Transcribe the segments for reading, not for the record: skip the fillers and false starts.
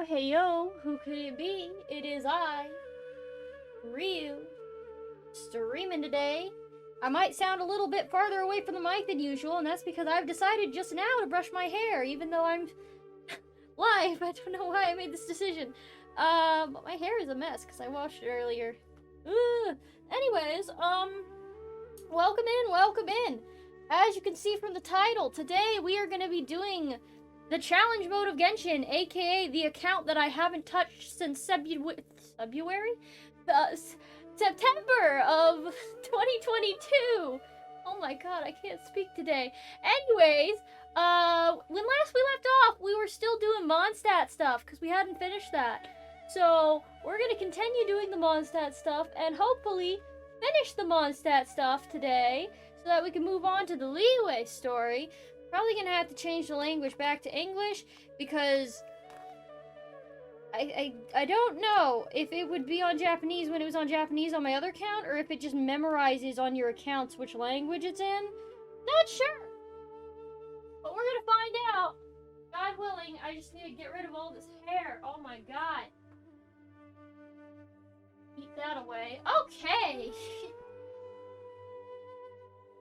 hey yo, who could it be? It is I, Ryu, streaming today. I might sound a little bit farther away from the mic than usual, and that's because I've decided just now to brush my hair, even though I'm live. I don't know why I made this decision. But my hair is a mess because I washed it earlier. Anyways, welcome in. As you can see from the title, today we are going to be doing the challenge mode of Genshin, aka the account that I haven't touched since September of 2022. Oh my god, I can't speak today. Anyways, when last we left off, we were still doing Mondstadt stuff because we hadn't finished that. So we're gonna continue doing the Mondstadt stuff and hopefully finish the Mondstadt stuff today so that we can move on to the Liyue story. Probably gonna have to change the language back to English because I don't know if it would be on Japanese when it was on Japanese on my other account, or if it just memorizes on your accounts which language it's in. Not sure. But we're gonna find out. God willing, I just need to get rid of all this hair. Oh my god. Keep that away. Okay.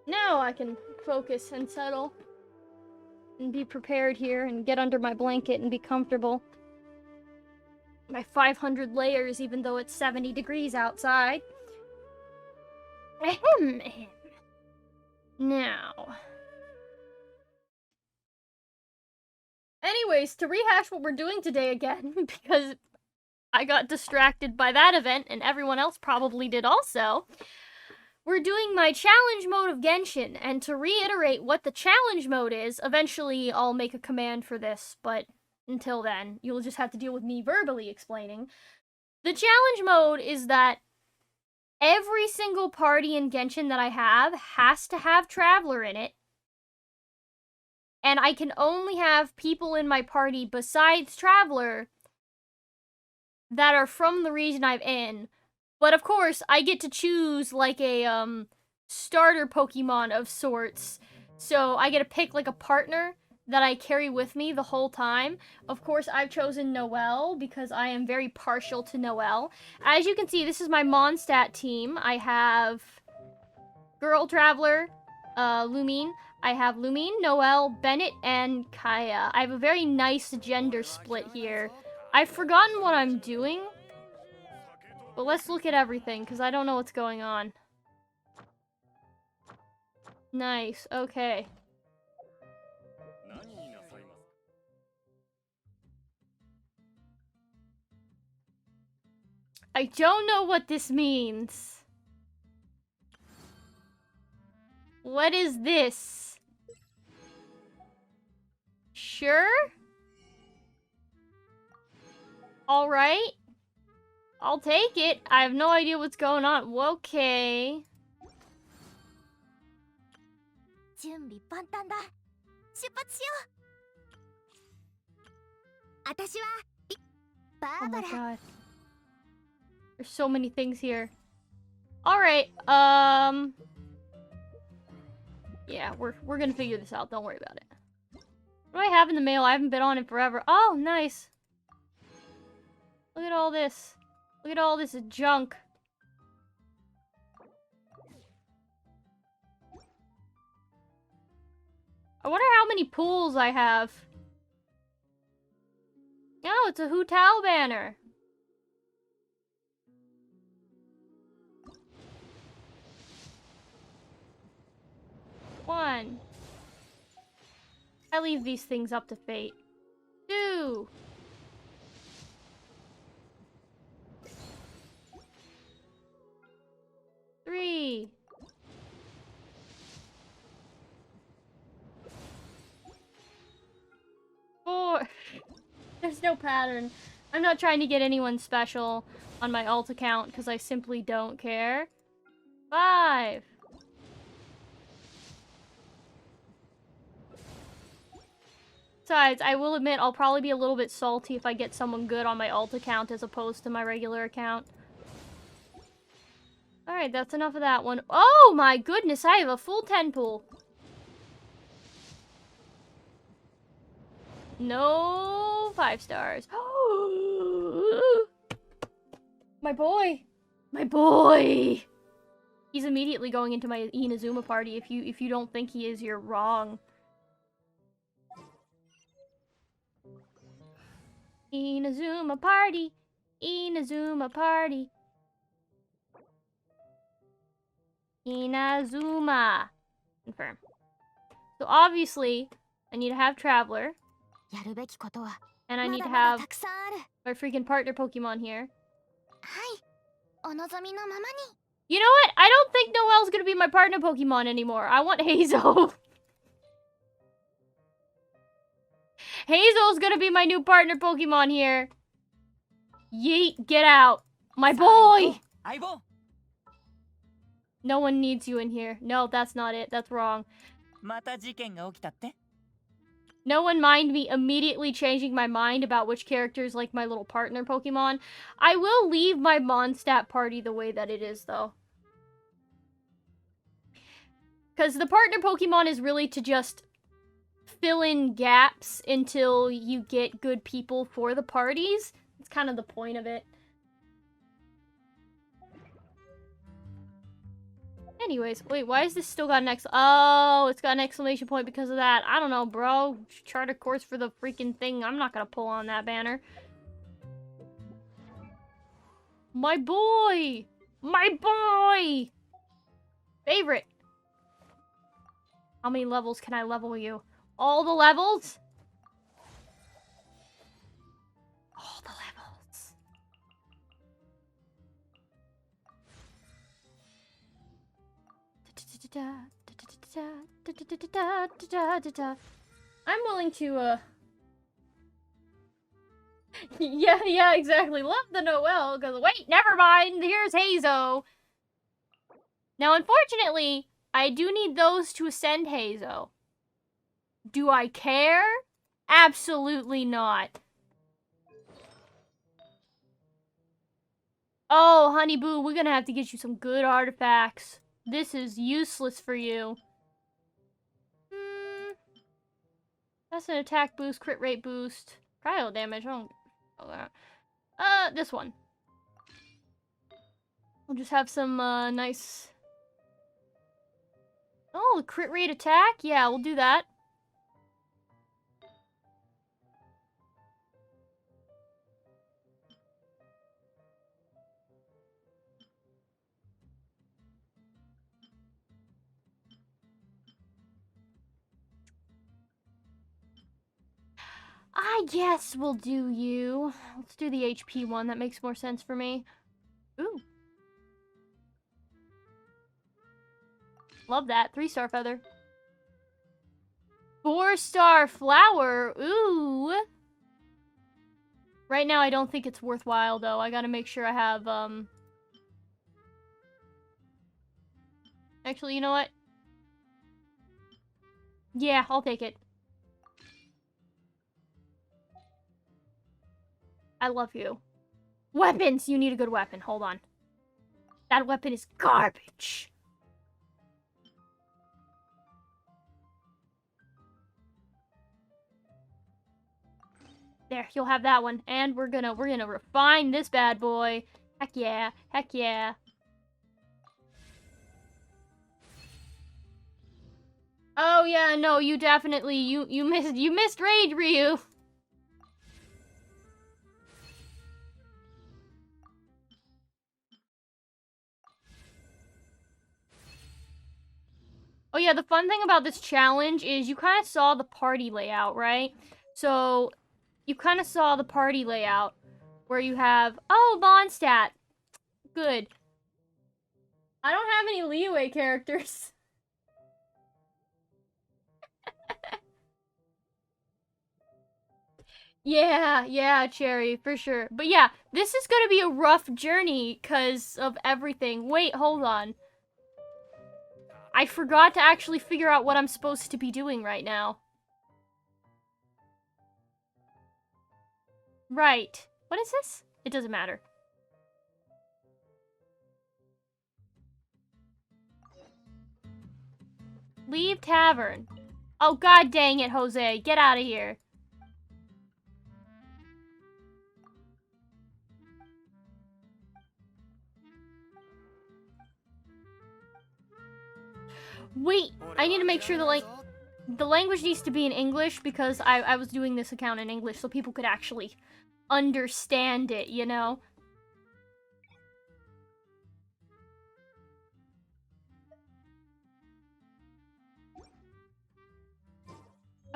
Now I can focus and settle. And be prepared here and get under my blanket and be comfortable. My 500 layers, even though it's 70 degrees outside. Ahem. Now. Anyways, to rehash what we're doing today again, because I got distracted by that event and everyone else probably did also. We're doing my challenge mode of Genshin, and to reiterate what the challenge mode is, eventually I'll make a command for this, but until then, you'll just have to deal with me verbally explaining. The challenge mode is that every single party in Genshin that I have has to have Traveler in it, and I can only have people in my party besides Traveler that are from the region I'm in. But of course, I get to choose like a starter Pokemon of sorts. So I get to pick like a partner that I carry with me the whole time. Of course, I've chosen Noelle because I am very partial to Noelle. As you can see, this is my Mondstadt team. I have Girl Traveler, Lumine. I have Lumine, Noelle, Bennett, and Kaya. I have a very nice gender split here. I've forgotten what I'm doing. But let's look at everything, because I don't know what's going on. Nice, okay. I don't know what this means. What is this? Sure? Alright. I'll take it. I have no idea what's going on. Okay. Oh my god. There's so many things here. Alright, yeah, we're gonna figure this out. Don't worry about it. What do I have in the mail? I haven't been on it forever. Oh, nice. Look at all this. Look at all this junk. I wonder how many pools I have. Oh, it's a Hu Tao banner. One. I leave these things up to fate. 2. 3. 4. There's no pattern. I'm not trying to get anyone special on my alt account because I simply don't care. 5. Besides, I will admit I'll probably be a little bit salty if I get someone good on my alt account as opposed to my regular account. Alright, that's enough of that one. Oh my goodness, I have a full 10 pool. No 5 stars. Oh, My boy. My boy. He's immediately going into my Inazuma party. If you don't think he is, you're wrong. Inazuma party. Inazuma party. Inazuma. Confirm. So obviously, I need to have Traveler. And I need to have my freaking partner Pokemon here. You know what? I don't think Noelle's gonna be my partner Pokemon anymore. I want Hazel. Hazel's gonna be my new partner Pokemon here. Yeet, get out. My boy! No one needs you in here. No, that's not it. That's wrong. No one mind me immediately changing my mind about which character is like my little partner Pokemon. I will leave my Mondstadt party the way that it is, though. Because the partner Pokemon is really to just fill in gaps until you get good people for the parties. It's kind of the point of it. Anyways, wait, why is this still got an Oh, it's got an exclamation point because of that. I don't know, bro. Chart a course for the freaking thing. I'm not gonna pull on that banner. My boy! My boy! Favorite. How many levels can I level you? All the levels? All the levels. I'm willing to, yeah, exactly. Love the Noelle, because, wait, never mind. Here's Hazo. Now, unfortunately, I do need those to ascend Hazo. Do I care? Absolutely not. Oh, Honey Boo, we're gonna have to get you some good artifacts. This is useless for you. That's an attack boost, crit rate boost, cryo damage. I don't know that. This one. We'll just have some nice. Oh, crit rate attack. Yeah, we'll do that. I guess we'll do you. Let's do the HP one. That makes more sense for me. Ooh. Love that. 3-star feather. 4-star flower. Ooh. Right now, I don't think it's worthwhile, though. I gotta make sure I have, Actually, you know what? Yeah, I'll take it. I love you. Weapons! You need a good weapon. Hold on. That weapon is garbage. There, you'll have that one. And we're gonna refine this bad boy. Heck yeah. Heck yeah. Oh yeah, no, you definitely you missed Rage Ryu. Oh yeah, the fun thing about this challenge is you kind of saw the party layout, right? So, you kind of saw the party layout where you have, oh, Mondstadt. Good. I don't have any Liyue characters. Yeah, Cherry, for sure. But yeah, this is gonna be a rough journey because of everything. Wait, hold on. I forgot to actually figure out what I'm supposed to be doing right now. Right. What is this? It doesn't matter. Leave tavern. Oh, god dang it, Jose. Get out of here. Wait, I need to make sure the language needs to be in English because I was doing this account in English so people could actually understand it, you know?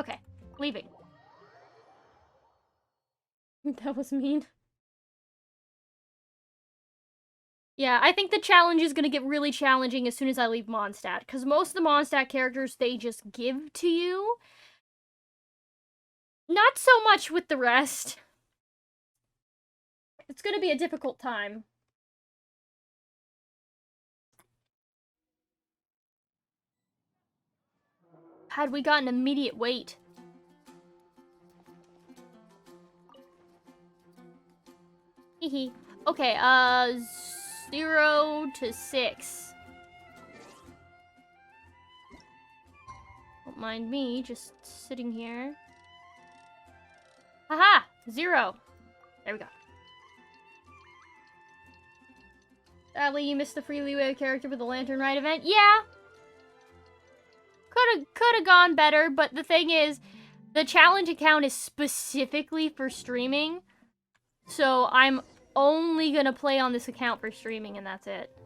Okay, leaving. That was mean. Yeah, I think the challenge is gonna get really challenging as soon as I leave Mondstadt, because most of the Mondstadt characters, they just give to you. Not so much with the rest. It's gonna be a difficult time. Had we got an immediate wait. Hehe. Okay, 0 to 6. Don't mind me, just sitting here. Haha! 0. There we go. Sadly, you missed the free leeway character with the Lantern Rite event. Yeah! Could've gone better, but the thing is, the challenge account is specifically for streaming. So I'm only gonna play on this account for streaming, and that's it.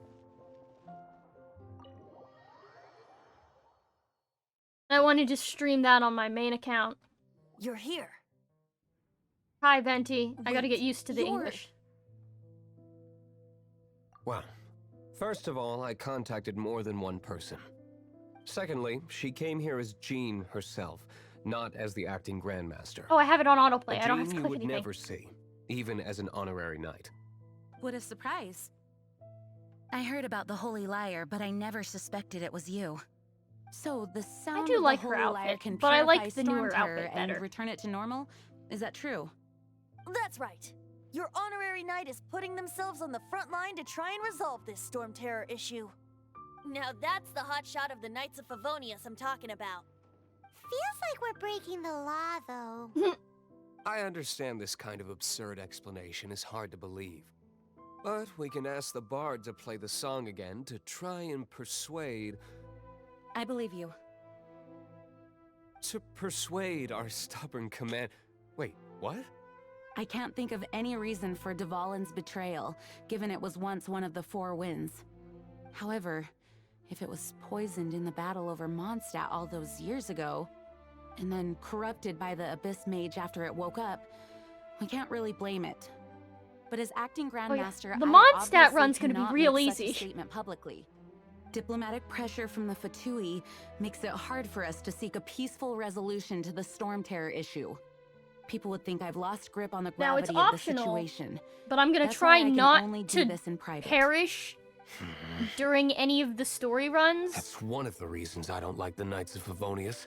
I wanted to stream that on my main account. You're here. Hi, Venti. I gotta get used to the English. Well, first of all, I contacted more than one person. Secondly, she came here as Jean herself, not as the acting Grandmaster. Oh, I have it on autoplay. I don't have to Jean click you would anything. never see, even as an honorary knight. What a surprise. I heard about the Holy Liar, but I never suspected it was you. So the sound do of like the her Holy Liar outfit, can but I purify like the storm newer terror outfit better. and return it to normal? Is that true? That's right. Your honorary knight is putting themselves on the front line to try and resolve this storm terror issue. Now that's the hotshot of the Knights of Favonius I'm talking about. Feels like we're breaking the law, though. I understand this kind of absurd explanation is hard to believe. But we can ask the bard to play the song again to try and persuade... I believe you. To persuade our stubborn command... Wait, what? I can't think of any reason for Dvalin's betrayal, given it was once one of the Four Winds. However, if it was poisoned in the battle over Mondstadt all those years ago, and then corrupted by the Abyss Mage after it woke up, we can't really blame it. But as acting Grandmaster, The I Mondstadt obviously run's gonna be cannot real make such a easy. statement publicly. Diplomatic pressure from the Fatui makes it hard for us to seek a peaceful resolution to the storm terror issue. People would think I've lost grip on the Now, it's gravity of the optional, situation. But I'm gonna That's try why I can not only do to this in private. perish during any of the story runs. That's one of the reasons I don't like the Knights of Favonius.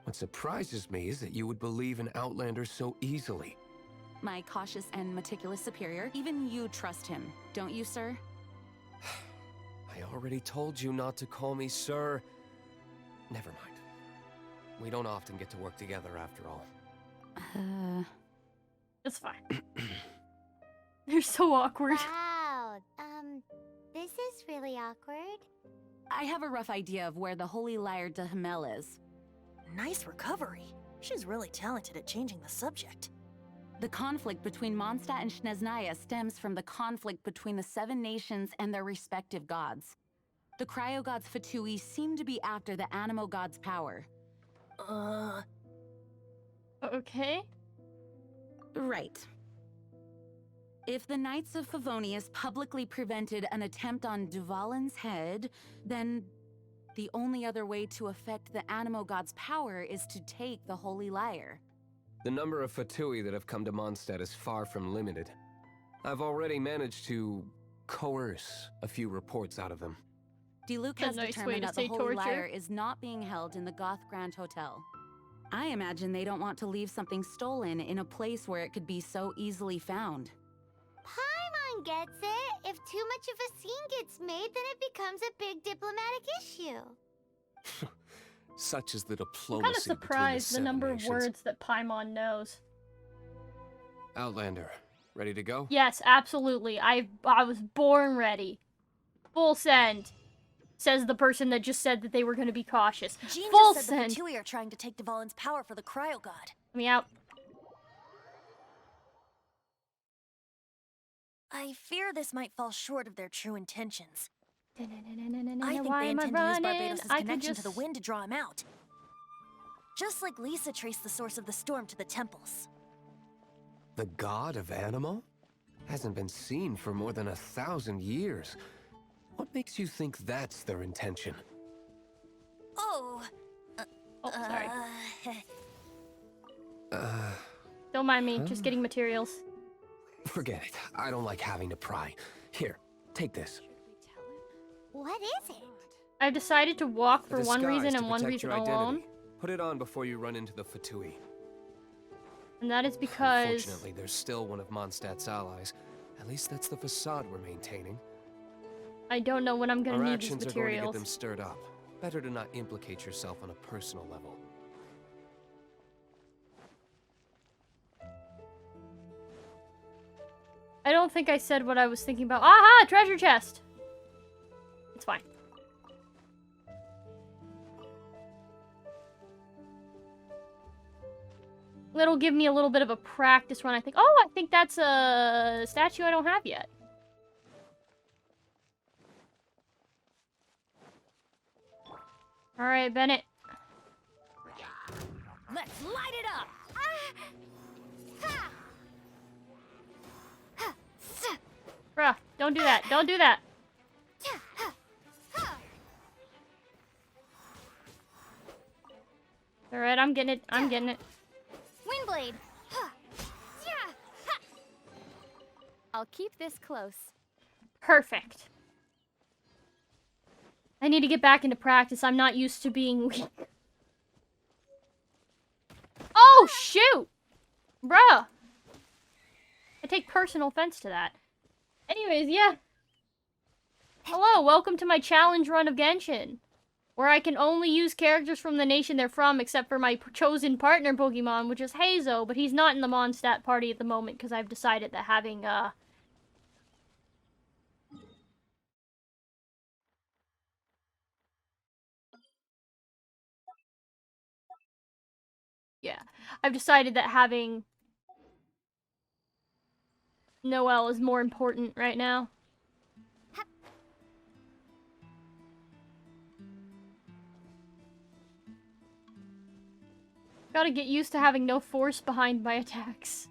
What surprises me is that you would believe in Outlander so easily. My cautious and meticulous superior, even you trust him, don't you, sir? I already told you not to call me sir. Never mind. We don't often get to work together after all. It's fine. They're so awkward. Wow. This is really awkward. I have a rough idea of where the Holy Liar de Himmel is. Nice recovery. She's really talented at changing the subject. The conflict between Mondstadt and Snezhnaya stems from the conflict between the Seven Nations and their respective gods. The cryo-gods Fatui seem to be after the Animo god's power. Okay. Right. If the Knights of Favonius publicly prevented an attempt on Dvalin's head, then the only other way to affect the Animo god's power is to take the Holy Liar. The number of Fatui that have come to Mondstadt is far from limited. I've already managed to coerce a few reports out of them. Diluc A has nice way determined to that say the Holy torture. Liar is not being held in the Goth Grand Hotel. I imagine they don't want to leave something stolen in a place where it could be so easily found. Paimon gets it. If too much of a scene gets made, then it becomes a big diplomatic issue. Such is the I'm diplomacy kind of surprised the between the number Seven of Nations. words that Paimon knows. Outlander, ready to go? Yes, absolutely. I was born ready. Full send. Says the person that just said that they were going to be cautious. Jean Full just said send. the Fatui are trying to take Dvalin's power for the Cryo God. Let me out. I fear this might fall short of their true intentions. I think Why they am I intend to use running? Barbados' I could connection to the just... wind to draw him out. Just like Lisa traced the source of the storm to the temples. The god of Animo? Hasn't been seen for more than 1,000 years. What makes you think that's their intention? Oh. Oh, sorry. Uh, Don't mind me, just getting materials. Forget it. I don't like having to pry. Here, take this. What is it? I've decided to walk for A one reason disguise and to one protect reason your identity. alone. Put it on before you run into the Fatui. And that is because... Unfortunately, there's still one of Mondstadt's allies. At least that's the facade we're maintaining. I don't know when I'm gonna Our need these actions are going to get materials. them stirred up. Better to not implicate yourself on a personal level. I don't think I said what I was thinking about. Aha! Treasure chest! It's fine. It'll give me a little bit of a practice run, I think. Oh, I think that's a statue I don't have yet. Alright, Bennett. let's light it up! Bruh, don't do that. Don't do that. Alright, I'm getting it. I'm getting it. Windblade. I'll keep this close. Perfect. I need to get back into practice. I'm not used to being weak. Oh, shoot! Bruh! I take personal offense to that. Anyways, yeah. Hello, welcome to my challenge run of Genshin. Where I can only use characters from the nation they're from, except for my chosen partner Pokemon, which is Hazo, but he's not in the Mondstadt party at the moment, because I've decided that having, yeah. I've decided that having Noelle is more important right now. Gotta get used to having no force behind my attacks.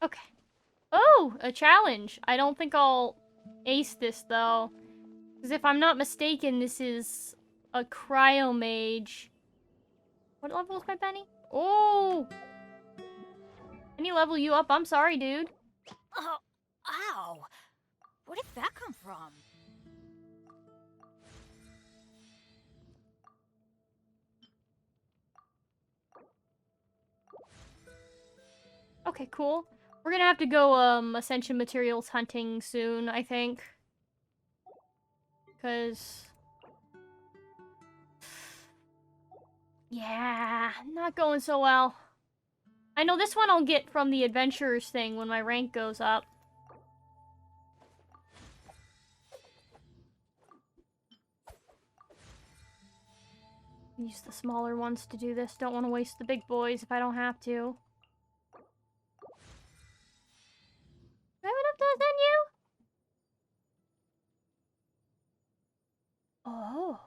Okay. Oh, a challenge. I don't think I'll ace this, though. Because if I'm not mistaken, this is a cryo mage. What level is my Benny? Oh! Can he level you up? I'm sorry, dude. Oh, ow! Where did that come from? Okay, cool. We're gonna have to go, Ascension Materials hunting soon, I think. Because... yeah, not going so well. I know this one I'll get from the Adventurers thing when my rank goes up. Use the smaller ones to do this. Don't want to waste the big boys if I don't have to. Do I have enough to send you? Oh.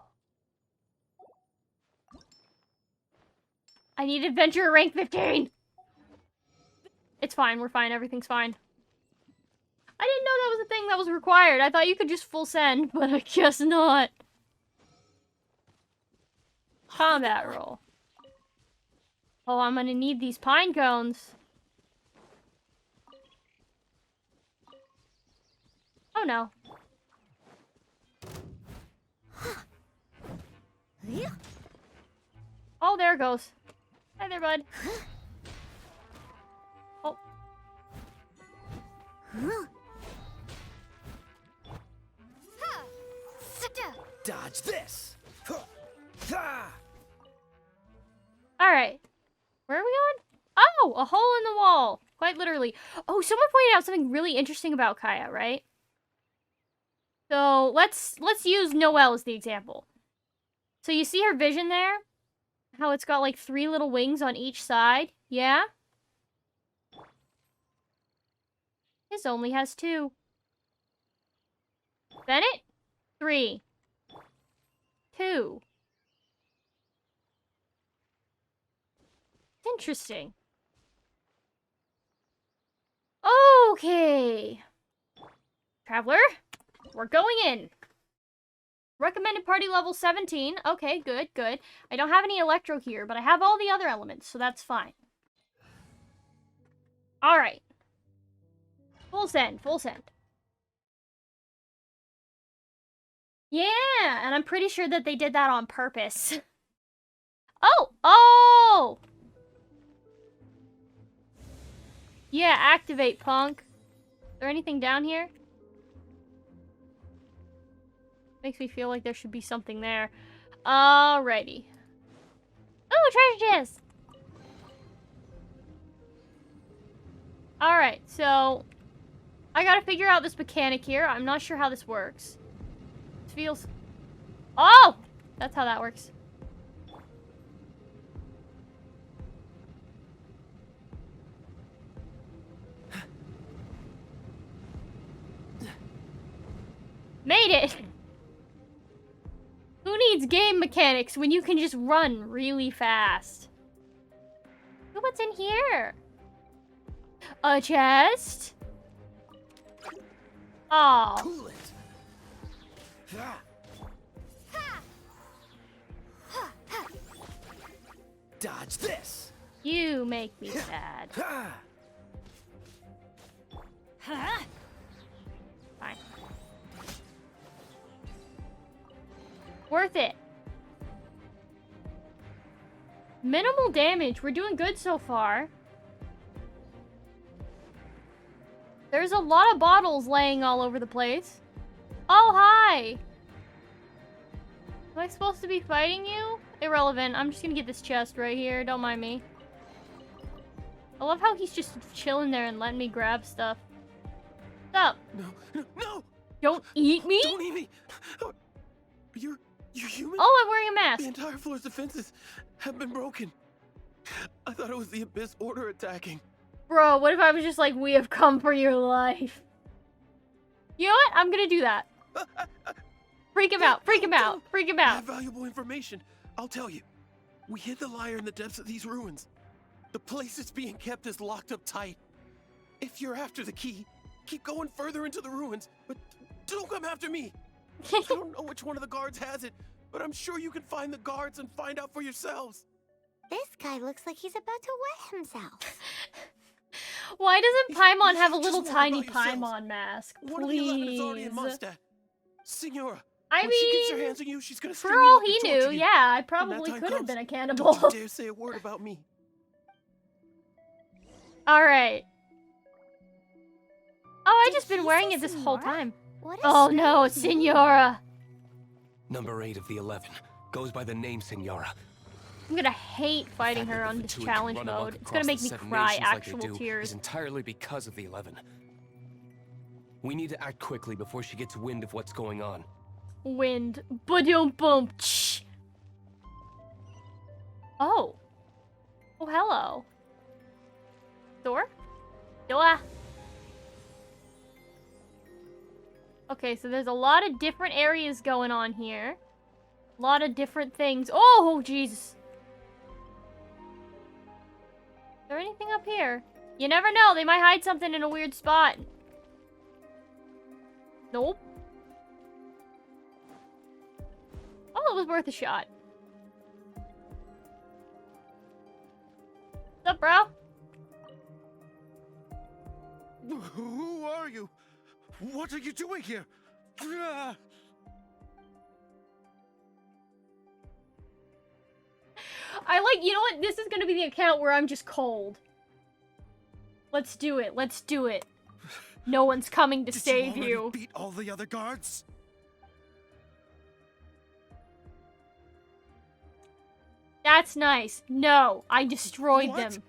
I need Adventurer rank 15! It's fine, we're fine, everything's fine. I didn't know that was a thing that was required. I thought you could just full send, but I guess not. Combat roll. Oh, I'm gonna need these pine cones. Oh no. Oh, there it goes. Hi there, bud. Oh. Dodge this! Alright. Where are we going? Oh, a hole in the wall. Quite literally. Oh, someone pointed out something really interesting about Kaya, right? So let's use Noelle as the example. So you see her vision there? How it's got like 3 little wings on each side? Yeah? His only has 2. Bennett? 3. 2. Interesting. Okay. Traveler, we're going in. Recommended party level 17. Okay, good, good. I don't have any electro here, but I have all the other elements, so that's fine. Alright. Full send, full send. Yeah, and I'm pretty sure that they did that on purpose. Oh! Oh! Yeah, activate, punk. Is there anything down here? Makes me feel like there should be something there. Alrighty. Oh, treasure chest! Alright, so... I gotta figure out this mechanic here. I'm not sure how this works. It feels... Oh! That's how that works. Made it! Who needs game mechanics when you can just run really fast? Look what's in here. A chest? Oh. Cool it. Dodge this. You make me sad. Fine. Worth it. Minimal damage. We're doing good so far. There's a lot of bottles laying all over the place. Oh, hi! Am I supposed to be fighting you? Irrelevant. I'm just gonna get this chest right here. Don't mind me. I love how he's just chilling there and letting me grab stuff. What's up? No! Don't eat me? Don't eat me! You're human? Oh, I'm wearing a The mask. entire floor's defenses have been broken. I thought it was the Abyss Order attacking. Bro, what if I was just like, we have come for your life? You know what? I'm gonna do that. Freak him out. Freak him out. Freak him I out. have valuable information. I'll tell you. We hid the lyre in the depths of these ruins. The place it's being kept is locked up tight. If you're after the key, keep going further into the ruins, but don't come after me. I don't know which one of the guards has it, but I'm sure you can find the guards and find out for yourselves. This guy looks like he's about to wet himself. Why doesn't Paimon have a Just little worry tiny about yourselves. Paimon mask? One of the 11 is already Please. in Mondstadt. Senora, I when she gets her mean, hands on you, she's gonna for string you all up and he torture knew, you. yeah, I When that probably time could have comes, been a Don't cannibal. you dare say a word about me. Alright. Oh, I've Did just been he wearing say it this whole Senora? time. What a Oh no, strange name. Senora. Number 8 of the 11 goes by the name Senora. I'm gonna hate fighting her on this challenge mode. It's gonna make me cry actual tears. Is entirely because of the 11. We need to act quickly before she gets wind of what's going on. Wind. Ba-dum bum. Oh. Oh, hello. Door? Door. Okay, so there's a lot of different areas going on here. A lot of different things. Oh, Jesus. Is there anything up here? You never know. They might hide something in a weird spot. Nope. Oh, it was worth a shot. What's up, bro? Who are you? What are you doing here? I like, you know what? This is gonna be the account where I'm just cold. Let's do it. Let's do it. No one's coming to save Did you. beat all the other guards? That's nice. No, I destroyed What? them.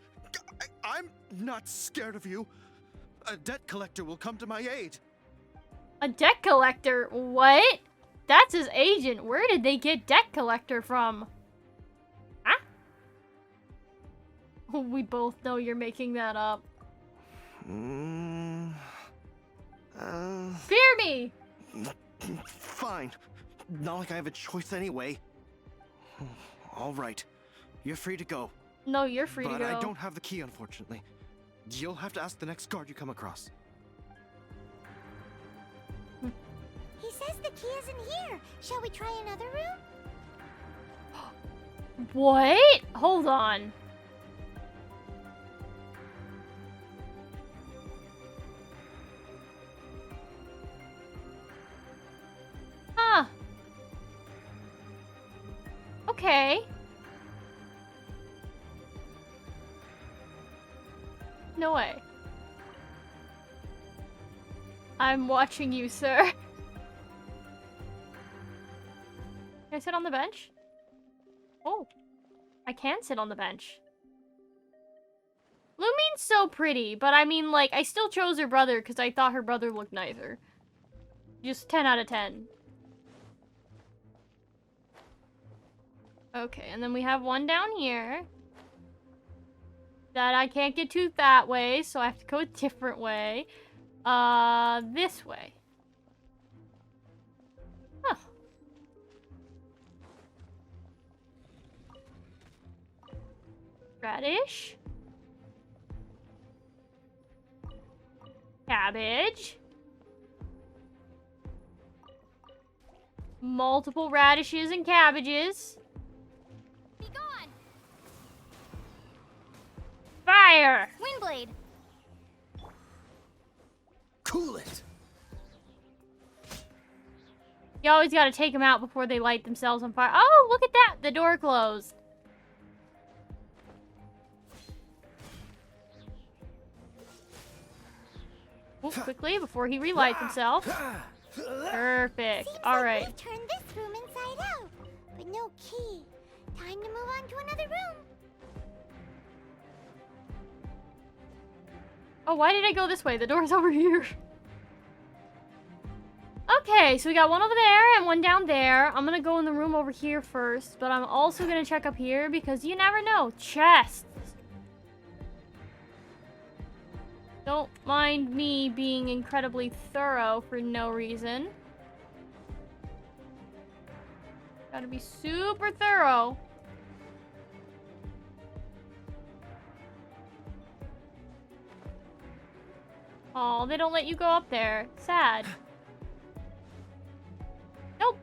not scared of you. A debt collector will come to my aid. A debt collector? What? That's his agent. Where did they get debt collector from? Huh? We both know you're making that up. Fear me! Fine. Not like I have a choice anyway. All right. You're free to go. No, you're free to But go. I don't have the key, unfortunately. You'll have to ask the next guard you come across. He says the key isn't here. Shall we try another room? What? Hold on. Huh. Okay. No way. I'm watching you, sir. Can I sit on the bench? Oh. I can sit on the bench. Lumine's so pretty, but I mean, like, I still chose her brother because I thought her brother looked nicer. Just 10 out of 10. Okay, and then we have one down here. That I can't get to that way, so I have to go a different way. This way. Huh. Radish. Cabbage. Multiple radishes and cabbages. Be gone! Fire! Windblade! Cool it! You always gotta take them out before they light themselves on fire. Oh, look at that! The door closed. Oh, quickly, before he relights himself. Perfect. Seems Alright. like we've turned this room inside out, but no key. Time to move on to another room. Oh, why did I go this way? The door's over here. Okay, so we got one over there and one down there. I'm gonna go in the room over here first, but I'm also gonna check up here because you never know. Chests. Don't mind me being incredibly thorough for no reason. Gotta be super thorough. Oh, they don't let you go up there. Sad. Nope.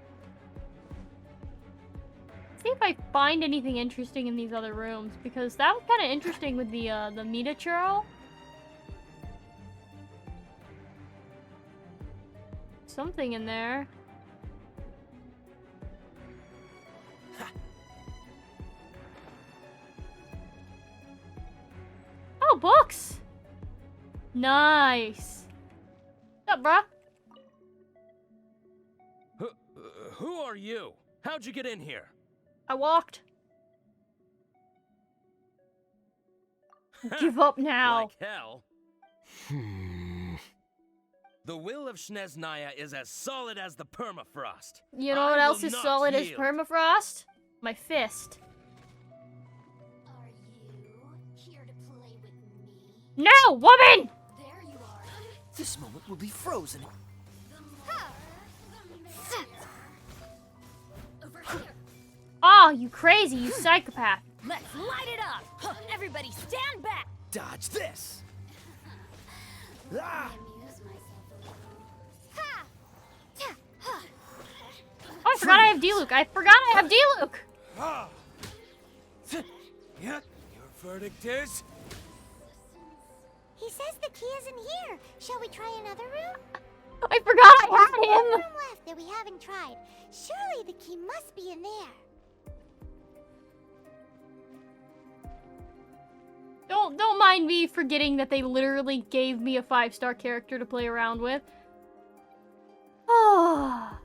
See if I find anything interesting in these other rooms, because that was kind of interesting with the Mita churro. Something in there. Oh, books! Nice. What's up, bruh? Who are you? How'd you get in here? I walked. Give up now. Like hell. The will of Sneznaya is as solid as the permafrost. You know what else is solid as permafrost? My fist. Are you here to play with me? No, woman! There you are. This moment will be frozen. Over here. Oh, you crazy, you psychopath. Let's light it up! Everybody stand back! Dodge this! Ah! Amuse myself a little. Oh, I forgot I have D-Luke. I forgot I have D-Luke. Ah! Yeah, your verdict is? He says the key isn't here. Shall we try another room? I forgot I had One him. room left that we haven't tried. Surely the key must be in there. Don't mind me forgetting that they literally gave me a 5-star character to play around with. Oh.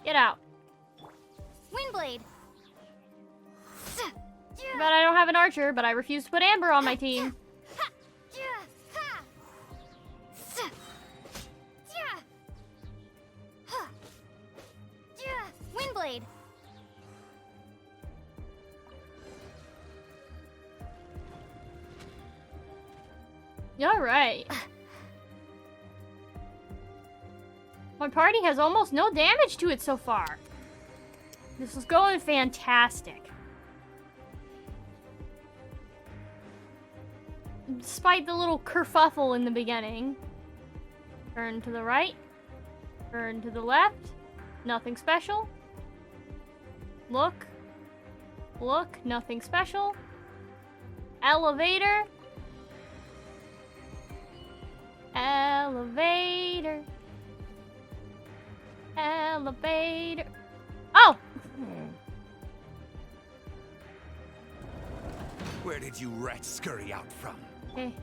Get out. Windblade. But I don't have an archer, but I refuse to put Amber on my team. Windblade. Alright. My party has almost no damage to it so far. This is going fantastic. Despite the little kerfuffle in the beginning. Turn to the right. Turn to the left. Nothing special. Look. Look. Nothing special. Elevator. Elevator. Elevator. Oh! Where did you rats scurry out from? Okay.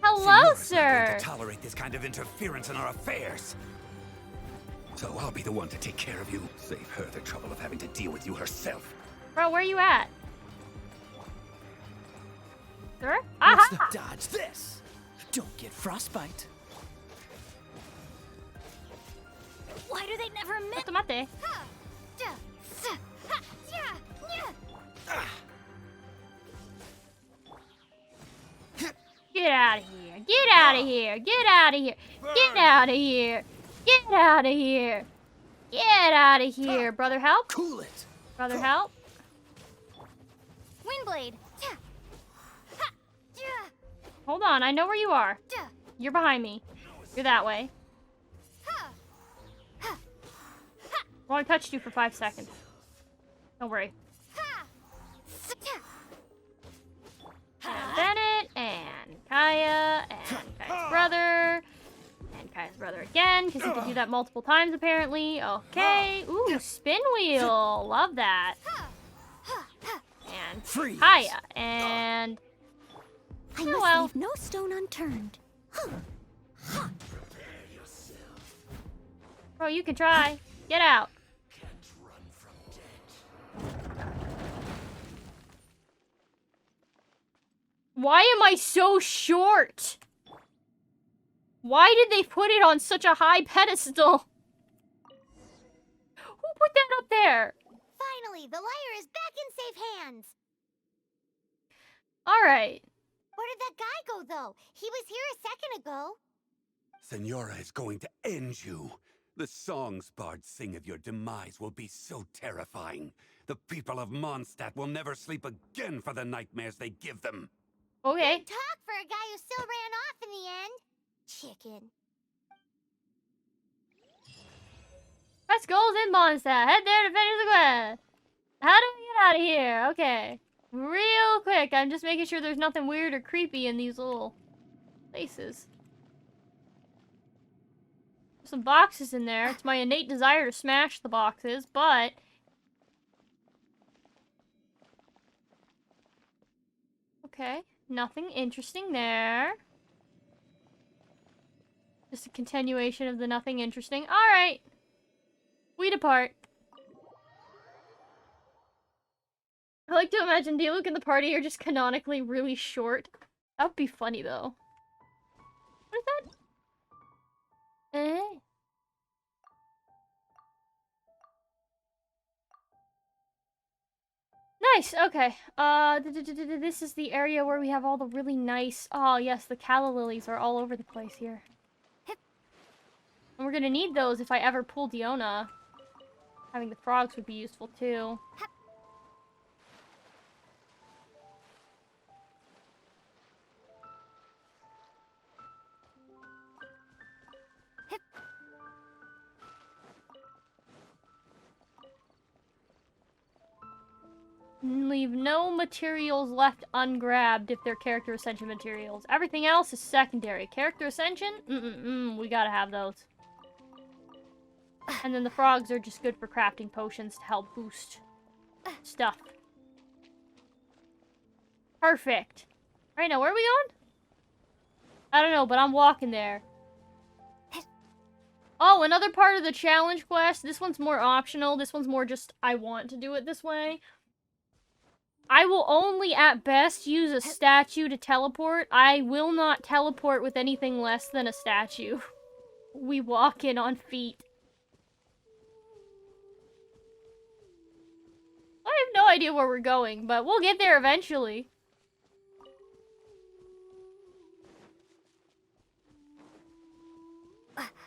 Hello, Signora's not going sir! to tolerate this kind of interference in our affairs. So I'll be the one to take care of you. Save her the trouble of having to deal with you herself. Bro, where you at? Sir? Let's Aha! not dodge this. Don't get frostbite. Why do they never miss? Tomate. Get out of here. Get out of here. Get out of here. Get out of here. Get out of here. Get out of here. Brother, help. Cool it. Brother, help. Windblade. Hold on. I know where you are. You're behind me. You're that way. Well, I touched you for 5 seconds. Don't worry. And Bennett, and Kaya, and Kaya's brother, and Kaya's brother again, because he can do that multiple times, apparently. Okay. Ooh, spin wheel. Love that. And Freeze. Kaya, and... I Oh, must well. leave no stone unturned. Bro, you can try. Get out. Why am I so short? Why did they put it on such a high pedestal? Who put that up there? Finally, the lyre is back in safe hands. Alright. Where did that guy go, though? He was here a second ago. Senora is going to end you. The songs bards sing of your demise will be so terrifying. The people of Mondstadt will never sleep again for the nightmares they give them. Okay. Good talk for a guy who still ran off in the end. Chicken. Let's go in Mondstadt. Head there to finish the quest. How do we get out of here? Okay. Real quick. I'm just making sure there's nothing weird or creepy in these little places. There's some boxes in there. It's my innate desire to smash the boxes, but... Okay. Nothing interesting there. Just a continuation of the nothing interesting. Alright. We depart. I like to imagine Diluc and the party are just canonically really short. That would be funny, though. What is that? Eh? Nice, okay. This is the area where we have all the really nice... Oh, yes, the calla lilies are all over the place here. And we're gonna need those if I ever pull Diona. Having the frogs would be useful, too. Leave no materials left ungrabbed if they're character ascension materials. Everything else is secondary. Character ascension? We gotta have those. And then the frogs are just good for crafting potions to help boost stuff. Perfect. Right, now where are we going? I don't know, but I'm walking there. Oh, another part of the challenge quest. This one's more optional. This one's more just, I want to do it this way. I will only at best use a statue to teleport. I will not teleport with anything less than a statue. We walk in on feet. I have no idea where we're going, but we'll get there eventually.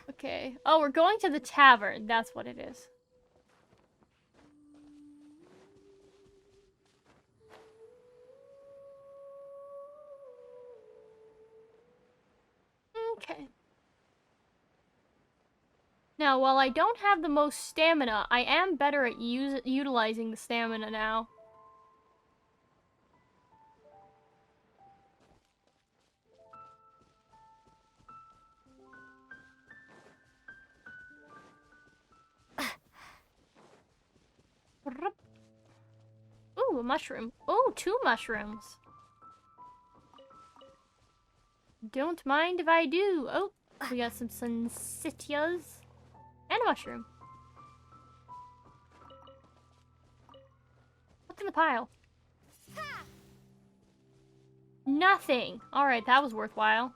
Okay. Oh, we're going to the tavern. That's what it is. Okay. Now, while I don't have the most stamina, I am better at utilizing the stamina now. Ooh, a mushroom. Ooh, 2 mushrooms. Don't mind if I do. Oh, we got some Sunsitias. And a mushroom. What's in the pile? Nothing. Alright, that was worthwhile.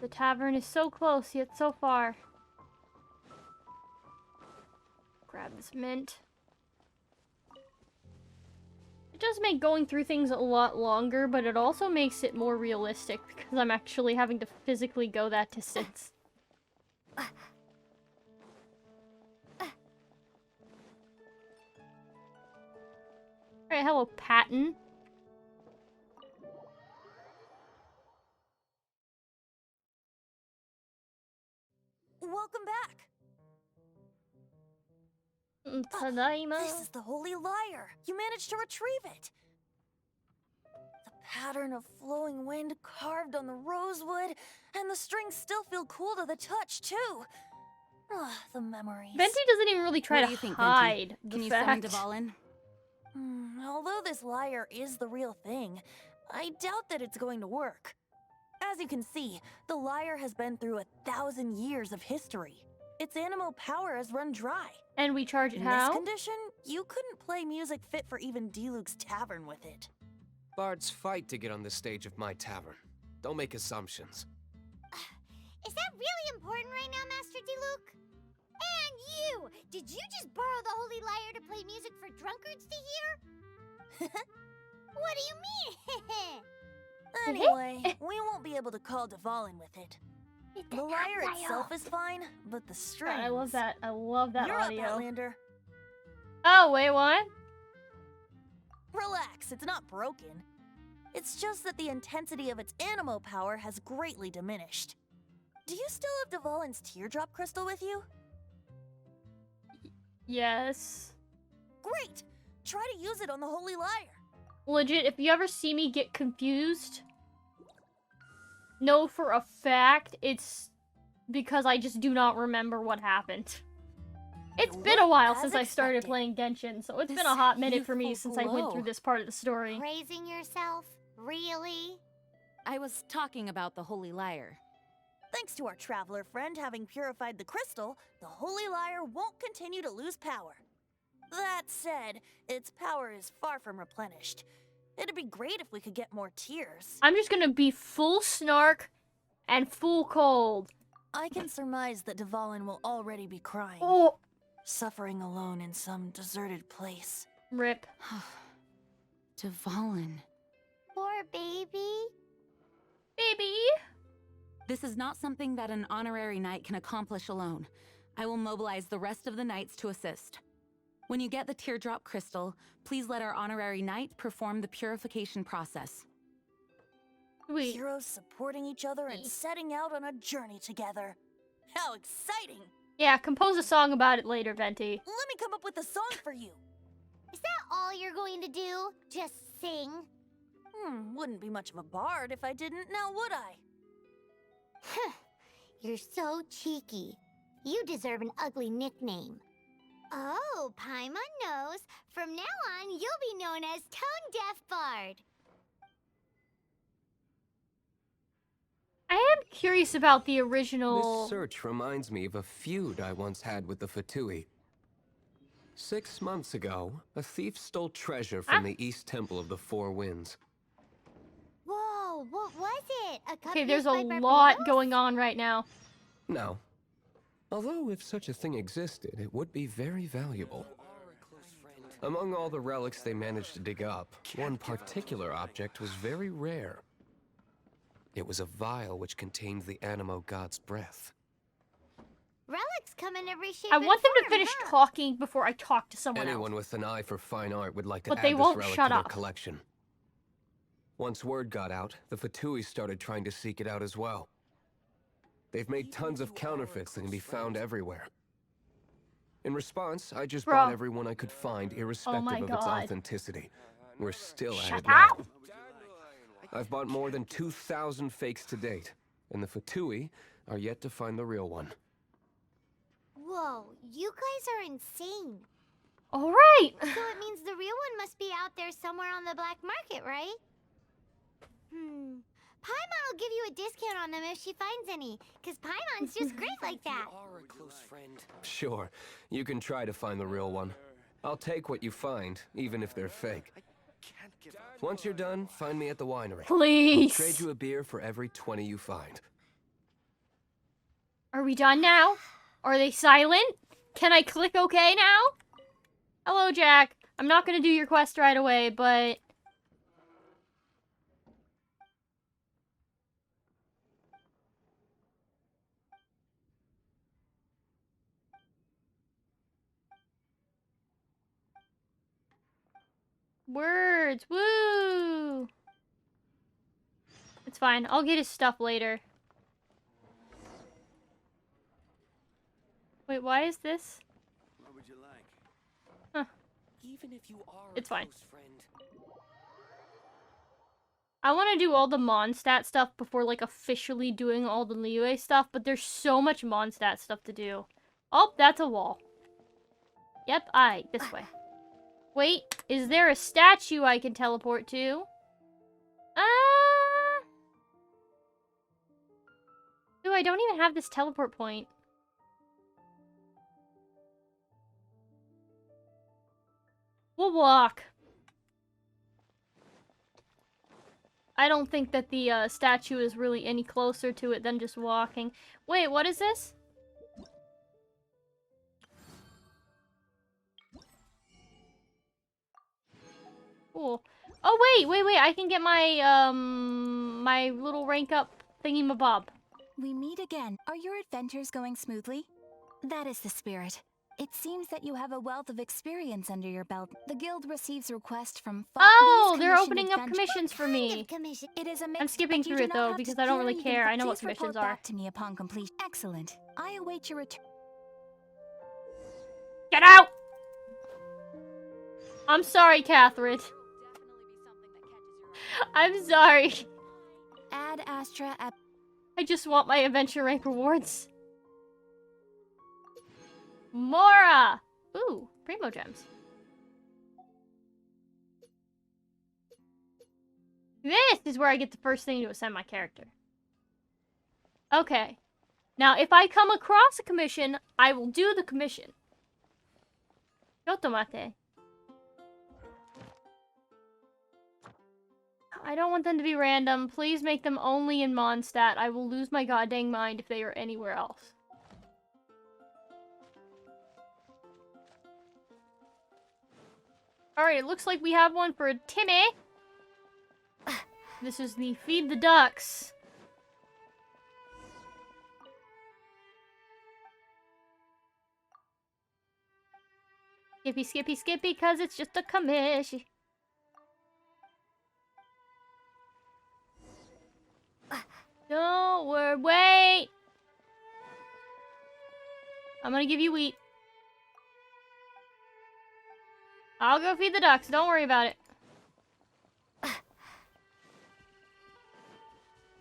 The tavern is so close, yet so far. Grab this mint. It does make going through things a lot longer, but it also makes it more realistic because I'm actually having to physically go that distance. Alright, hello, Patton. Welcome back. Tadaima. This is the Holy Lyre. You managed to retrieve it. The pattern of flowing wind carved on the rosewood, and the strings still feel cool to the touch, too. Ah, the memories. Venti doesn't even really try What to do you think, hide Venti? the Can you fact. summon Dvalin? Although this lyre is the real thing, I doubt that it's going to work. As you can see, the lyre has been through 1,000 years of history. Its animal power has run dry. And we charge it In how? this condition, you couldn't play music fit for even Diluc's tavern with it. Bards fight to get on the stage of my tavern. Don't make assumptions. Is that really important right now, Master Diluc? And you! Did you just borrow the Holy Lyre to play music for drunkards to hear? What do you mean? Anyway, we won't be able to call Dvalin with it. The lyre itself is fine, but the strings... God, I love that. I love that You're audio. up, Outlander. Oh, wait, what? Relax, it's not broken. It's just that the intensity of its animal power has greatly diminished. Do you still have Dvalin's teardrop crystal with you? Yes. Great! Try to use it on the Holy Lyre. Legit, if you ever see me get confused, know for a fact it's because I just do not remember what happened. It's been a while since I started playing Genshin, so it's been a hot minute for me since I went through this part of the story. Praising yourself? Really? I was talking about the Holy Lyre. Thanks to our traveler friend having purified the crystal, the Holy Lyre won't continue to lose power. That said, its power is far from replenished. It'd be great if we could get more tears. I'm just gonna be full snark and full cold. I can surmise that Dvalin will already be crying. Oh, Suffering alone in some deserted place. rip. Dvalin. Poor baby. Baby. This is not something that an honorary knight can accomplish alone. I will mobilize the rest of the knights to assist. When you get the teardrop crystal, please let our honorary knight perform the purification process. Wait. Heroes supporting each other and setting out on a journey together. How exciting! Yeah, compose a song about it later, Venti. Let me come up with a song for you. Is that all you're going to do? Just sing? Wouldn't be much of a bard if I didn't, now would I? You're so cheeky. You deserve an ugly nickname. Oh, Paimon knows. From now on, you'll be known as Tone Deaf Bard. I am curious about the original... This search reminds me of a feud I once had with the Fatui. 6 months ago, a thief stole treasure from the East Temple of the Four Winds. Whoa, what was it? A cup Okay, there's used a by lot Barbados? going on right now. No. Although if such a thing existed, it would be very valuable. Among all the relics they managed to dig up, one particular object was very rare. It was a vial which contained the Animo god's breath. Relics come in every shape I and want them to form, finish huh? talking before I talk to someone Anyone else. with an eye for fine art would like to But add they this won't relic shut to their up. collection. Once word got out, the Fatui started trying to seek it out as well. They've made tons of counterfeits that can be found everywhere. In response, I just Bro. bought everyone I could find, irrespective my of its God. authenticity. We're still at Shut it now. up! I've bought more than 2,000 fakes to date, and the Fatui are yet to find the real one. Whoa, you guys are insane. Alright! So it means the real one must be out there somewhere on the black market, right? Paimon will give you a discount on them if she finds any, because Paimon's just great like that. Sure, you can try to find the real one. I'll take what you find, even if they're fake. Once you're done, find me at the winery. Please! I'll trade you a beer for every 20 you find. Are we done now? Are they silent? Can I click OK now? Hello, Jack. I'm not gonna do your quest right away, but... Words! Woo! It's fine. I'll get his stuff later. Wait, why is this? What would you like? Huh. Even if you are It's fine. close friend. I want to do all the Mondstadt stuff before, like, officially doing all the Liyue stuff, but there's so much Mondstadt stuff to do. Oh, that's a wall. Yep, this way. Wait, is there a statue I can teleport to? Ooh, I don't even have this teleport point. We'll walk. I don't think that the statue is really any closer to it than just walking. Wait, what is this? Cool. Oh, wait, I can get my, my little rank up thingy-mabob. We meet again. Are your adventures going smoothly? That is the spirit. It seems that you have a wealth of experience under your belt. The guild receives requests from Oh, they're opening up commissions for Kind me. of commission. It is a I'm skipping through it, though, because I don't really care. I know what commissions are. Back to me upon completion. Excellent. I await your return. Get out! I'm sorry, Catherine. I'm sorry. Add Astra at... I just want my adventure rank rewards. Mora! Ooh, Primo Gems. This is where I get the first thing to ascend my character. Okay. Now, if I come across a commission, I will do the commission. Yotomate. I don't want them to be random. Please make them only in Mondstadt. I will lose my goddamn mind if they are anywhere else. Alright, it looks like we have one for Timmy. This is the Feed the Ducks. Skippy, skippy, skippy, cause it's just a commission. Don't worry, wait! I'm gonna give you wheat. I'll go feed the ducks, don't worry about it.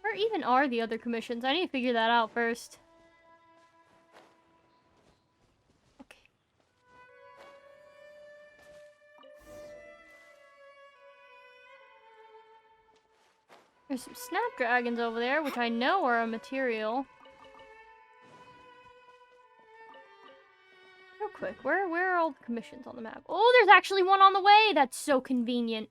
Where even are the other commissions? I need to figure that out first. Okay. There's some snapdragons over there, which I know are a material. Real quick. Where are all the commissions on the map? Oh, there's actually one on the way! That's so convenient.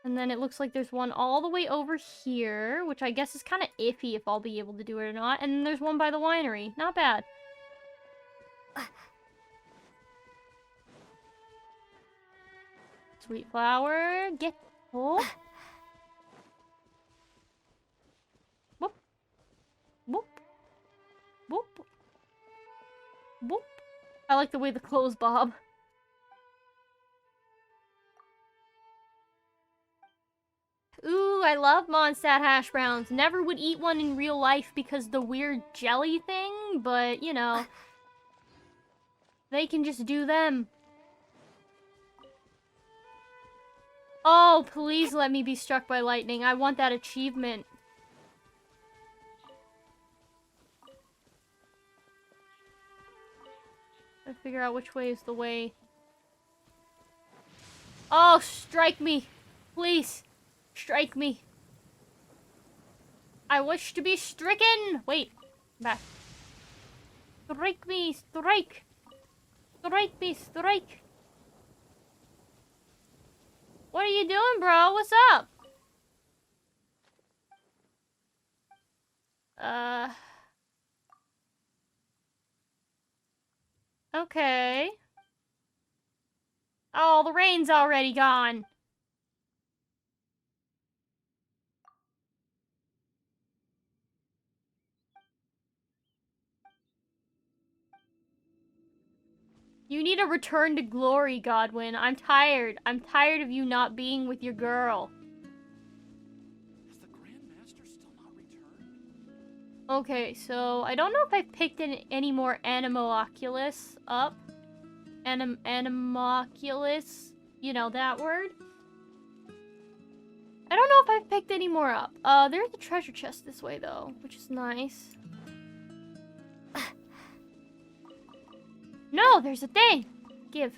And then it looks like there's one all the way over here, which I guess is kind of iffy if I'll be able to do it or not. And then there's one by the winery. Not bad. Sweet flower, get... Oh. Whoop. Whoop. Whoop. Whoop. I like the way the clothes bob. Ooh, I love Mondstadt hash browns. Never would eat one in real life because the weird jelly thing, but, you know. They can just do them. Oh, please let me be struck by lightning. I want that achievement. I figure out which way is the way. Oh, strike me. Please. Strike me. I wish to be stricken. Wait. Back. Strike me. Strike. Strike me. Strike. What are you doing, bro? What's up? Okay. Oh, the rain's already gone. You need a return to glory, Godwin. I'm tired. I'm tired of you not being with your girl. Has the Grand Master still not returned? Okay, so I don't know if I picked any more Animoculus up. Animoculus, you know that word. I don't know if I've picked any more up. There's a treasure chest this way though, which is nice. No, there's a thing. Give.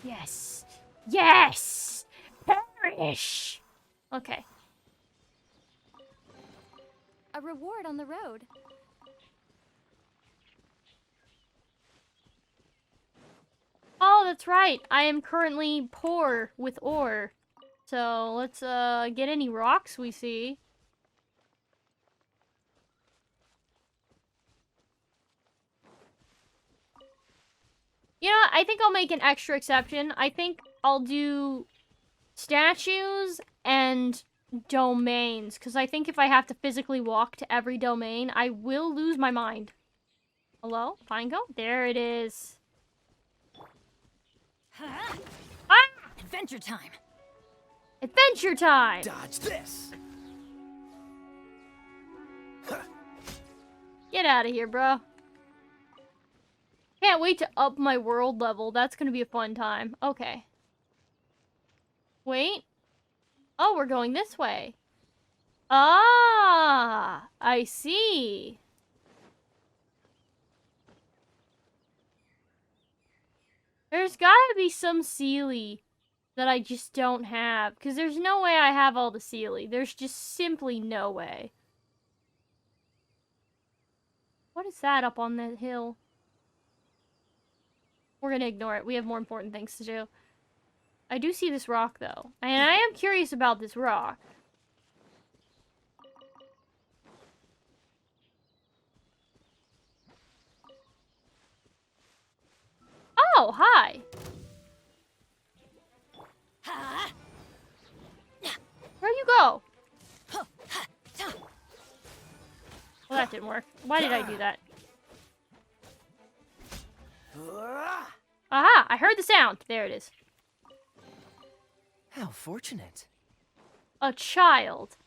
Yes. Yes! Perish! Okay. A reward on the road. Oh, that's right. I am currently poor with ore. So, let's get any rocks we see. You know what? I think I'll make an extra exception. I think I'll do statues and domains. Because I think if I have to physically walk to every domain, I will lose my mind. Hello? Pineco? There it is. Ah! Adventure time. Adventure time! Dodge this! Get out of here, bro. Can't wait to up my world level. That's gonna be a fun time. Okay. Wait. Oh, we're going this way. Ah, I see. There's gotta be some Sealy that I just don't have. Because there's no way I have all the Sealy. There's just simply no way. What is that up on that hill? We're gonna ignore it. We have more important things to do. I do see this rock, though. And I am curious about this rock. Oh, hi! Where'd you go? Well, that didn't work. Why did I do that? Aha! I heard the sound. There it is. How fortunate. A child.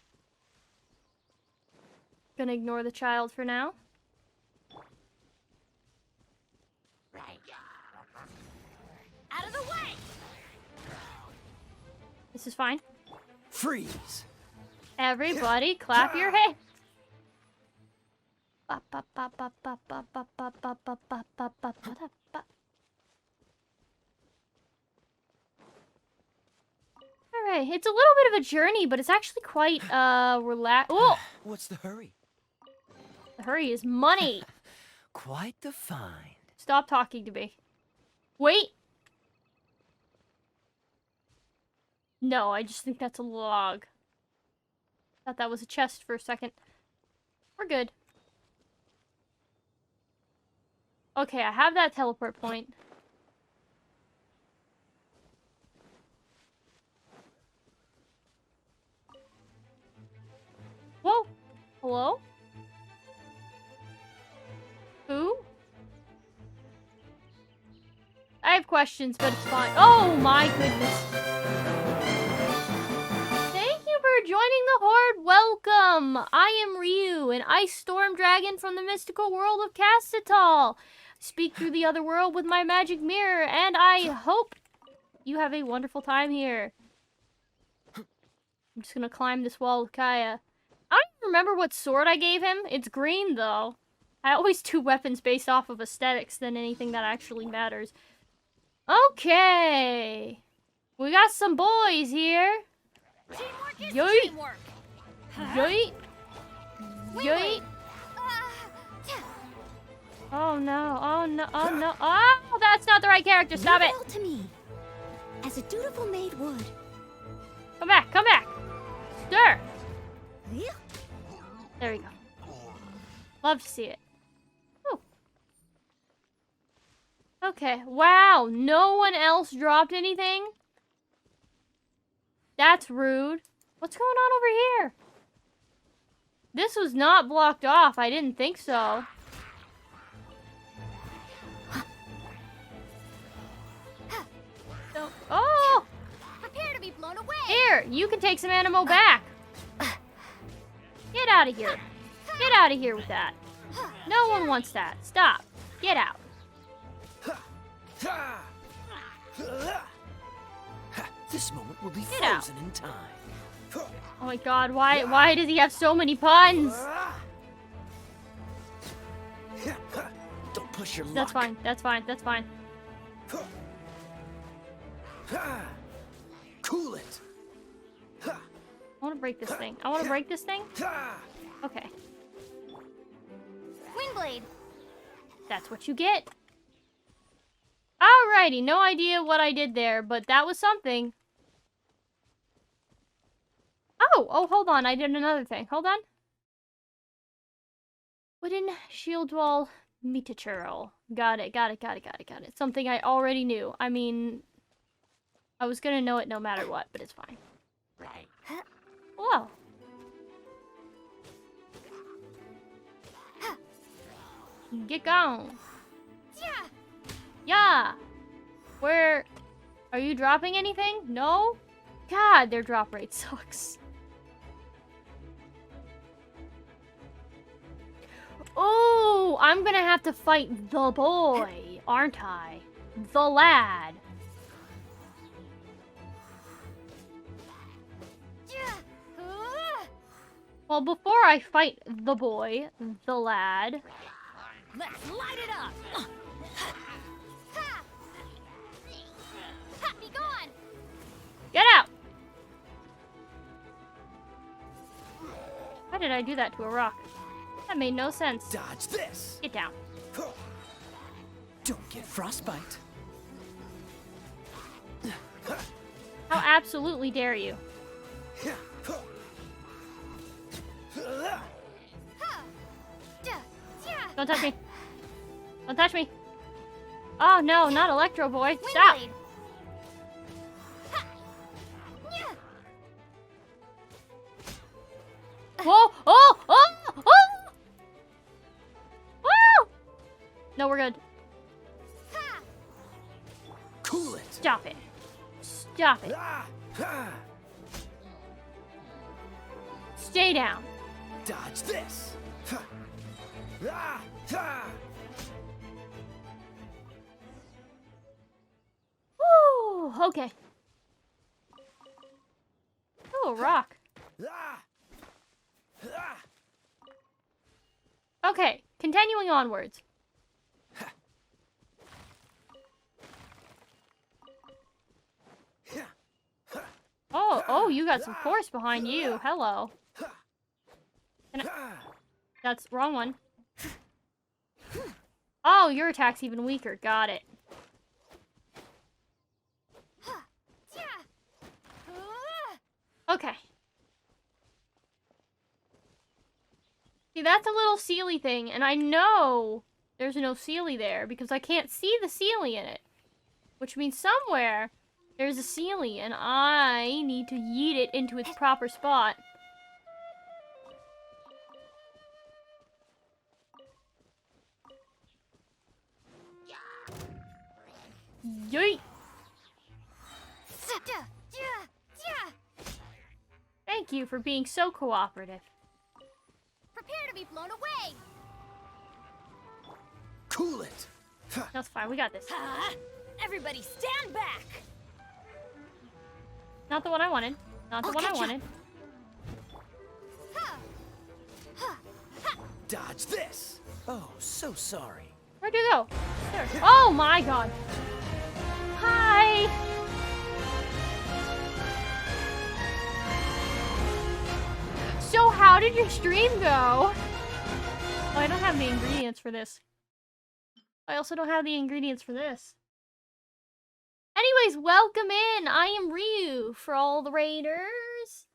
Gonna ignore the child for now. Out of the way! This is fine. Freeze. Everybody, clap your hands. Alright, it's a little bit of a journey, but it's actually quite, Oh! What's the hurry? The hurry is money. Quite the find. Stop talking to me. Wait! No, I just think that's a log. Thought that was a chest for a second. We're good. Okay, I have that teleport point. Whoa! Hello? Who? I have questions, but it's fine. Oh my goodness. Thank you for joining the Horde. Welcome! I am Ryu, an ice storm dragon from the mystical world of Castatal. Speak through the other world with my magic mirror, and I hope you have a wonderful time here. I'm just gonna climb this wall with Kaya. I don't even remember what sword I gave him. It's green, though. I always do weapons based off of aesthetics than anything that actually matters. Okay. We got some boys here. Teamwork is Yoit. teamwork. Yoit. Yoit. Oh no, oh no, oh no. Oh, that's not the right character. Stop it. Leave all to me, as a dutiful maid would. Come back, come back. Stir. There we go. Love to see it. Whew. Okay, wow. No one else dropped anything? That's rude. What's going on over here? This was not blocked off. I didn't think so. Oh! Prepare to be blown away. Here, you can take some ammo back. Get out of here. Get out of here with that. No one wants that. Stop. Get out. This moment will be Get out. frozen in time. Oh my god, why does he have so many puns? Don't push your luck. That's fine, that's fine, that's fine. Cool it. I want to break this thing. I want to break this thing? Okay. Windblade. That's what you get. Alrighty, no idea what I did there, but that was something. Oh, hold on, I did another thing. Hold on. Wooden shield wall meteorol. Got it. Something I already knew. I mean, I was gonna know it no matter what, but it's fine. Right. Whoa. Get gone. Yeah. Yeah. Where? Are you dropping anything? No? God, their drop rate sucks. Oh, I'm gonna have to fight the boy, aren't I? The lad. Well, before I fight the boy, the lad... Let's light it up. Ha! Ha, be gone. Get out! Why did I do that to a rock? That made no sense. Dodge this. Get down. Don't get frostbite. How absolutely dare you? Don't touch me. Don't touch me. Oh no, not Electro Boy. Stop. Windblade. Whoa! Oh! Oh! Oh! Whoa! No, we're good. Cool it. Stop it. Stop it. Stay down. Dodge this. Woo! Okay. Oh, a rock. Okay, continuing onwards. Oh, you got some force behind you. Hello. That's wrong one. Oh, your attack's even weaker. Got it. Okay. See, that's a little Sealy thing, and I know there's no Sealy there because I can't see the Sealy in it. Which means somewhere there's a Sealy, and I need to yeet it into its proper spot. Yeet! Thank you for being so cooperative. Prepare to be blown away. Cool it. That's fine, we got this. Everybody stand back! Not the one I wanted. Not the one I wanted. Dodge this. Oh, so sorry. Where'd you go? There. Oh my god. Hi! So how did your stream go? Oh, I don't have the ingredients for this. I also don't have the ingredients for this. Anyways, welcome in! I am Ryu for all the raiders.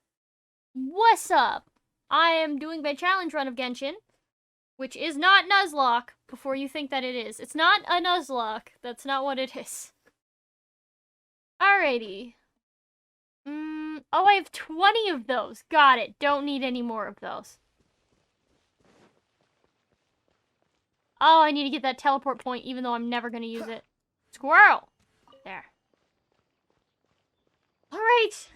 What's up? I am doing my challenge run of Genshin, which is not Nuzlocke, before you think that it is. It's not a Nuzlocke. That's not what it is. Alrighty. Oh, I have 20 of those. Got it. Don't need any more of those. Oh, I need to get that teleport point, even though I'm never going to use it. Squirrel! There. Alright.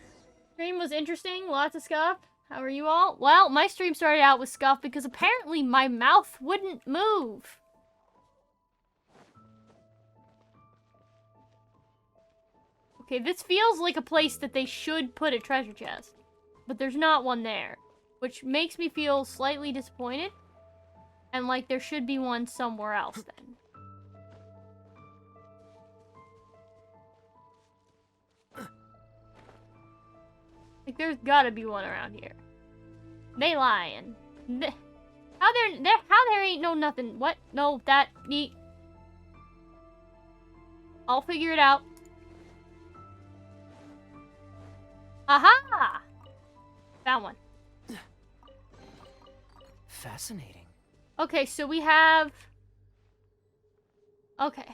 Stream was interesting. Lots of scuff. How are you all? Well, my stream started out with scuff because apparently my mouth wouldn't move. Okay, this feels like a place that they should put a treasure chest. But there's not one there. Which makes me feel slightly disappointed. And like there should be one somewhere else then. Like there's gotta be one around here. They lying. How there ain't no nothing. What? No, that neat. I'll figure it out. Aha! Found one. Fascinating. Okay, so we have... Okay.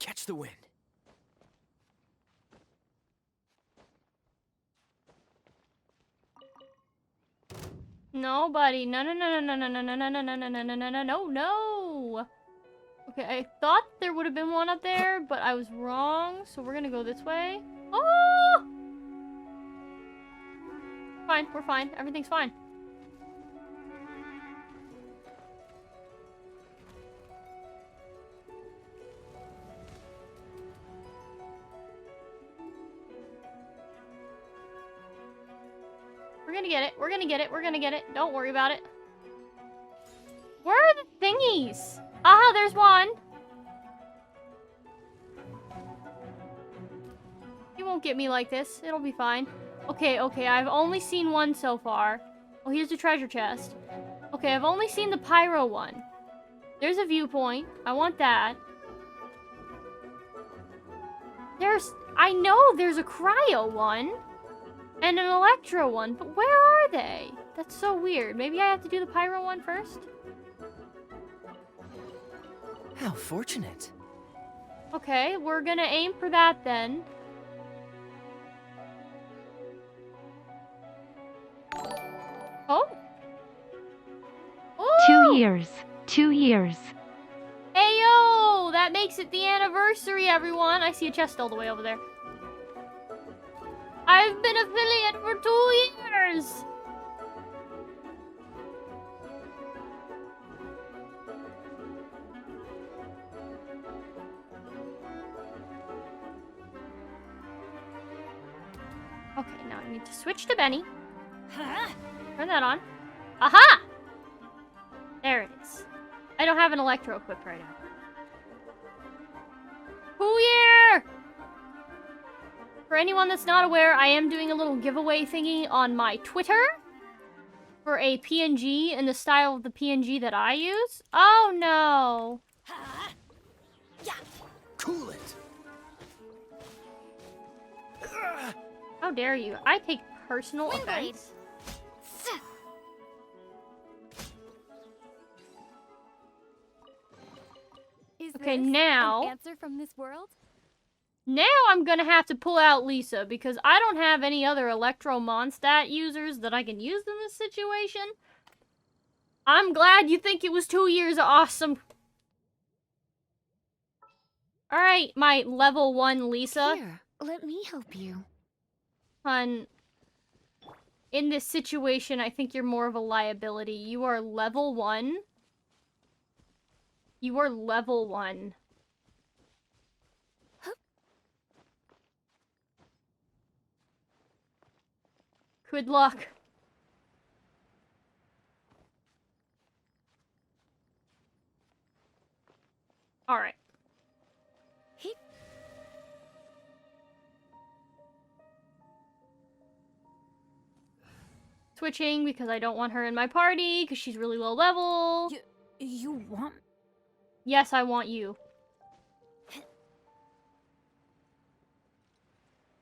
Catch the wind. No, buddy. No, no, no, no, no, no, no, no, no, no, no, no, no, no, no, no, no. Okay, I thought there would have been one up there, but I was wrong. So we're gonna go this way. Oh! Fine, we're fine. Everything's fine. We're gonna get it. We're gonna get it. We're gonna get it. Don't worry about it. Where are the thingies? Ah, there's one. You won't get me like this. It'll be fine. Okay, okay. I've only seen one so far. Oh, here's the treasure chest. Okay, I've only seen the pyro one. There's a viewpoint. I want that. I know there's a cryo one. And an electro one, but where are they? That's so weird. Maybe I have to do the pyro one first? How fortunate. Okay, we're gonna aim for that then. Oh? Ooh! 2 years. 2 years. Ayo! That makes it the anniversary, everyone. I see a chest all the way over there. I've been affiliate for 2 years! Okay, now I need to switch to Benny. Turn that on. Aha! There it is. I don't have an electro equipped right now. Hoo-year! For anyone that's not aware, I am doing a little giveaway thingy on my Twitter for a PNG in the style of the PNG that I use. Oh no! Cool it. How dare you? I take personal Wind blade. offense. Is Okay, this now- an answer from this world? Now I'm gonna have to pull out Lisa because I don't have any other Electro Mondstadt users that I can use in this situation. I'm glad you think it was 2 years awesome. Alright, my level 1 Lisa. Here, let me help you. Hun, in this situation, I think you're more of a liability. You are level 1. You are level 1. Good luck. Alright. Switching because I don't want her in my party because she's really low level. You want... Yes, I want you.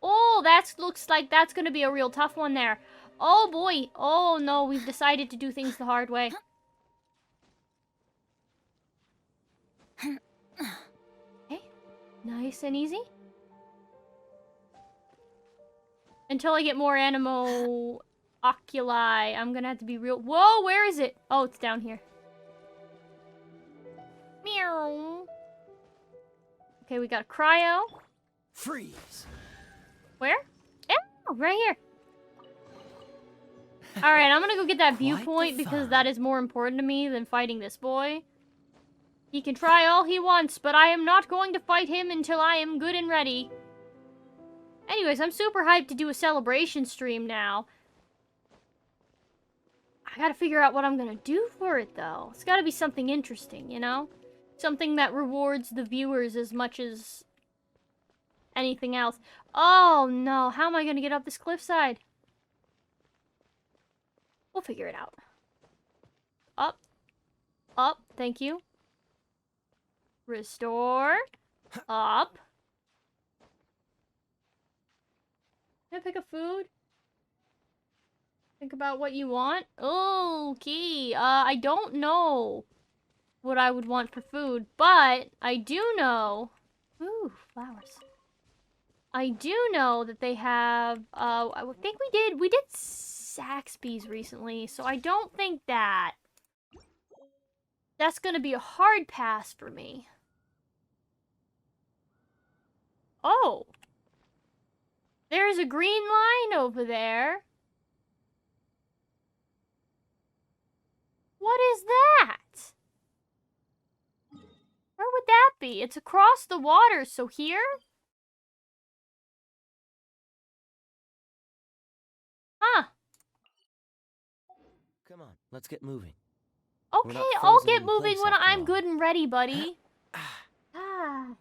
Oh, that looks like that's gonna be a real tough one there. Oh boy. Oh no, we've decided to do things the hard way. Okay, nice and easy. Until I get more animo oculi, I'm gonna have to be real. Whoa, where is it? Oh, it's down here. Meow. Okay, we got a cryo. Freeze. Where? Oh, right here. Alright, I'm gonna go get that viewpoint because that is more important to me than fighting this boy. He can try all he wants, but I am not going to fight him until I am good and ready. Anyways, I'm super hyped to do a celebration stream now. I gotta figure out what I'm gonna do for it, though. It's gotta be something interesting, you know? Something that rewards the viewers as much as anything else. Oh, no. How am I gonna get up this cliffside? We'll figure it out. Up. Up. Thank you. Restore. Up. Can I pick up food? Think about what you want. Oh, okay. I don't know what I would want for food, but I do know... Ooh, flowers. I do know that they have, I think we did Saxby's recently, so I don't think that's gonna be a hard pass for me. Oh! There's a green line over there. What is that? Where would that be? It's across the water, so here? Huh. Come on, let's get moving. Okay, I'll get moving when I'm good and ready, buddy. Ah.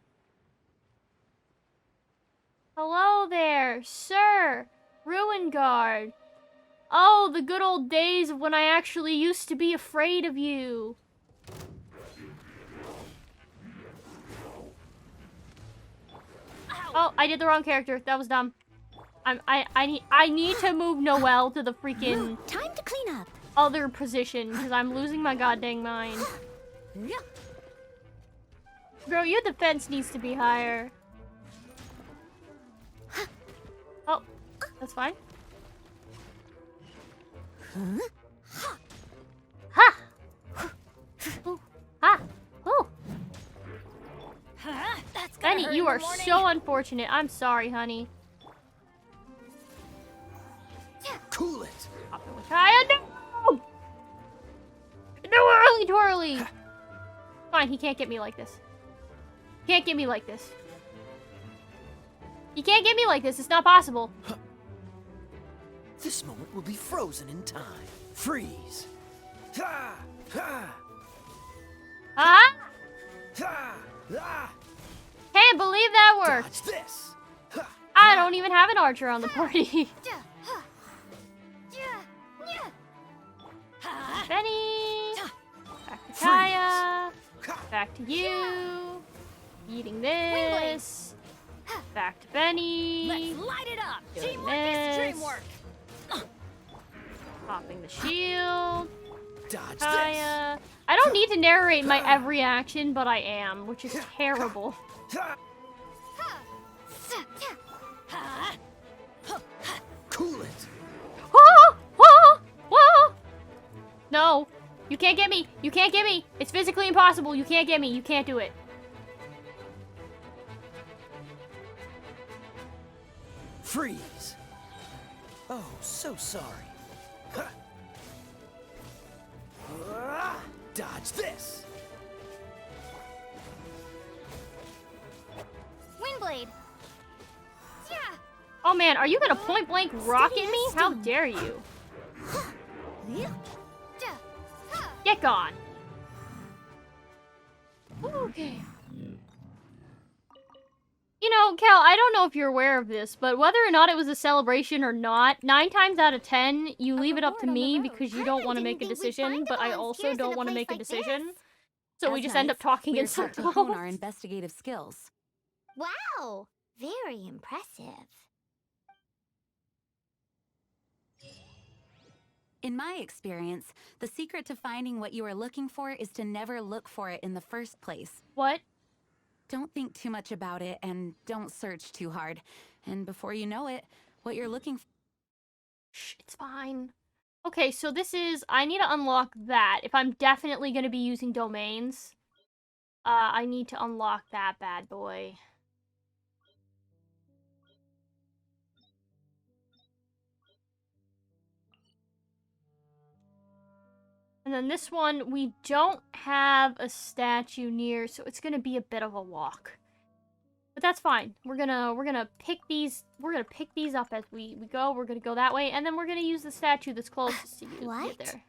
Hello there, sir. Ruin Guard. Oh, the good old days of when I actually used to be afraid of you. Oh, I did the wrong character. That was dumb. I need to move Noelle to the freaking Time to clean up. other position because I'm losing my goddamn mind. Bro, your defense needs to be higher. Oh, that's fine. Ha! Ooh, ha! Ooh. That's gonna Benny, hurt you in the are morning. so unfortunate. I'm sorry, honey. Cool it. Hop in with Kaya. No! No early twirly! Fine, he can't get me like this. Can't get me like this. He can't get me like this. It's not possible. This moment will be frozen in time. Freeze! Ha! Ha! Ah! Ha! Ah! Can't believe that worked. Dodge this! Ha! I don't even have an archer on the party. Benny. Back to Kaya. Back to you. Eating this. Back to Benny. Let's light it up. Doing Teamwork this. is dreamwork. Popping the shield. Dodge Kaya. I don't need to narrate my every action, but I am, which is terrible. this! Cool it! Oh, oh, oh. No, you can't get me. You can't get me. It's physically impossible. You can't get me. You can't do it. Freeze! Oh, so sorry. Ha! Ah! Dodge this! Windblade. Yeah. Oh man, are you gonna point blank rocket me? How dare you? Get gone. Okay. You know, Cal, I don't know if you're aware of this, but whether or not it was a celebration or not, 9 times out of 10, you leave it up to me because you don't want to make a decision, but I also don't want to make a decision. So we That's just end up nice. talking We in are taught to circles. hone our investigative skills. Wow. Very impressive. In my experience, the secret to finding what you are looking for is to never look for it in the first place. What? Don't think too much about it and don't search too hard. And before you know it, what you're looking for... Shh, it's fine. Okay, so this is... I need to unlock that. If I'm definitely going to be using domains, I need to unlock that bad boy. And then this one, we don't have a statue near, so it's gonna be a bit of a walk. But that's fine. We're gonna pick these up as we go. We're gonna go that way, and then we're gonna use the statue that's closest to you. What? Get there.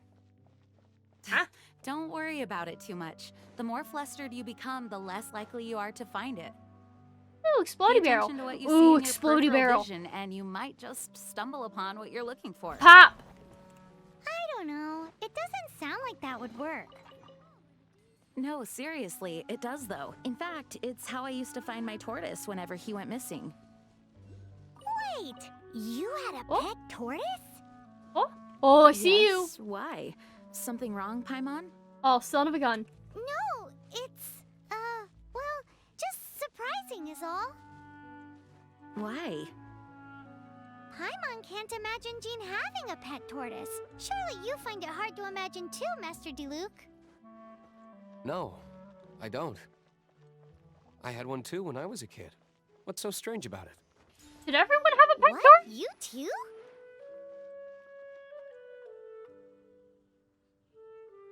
Huh? Don't worry about it too much. The more flustered you become, the less likely you are to find it. Ooh, explodey Pay barrel. attention to what you see Ooh, in your explodey peripheral barrel. vision, and you might just stumble upon what you're looking for. Pop. I don't know. It doesn't sound like that would work. No, seriously, it does though. In fact, it's how I used to find my tortoise whenever he went missing. Wait, you had a Oh. pet tortoise? Oh, I see you. Yes, why? Something wrong, Paimon? Oh, son of a gun. No, it's, well, just surprising is all. Why? Paimon can't imagine Jean having a pet tortoise. Surely you find it hard to imagine too, Master Diluc. No, I don't. I had one too when I was a kid. What's so strange about it? Did everyone have a pet What? tortoise? You too?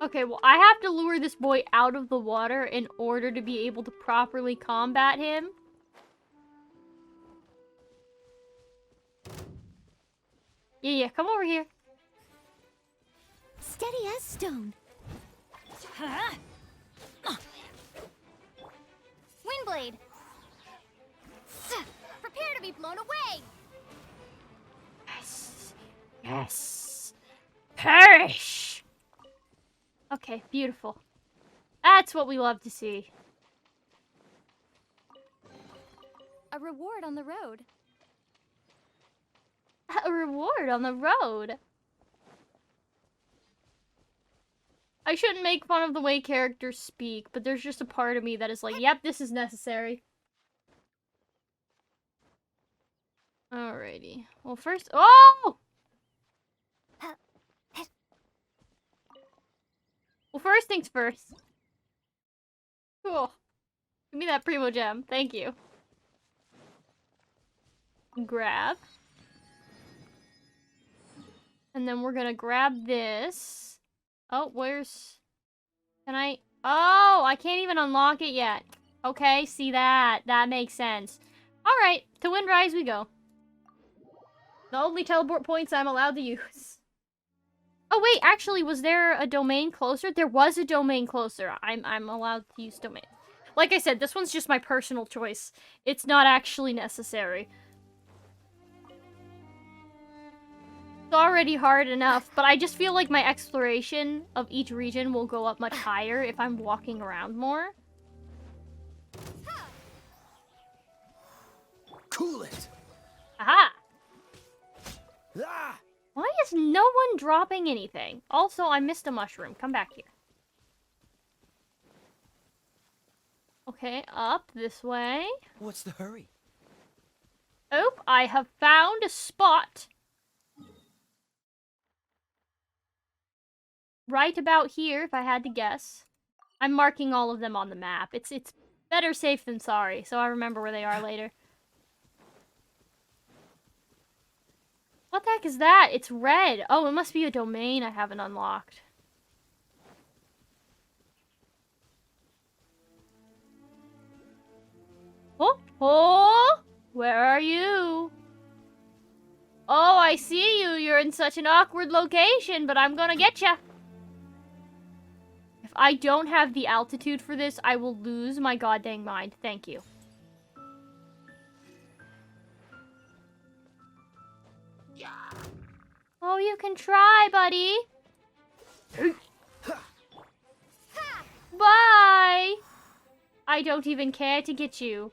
Okay, well, I have to lure this boy out of the water in order to be able to properly combat him. Yeah, come over here. Steady as stone. Windblade. Prepare to be blown away. Yes. Yes. Perish! Okay, beautiful. That's what we love to see. A reward on the road. A reward on the road. I shouldn't make fun of the way characters speak, but there's just a part of me that is like, yep, this is necessary. Alrighty. Well, first... Oh! Well, first things first. Cool. Give me that Primo Gem. Thank you. Grab. And then we're gonna grab this. Oh, where's... Can I... Oh, I can't even unlock it yet. Okay, see that. That makes sense. Alright, to Windrise we go. The only teleport points I'm allowed to use. Oh wait, actually, was there a domain closer? There was a domain closer. I'm allowed to use domain. Like I said, this one's just my personal choice. It's not actually necessary. It's already hard enough, but I just feel like my exploration of each region will go up much higher if I'm walking around more. Cool it. Aha! Ah! Why is no one dropping anything? Also, I missed a mushroom. Come back here. Okay, up this way. What's the hurry? Oh, I have found a spot. Right about here, if I had to guess. I'm marking all of them on the map. It's better safe than sorry, so I remember where they are later. What the heck is that? It's red. Oh, it must be a domain I haven't unlocked. Oh, oh, where are you? Oh, I see you. You're in such an awkward location, but I'm gonna get ya. If I don't have the altitude for this, I will lose my goddamn mind. Thank you. Oh, you can try, buddy. Bye. I don't even care to get you.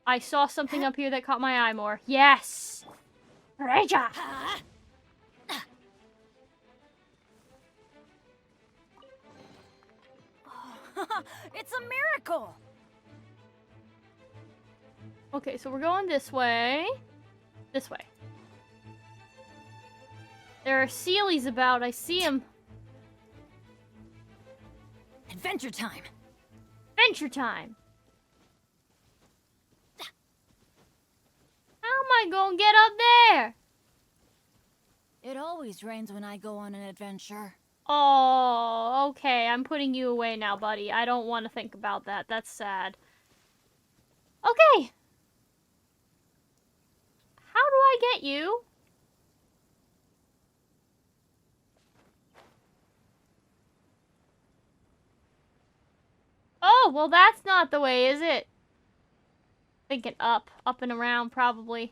I saw something up here that caught my eye more. Yes. Raja. It's a miracle! Okay, so we're going this way. This way. There are Sealies about. I see them. Adventure time! Adventure time! How am I gonna get up there? It always rains when I go on an adventure. Oh, okay. I'm putting you away now, buddy. I don't want to think about that. That's sad. Okay. How do I get you? Oh, well, that's not the way, is it? Thinking up and around, probably.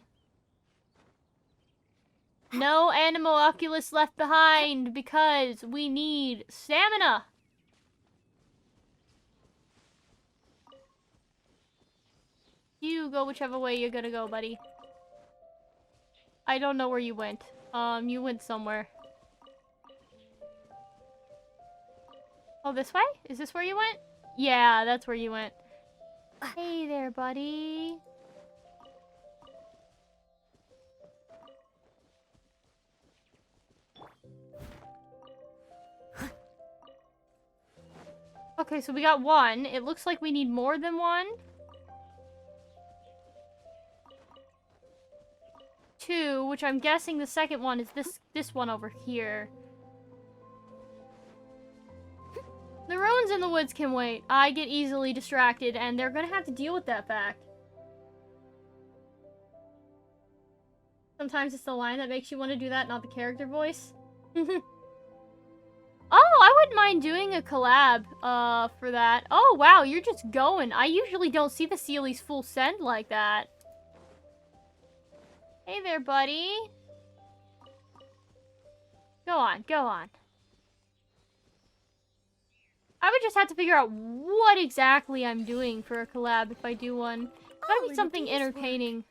No animal oculus left behind because we need stamina. You go whichever way you're gonna go, buddy. I don't know where you went. You went somewhere. Oh, this way? Is this where you went? Yeah, that's where you went. Hey there, buddy. Okay, so we got one. It looks like we need more than one. 2, which I'm guessing the second one is this one over here. The ruins in the woods can wait. I get easily distracted, and they're gonna have to deal with that fact. Sometimes it's the line that makes you want to do that, not the character voice. Oh, I wouldn't mind doing a collab, for that. Oh, wow, you're just going. I usually don't see the Sealies full send like that. Hey there, buddy. Go on, go on. I would just have to figure out what exactly I'm doing for a collab if I do one. It's gotta be something entertaining.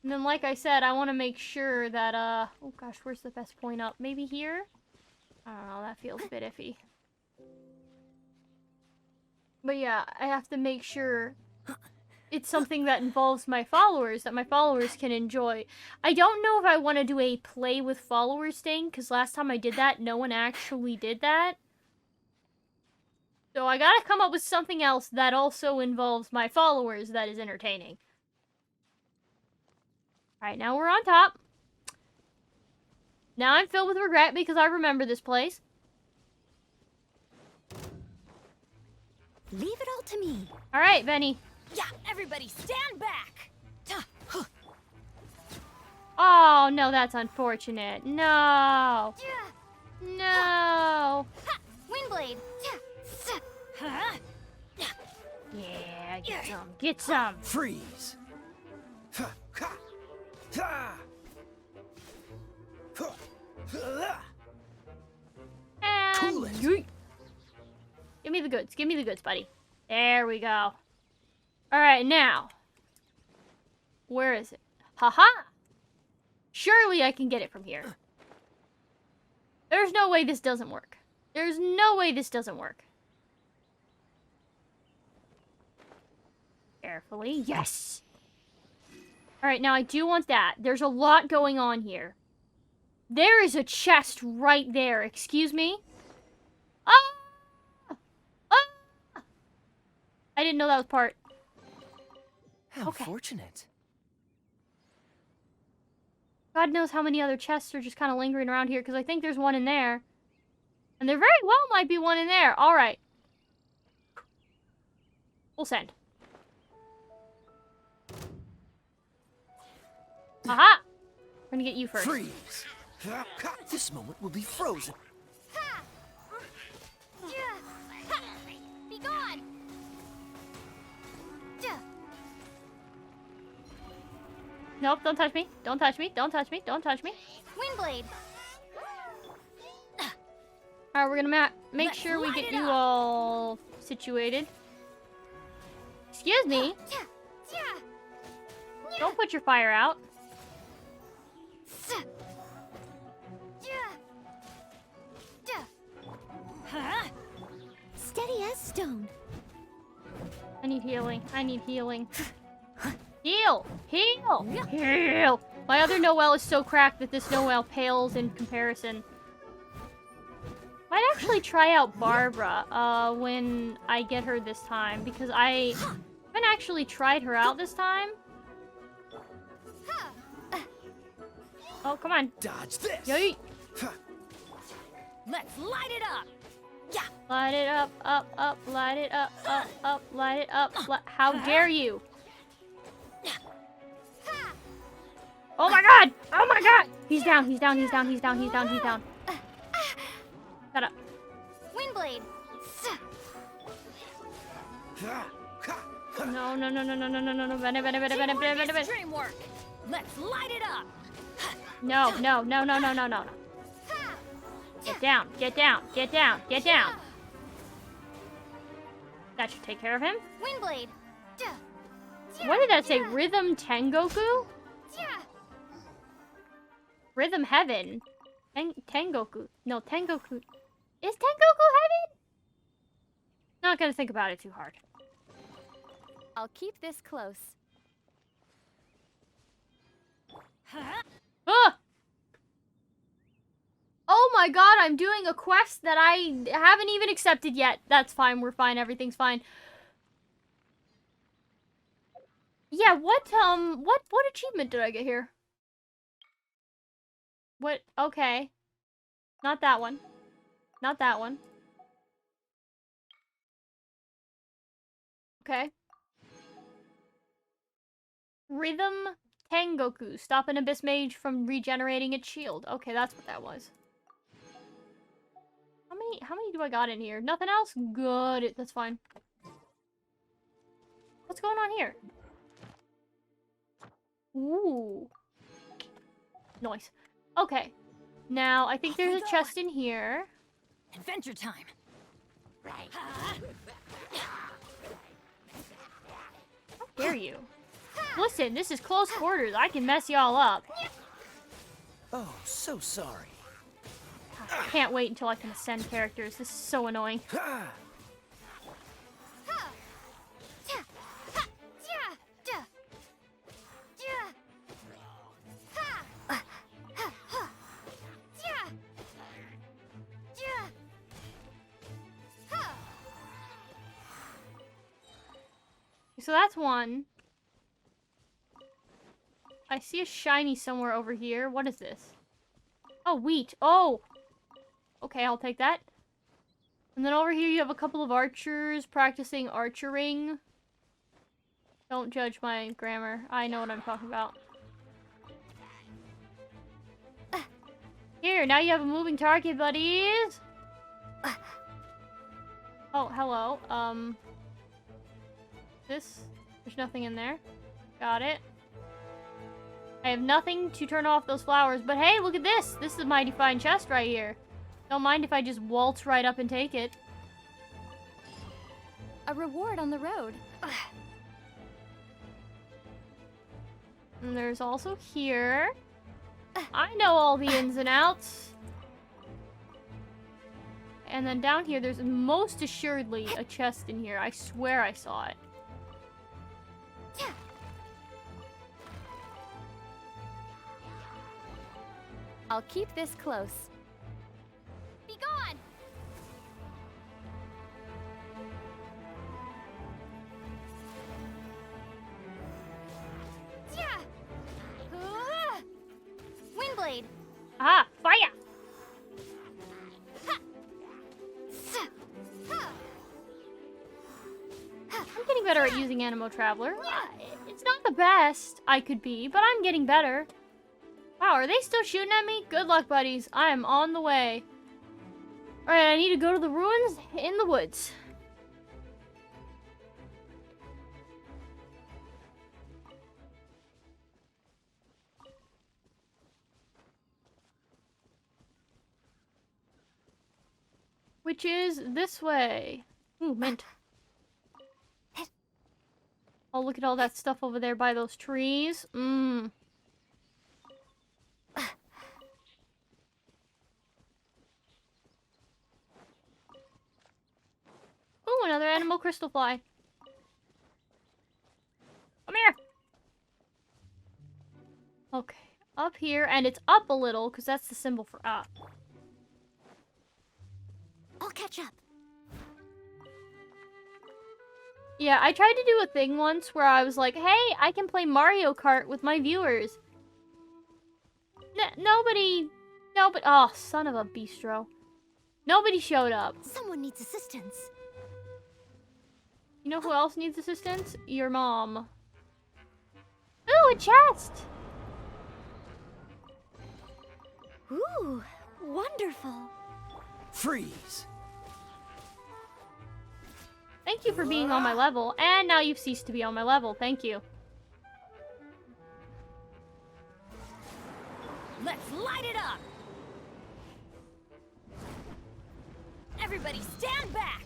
And then, like I said, I want to make sure that, oh gosh, where's the best point up? Maybe here? I don't know, that feels a bit iffy. But yeah, I have to make sure it's something that involves my followers, that my followers can enjoy. I don't know if I want to do a play with followers thing, because last time I did that, no one actually did that. So I gotta come up with something else that also involves my followers that is entertaining. Alright, now we're on top. Now I'm filled with regret because I remember this place. Leave it all to me. Alright, Benny. Yeah, everybody stand back! Oh, no, that's unfortunate. No. No. Windblade. Yeah, get some. Get some. Freeze. Ha, ha, ha. Huh. And Cool it. yeet. Give me the goods. Give me the goods, buddy. There we go. Alright, now. Where is it? Haha! Surely I can get it from here. There's no way this doesn't work. There's no way this doesn't work. Carefully. Yes! Alright, now I do want that. There's a lot going on here. There is a chest right there. Excuse me? Ah! Ah! I didn't know that was part. How Okay. fortunate. God knows how many other chests are just kind of lingering around here, because I think there's one in there. And there very well might be one in there. Alright. We'll send. Aha! We're gonna get you first. Freeze. Ha, ha. This moment will be frozen. Be gone. Nope, don't touch me. Don't touch me. Don't touch me. Don't touch me. Windblade. Alright, we're gonna make Let's sure we light get it you up. all situated. Excuse me. Don't put your fire out. Steady as stone. I need healing. I need healing. Heal! Heal! Heal! My other Noelle is so cracked that this Noelle pales in comparison. Might actually try out Barbara when I get her this time, because I haven't actually tried her out this time. Oh, come on. Dodge this. Yoy! Let's light it up. Light it up, up, light it up, light it up. How dare you? Oh my god! Oh my god! He's down, he's down, he's down, he's down, he's down, he's down. Shut up. Windblade. Ha, ha, ha. No, no, no, no, no, no, no, no, no, Bennett, Bennett, Bennett, Bennett, Bennett, Bennett, Bennett. Dream work. Let's light it up. No, no, no, no, no, no, no, no. Get down, get down, get down, get down. That should take care of him. Windblade. What did that say? Rhythm Tengoku? Rhythm Heaven? Tengoku. No, Tengoku. Is Tengoku Heaven? Not gonna think about it too hard. I'll keep this close. Ah! Oh my god, I'm doing a quest that I haven't even accepted yet. That's fine, we're fine, everything's fine. Yeah, what achievement did I get here? What, okay. Not that one. Not that one. Okay. Rhythm Tengoku. Stop an Abyss Mage from regenerating its shield. Okay, that's what that was. How many do I got in here? Nothing else? Good. That's fine. What's going on here? Ooh. Nice. Okay. Now, I think there's a chest in here. Adventure time. Right. How dare you? Listen, this is close quarters. I can mess y'all up. Oh, so sorry. I can't wait until I can ascend characters. This is so annoying. Ha! So that's one. I see a shiny somewhere over here. What is this? Oh, wheat. Oh! Okay, I'll take that. And then over here you have a couple of archers practicing archering. Don't judge my grammar. I know what I'm talking about. Here, now you have a moving target, buddies. Oh, hello. There's nothing in there. Got it. I have nothing to turn off those flowers, but hey, look at this. This is a mighty fine chest right here. Don't mind if I just waltz right up and take it. A reward on the road. And there's also here. I know all the ins and outs. And then down here, there's most assuredly a chest in here. I swear I saw it. I'll keep this close. Be gone! Windblade! Ah, fire! I'm getting better at using Animo Traveler. It's not the best I could be, but I'm getting better. Wow, are they still shooting at me? Good luck, buddies. I am on the way. Alright, I need to go to the ruins in the woods. Which is this way. Ooh, mint. Oh, look at all that stuff over there by those trees. Mmm. Ooh, another animal crystal fly. Come here. Okay, up here, and it's up a little, because that's the symbol for up. I'll catch up. Yeah, I tried to do a thing once where I was like, hey, I can play Mario Kart with my viewers. Nobody, oh, son of a bistro. Nobody showed up. Someone needs assistance. You know who else needs assistance? Your mom. Ooh, a chest! Ooh, wonderful. Freeze. Thank you for being on my level, and now you've ceased to be on my level. Thank you. Let's light it up! Everybody stand back!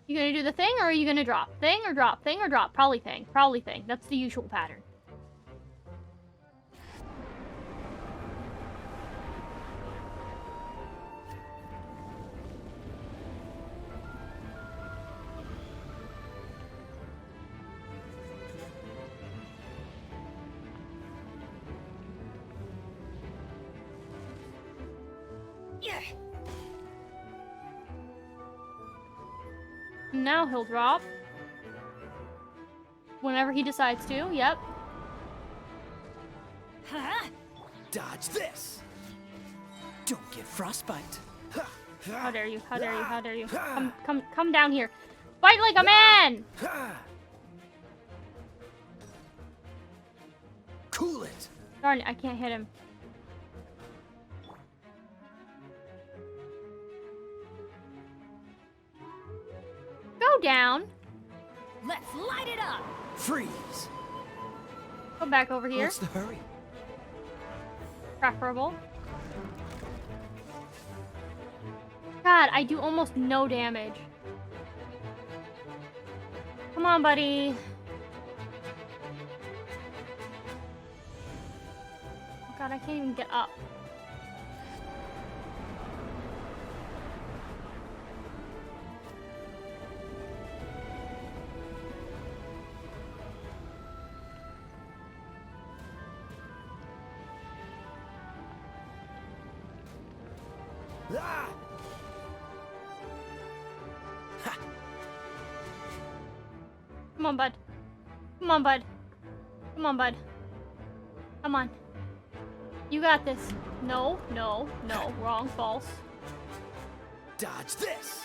You gonna do the thing, or are you gonna drop? Thing or drop? Thing or drop? Probably thing. Probably thing. That's the usual pattern. Now he'll drop. Whenever he decides to, yep. Huh? Dodge this. Don't get frostbite. How dare you? How dare you? How dare you? Come down here. Fight like a man! Cool it. Darn it, I can't hit him. Go down. Let's light it up! Freeze. Go back over here. What's the hurry? Preferable. God, I do almost no damage. Come on, buddy. Oh God, I can't even get up. Ah! Come on, bud. Come on, bud. Come on, bud. Come on. You got this. No, no, no. Wrong, false. Dodge this.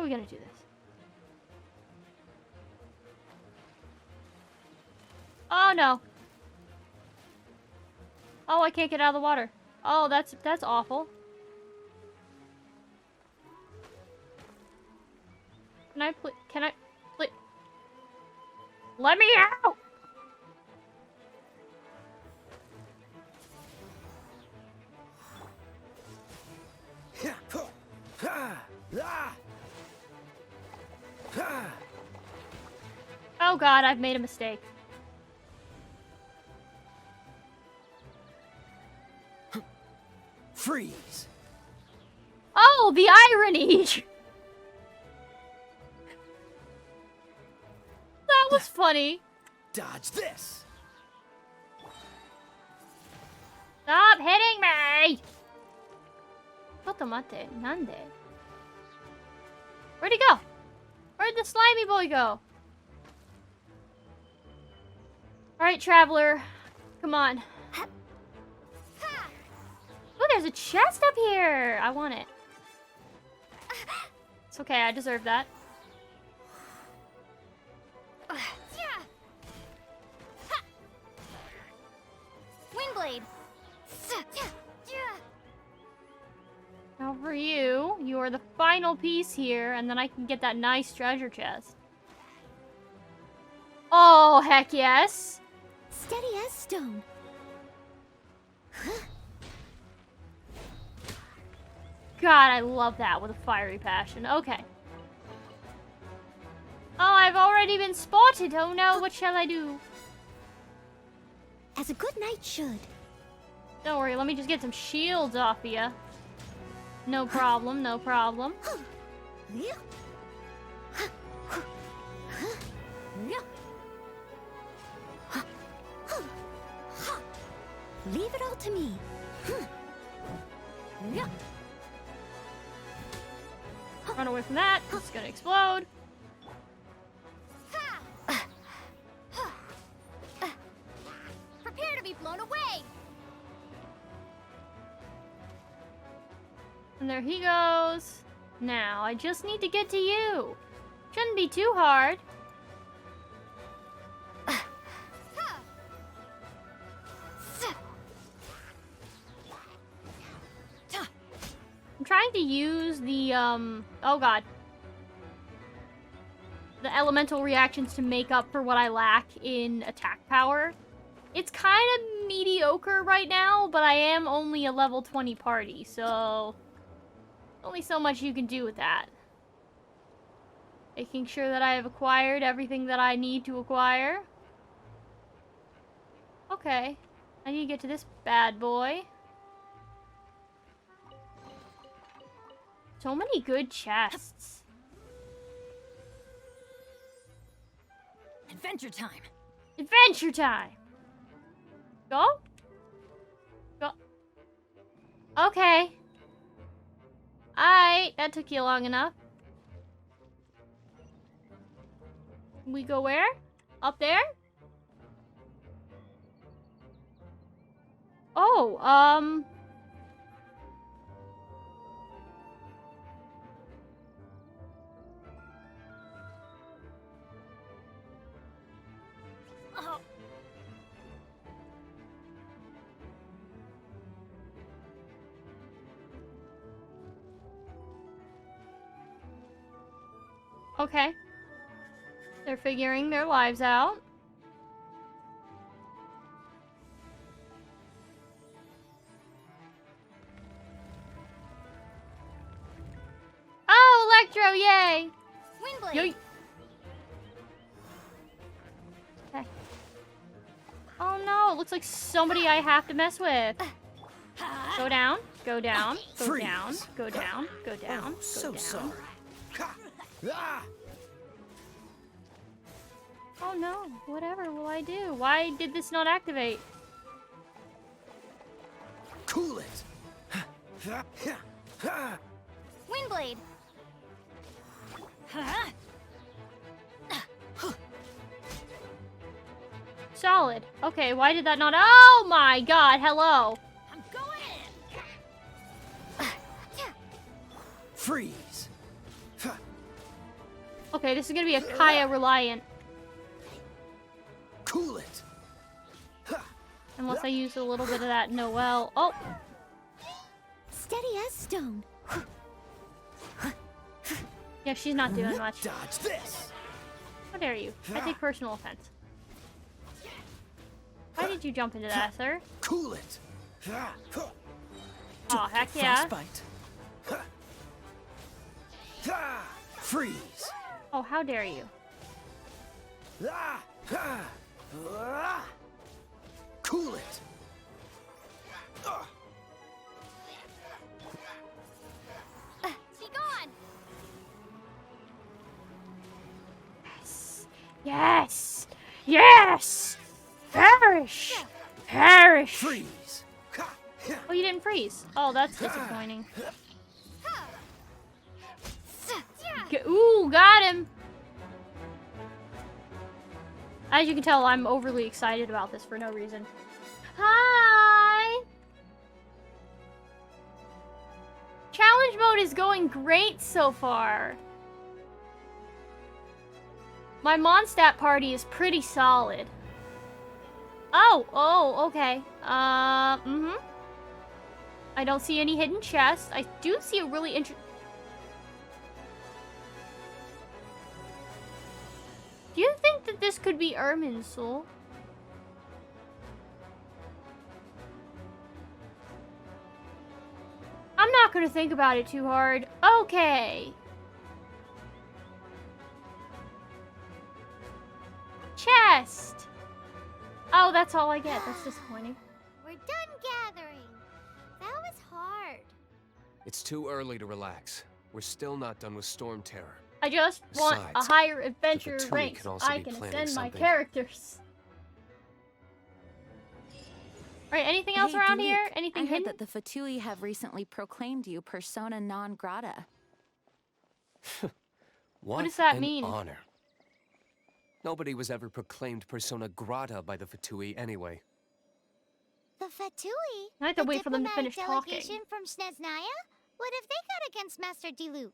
How are we gonna do this? Oh no. Oh, I can't get out of the water. Oh, that's awful. Can I let me out! Oh god, I've made a mistake. Freeze! Oh, the irony! That was funny. Dodge this! Stop hitting me! Chotomate, nande? Where'd he go? Where'd the slimy boy go? Alright, traveler. Come on. Oh, there's a chest up here! I want it. It's okay, I deserve that. Windblade. Now for you, you are the final piece here, and then I can get that nice treasure chest. Oh, heck yes! Steady as stone. God, I love that with a fiery passion. Okay. Oh, I've already been spotted. Oh no, what shall I do? As a good knight should. Don't worry, let me just get some shields off of ya. No problem, no problem. Leave it all to me. Run away from that. It's gonna explode. Prepare to be blown away. And there he goes. Now, I just need to get to you. Shouldn't be too hard. I'm trying to use the, oh god. The elemental reactions to make up for what I lack in attack power. It's kind of mediocre right now, but I am only a level 20 party, so only so much you can do with that. Making sure that I have acquired everything that I need to acquire. Okay, I need to get to this bad boy. So many good chests. Adventure time. Adventure time. Go? Go. Okay. Alright, that took you long enough. We go where? Up there? Oh, okay. They're figuring their lives out. Oh, Electro, yay! Windblade. Yo. Okay. Oh no, it looks like somebody I have to mess with. Go down, go down, go Freeze. down, go down, go down, go So down. sorry. Ah! Oh no, whatever will I do? Why did this not activate? Cool it. Windblade. Solid. Okay, why did that not? Oh my god, hello. I'm going in. Freeze. Okay, this is gonna be a Kaya reliant. Cool it. Unless I use a little bit of that Noelle. Oh! Steady as stone. Yeah, she's not doing much. Dodge this. How dare you? I take personal offense. Why did you jump into that, sir? Cool it. Oh, heck yeah. Frostbite. Freeze. Oh, how dare you? Cool it. Be gone. Yes! Yes! Perish! Perish! Freeze. Oh, you didn't freeze. Oh, that's disappointing. Ooh, got him! As you can tell, I'm overly excited about this for no reason. Hi! Challenge mode is going great so far. My Mondstadt party is pretty solid. Oh, okay. I don't see any hidden chests. I do see a really interesting... Do you think that this could be Irminsul? I'm not gonna think about it too hard. Okay. Chest! Oh, that's all I get. That's disappointing. We're done gathering. That was hard. It's too early to relax. We're still not done with Storm Terror. I just want a Besides, higher adventure Fatui rank can so also I be can planning ascend my something. characters. Alright, anything else Hey, around Diluc, here? Anything I heard hidden? that the Fatui have recently proclaimed you persona non grata. What does that an mean? honor. Nobody was ever proclaimed persona grata by the Fatui anyway. The Fatui? I have to the wait for them to diplomatic finish talking. delegation from Sneznaya? What have they got against Master Diluc?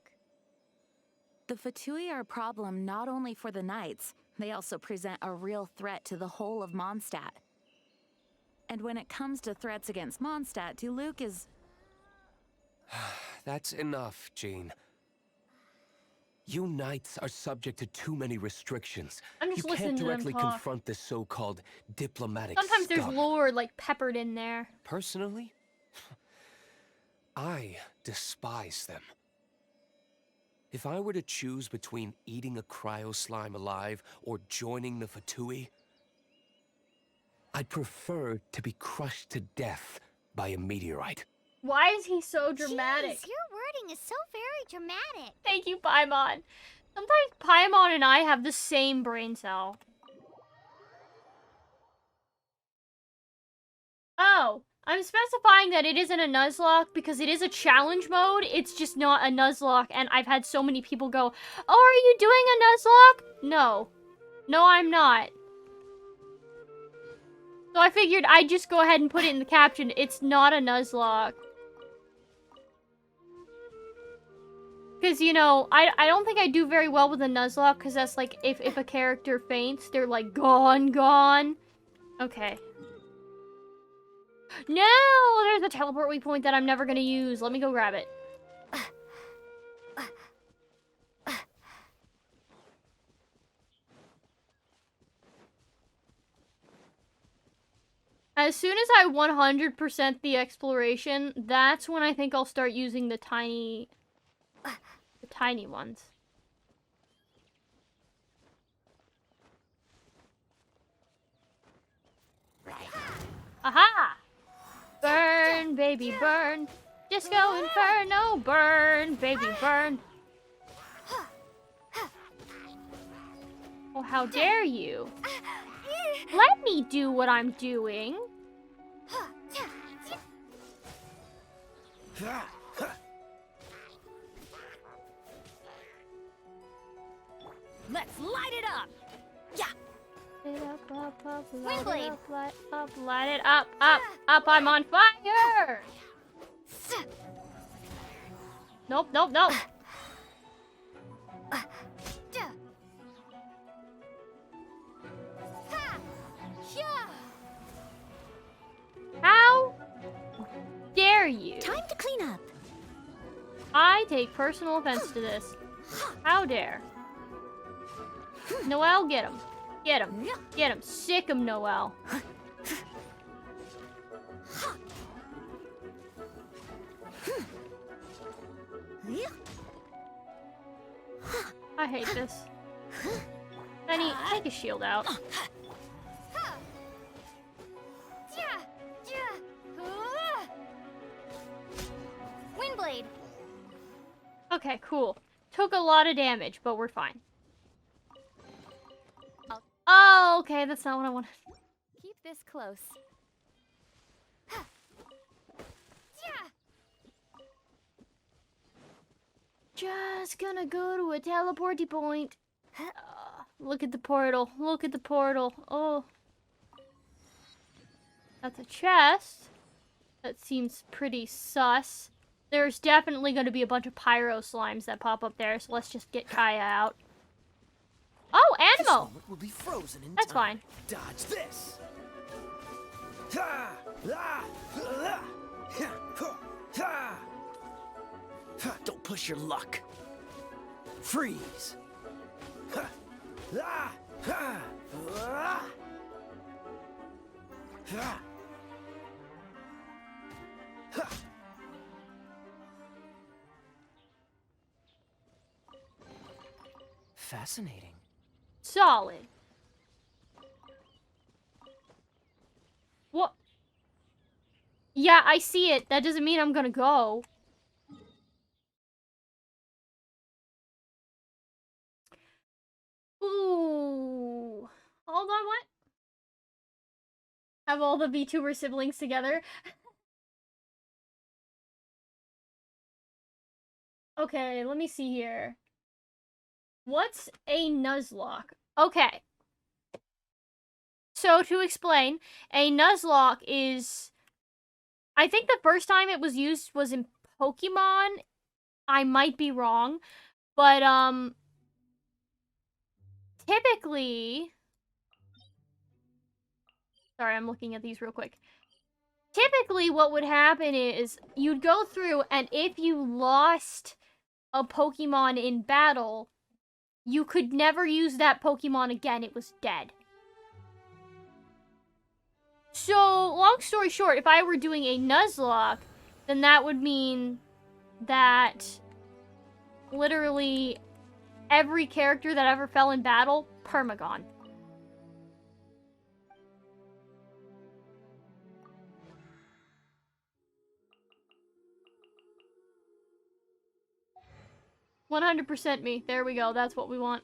The Fatui are a problem not only for the Knights, they also present a real threat to the whole of Mondstadt. And when it comes to threats against Mondstadt, Diluc is... That's enough, Jean. You Knights are subject to too many restrictions. I'm just you listening can't to them directly talk. confront this so-called diplomatic Sometimes there's scum. lore like peppered in there. Personally, I despise them. If I were to choose between eating a cryo slime alive or joining the Fatui, I'd prefer to be crushed to death by a meteorite. Why is he so dramatic? Jeez, your wording is so very dramatic. Thank you, Paimon. Sometimes Paimon and I have the same brain cell. Oh, I'm specifying that it isn't a Nuzlocke because it is a challenge mode. It's just not a Nuzlocke, and I've had so many people go, "Oh, are you doing a Nuzlocke?" No. No, I'm not. So I figured I'd just go ahead and put it in the caption. It's not a Nuzlocke. Because, you know, I don't think I do very well with a Nuzlocke, because that's like, if a character faints, they're like, gone. Okay. No! There's a teleport waypoint that I'm never gonna use. Let me go grab it. As soon as I 100% the exploration, that's when I think I'll start using the tiny ones. Aha! Burn, baby, burn. Disco Inferno, burn, baby, burn. Oh, how dare you? Let me do what I'm doing. Let's light it up! Yeah! Light it up, Windblade. light it up, up, I'm on fire! Nope. take personal offense to this. How dare. Noelle, get him. Get him. Get him. Sick him, Noelle. I hate this. Benny, take his shield out. Windblade. Okay, cool. Took a lot of damage, but we're fine. Oh, okay, that's not what I wanted. Keep this close. Just gonna go to a teleporty point. Look at the portal. Look at the portal. Oh. That's a chest. That seems pretty sus. There's definitely going to be a bunch of pyro slimes that pop up there, so let's just get Kaya out. Oh, This Animo! moment will be frozen in That's time. fine. Dodge this. Ha! La! La! Ha! Ha! Ha! Ha! Don't push your luck. Freeze. Ha! La! Ha! La! Ha! Ha! Fascinating. Solid. What? Yeah, I see it. That doesn't mean I'm gonna go. Ooh. Hold on, what? Have all the VTuber siblings together? Okay, let me see here. What's a Nuzlocke? Okay. So, to explain, a Nuzlocke is... I think the first time it was used was in Pokemon. I might be wrong. But, typically... Sorry, I'm looking at these real quick. Typically, what would happen is you'd go through, and if you lost a Pokemon in battle, you could never use that Pokemon again. It was dead. So, long story short, if I were doing a Nuzlocke, then that would mean that literally every character that ever fell in battle, permagon. %, me. There we go. That's what we want.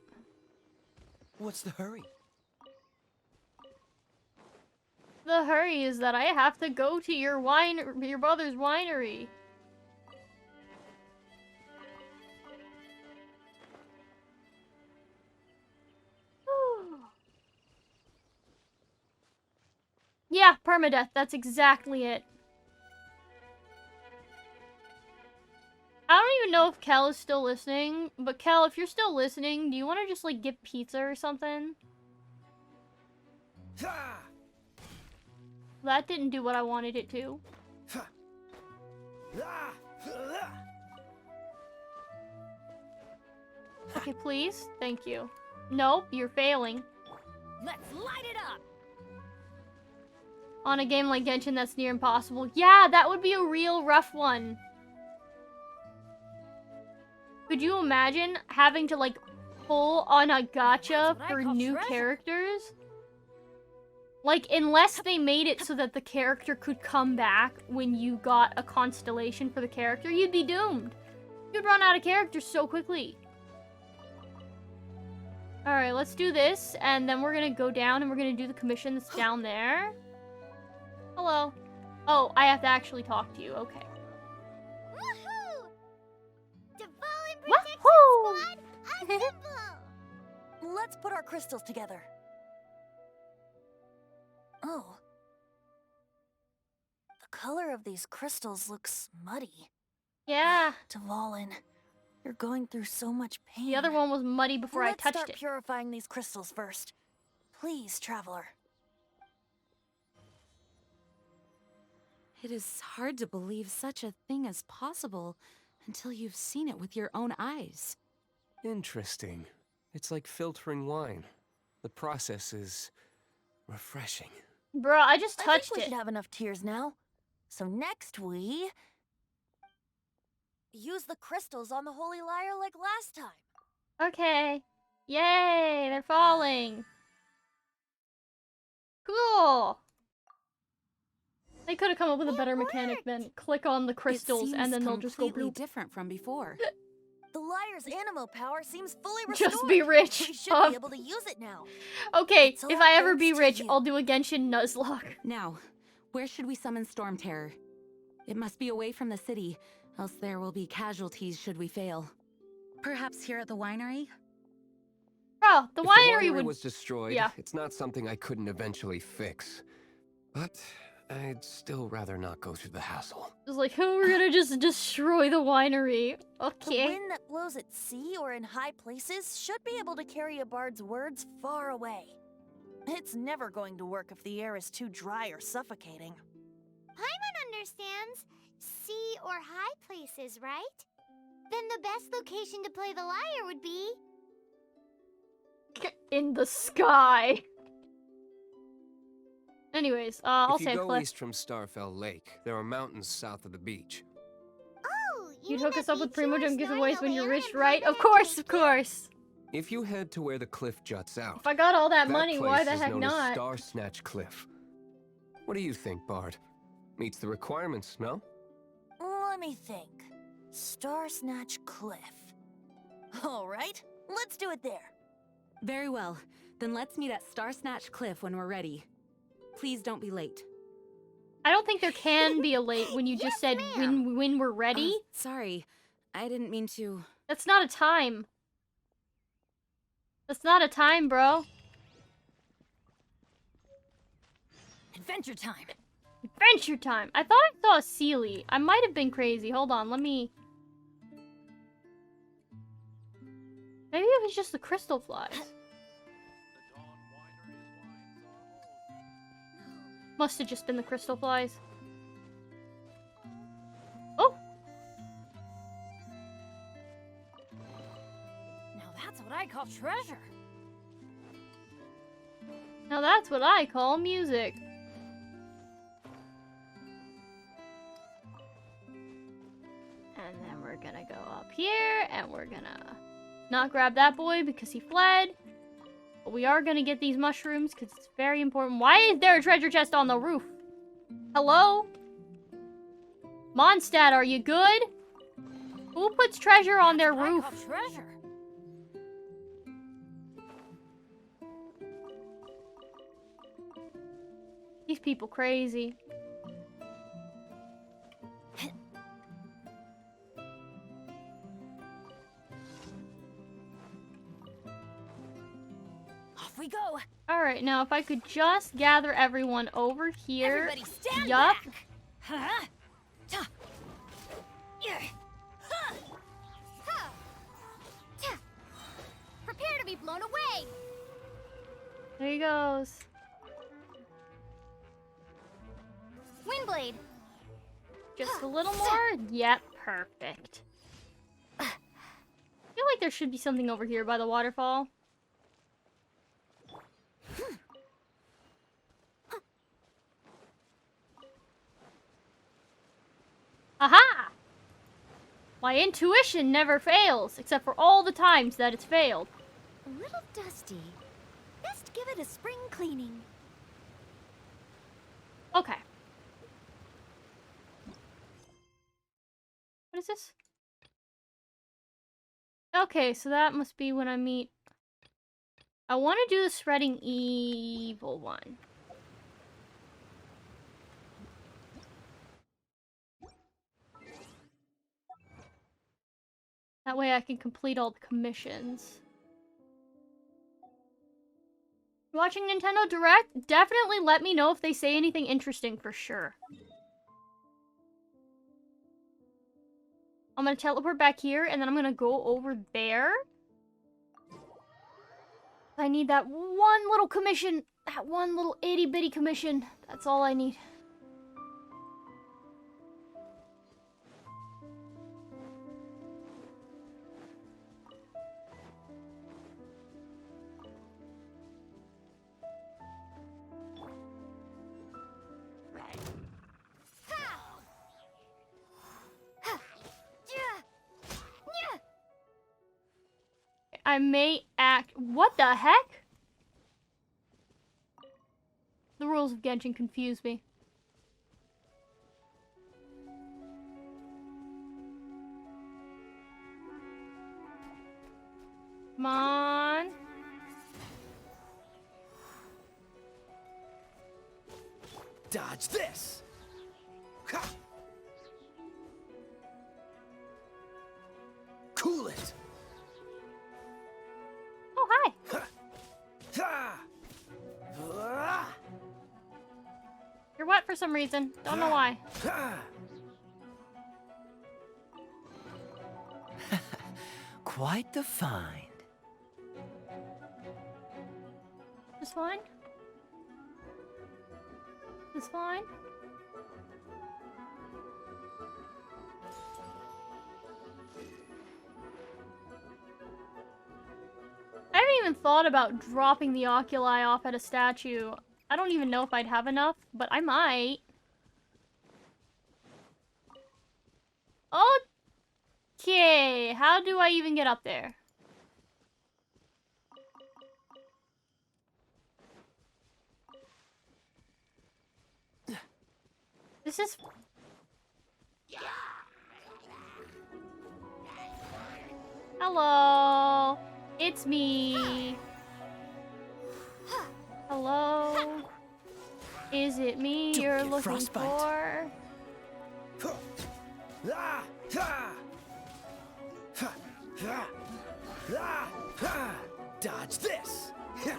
What's the hurry? The hurry is that I have to go to your brother's winery. Yeah, permadeath. That's exactly it. I don't even know if Kel is still listening, but Kel, if you're still listening, do you want to just, like, get pizza or something? That didn't do what I wanted it to. Okay, please. Thank you. Nope, you're failing. Let's light it up. On a game like Genshin, that's near impossible. Yeah, that would be a real rough one. Could you imagine having to, like, pull on a gacha for new characters? Like, unless they made it so that the character could come back when you got a constellation for the character, you'd be doomed. You'd run out of characters so quickly. Alright, let's do this, and then we're gonna go down and we're gonna do the commission that's down there. Hello. Oh, I have to actually talk to you. Okay. Woohoo! Dvalin Protection Woohoo! Squad, assemble! Let's put our crystals together. Oh. The color of these crystals looks muddy. Yeah. Dvalin, you're going through so much pain. The other one was muddy before I touched Let's start it. purifying these crystals first. Please, Traveler. It is hard to believe such a thing is possible. until you've seen it with your own eyes. Interesting. It's like filtering wine. The process is refreshing. Bro, I just I touched think we it. should have enough tears now. So next we use the crystals on the holy lyre like last time. Okay. Yay, they're falling. Cool. They could have come up with a better mechanic than click on the crystals and then they'll just go completely bloop. different from before. The lyre's animo power seems fully restored. Just be rich. We should be able to use it now. Okay, It's if all I ever thanks be to rich, you. I'll do a Genshin Nuzlocke. Now, where should we summon Storm Terror? It must be away from the city, else there will be casualties should we fail. Perhaps here at the winery? Bro, the If winery the would... was destroyed, Yeah. it's not something I couldn't eventually fix. But I'd still rather not go through the hassle. It's like, we're gonna just destroy the winery. The Okay. wind that blows at sea or in high places should be able to carry a bard's words far away. It's never going to work if the air is too dry or suffocating. Paimon understands sea or high places, right? Then the best location to play the lyre would be... In the sky. Anyways, I'll if you save go Cliff. east from Starfell Lake, there are mountains south of the beach. Oh, You'd mean hook that us up with beach Primo you were Gem giveaways snoring when you're over rich, and right? Paimon Of had course, to of course. If you head to where the cliff juts out, If I got all that that money, place why the is heck known not? as Star Snatch Cliff. What do you think, Bard? Meets the requirements, no? Let me think. Star Snatch Cliff. All right, let's do it there. Very well. Then let's meet at Star Snatch Cliff when we're ready. Please don't be late. I don't think there can be a late when you just said when we're ready. Sorry, I didn't mean to... That's not a time. That's not a time, bro. Adventure time. Adventure time. I thought I saw a Sealy. I might have been crazy. Hold on, let me... Maybe it was just the crystal flies. Must have just been the crystal flies. Oh! Now that's what I call treasure. Now that's what I call music. And then we're gonna go up here, and we're gonna not grab that boy because he fled. But we are gonna get these mushrooms because it's very important. Why is there a treasure chest on the roof? Hello? Mondstadt, are you good? Who puts treasure on their roof? Treasure. These people crazy. Off we go. Alright, now if I could just gather everyone over here. Everybody stand Yup. back. Huh? Ta. Yeah. Huh. Huh. Tch. Prepare to be blown away. There he goes. Windblade. Just a little more? Yep, perfect. I feel like there should be something over here by the waterfall. Aha! My intuition never fails, except for all the times that it's failed. A little dusty. Best give it a spring cleaning. Okay. What is this? Okay, so that must be when I meet... I want to do the Spreading Evil one. That way I can complete all the commissions. Watching Nintendo Direct? Definitely let me know if they say anything interesting for sure. I'm gonna teleport back here, and then I'm gonna go over there. I need that one little commission. That one little itty-bitty commission. That's all I need. I may act. What the heck? The rules of Genshin confuse me. Come on. Dodge this. Ha. Cool it. Oh, hi. Ha. Ha. Ah. You're wet for some reason. Don't know why. Ha. Quite the find. This fine? This fine? I haven't even thought about dropping the oculi off at a statue. I don't even know if I'd have enough, but I might. Okay, how do I even get up there? This is... Hello, it's me. Hello, is it me Don't you're get looking frostbite. for? Ah, ha. Ha, ha. Ah, ha. Dodge this. Ha.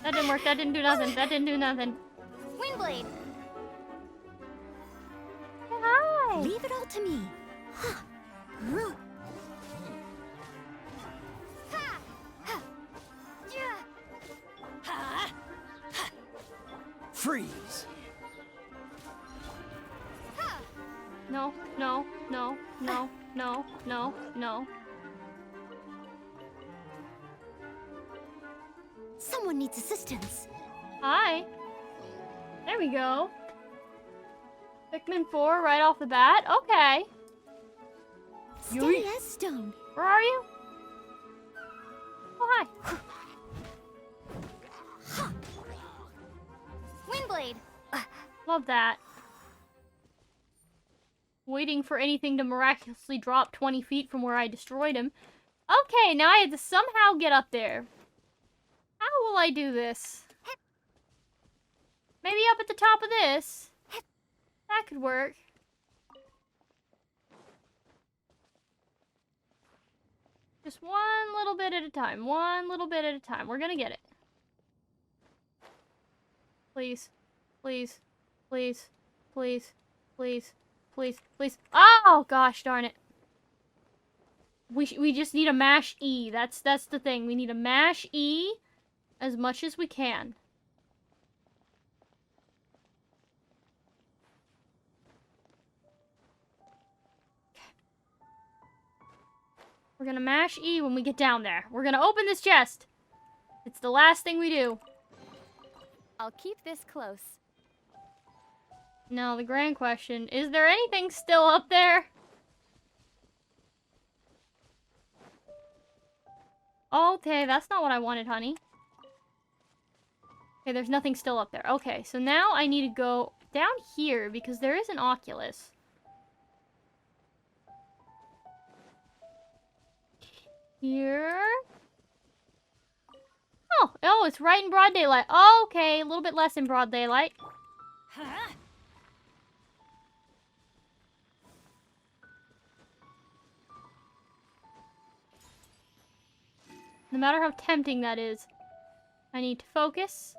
That didn't work, that didn't do nothing, that didn't do nothing. Windblade, Oh, hi! leave it all to me. Ha. Ru. Ha. Ha. Ja. Ha. Freeze. Ha. No, no, no, no, no, no, no. Someone needs assistance. Hi. There we go. Pikmin 4 right off the bat. Okay. Steady as stone. Where are you? Oh, hi. Windblade. Love that. Waiting for anything to miraculously drop 20 feet from where I destroyed him. Okay, now I have to somehow get up there. How will I do this? Maybe up at the top of this. That could work. Just one little bit at a time. One little bit at a time. We're gonna get it. Please. Please. Please. Please. Please. Please. Please. Oh, gosh darn it. We just need a mash E. That's the thing. We need a mash E as much as we can. We're gonna mash E when we get down there. We're gonna open this chest. It's the last thing we do. I'll keep this close. Now, the grand question, is there anything still up there? Okay, that's not what I wanted, honey. Okay, there's nothing still up there. Okay, so now I need to go down here because there is an Oculus. Here. Oh, it's right in broad daylight. Okay, a little bit less in broad daylight. Huh? No matter how tempting that is, I need to focus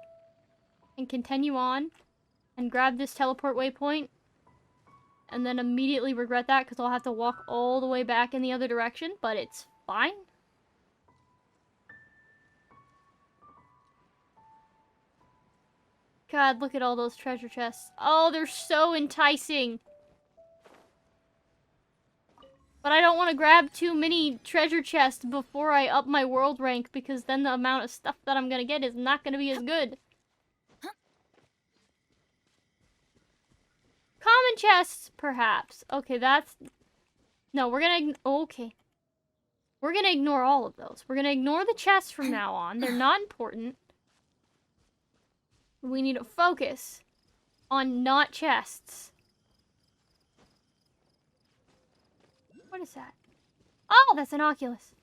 and continue on and grab this teleport waypoint and then immediately regret that because I'll have to walk all the way back in the other direction, but it's fine. God, look at all those treasure chests. Oh, they're so enticing. But I don't want to grab too many treasure chests before I up my world rank because then the amount of stuff that I'm going to get is not going to be as good. chests, perhaps. Okay, that's... No, we're gonna... Okay. We're gonna ignore all of those. We're gonna ignore the chests from now on. They're not important. We need to focus on not chests. What is that? Oh, that's an Oculus.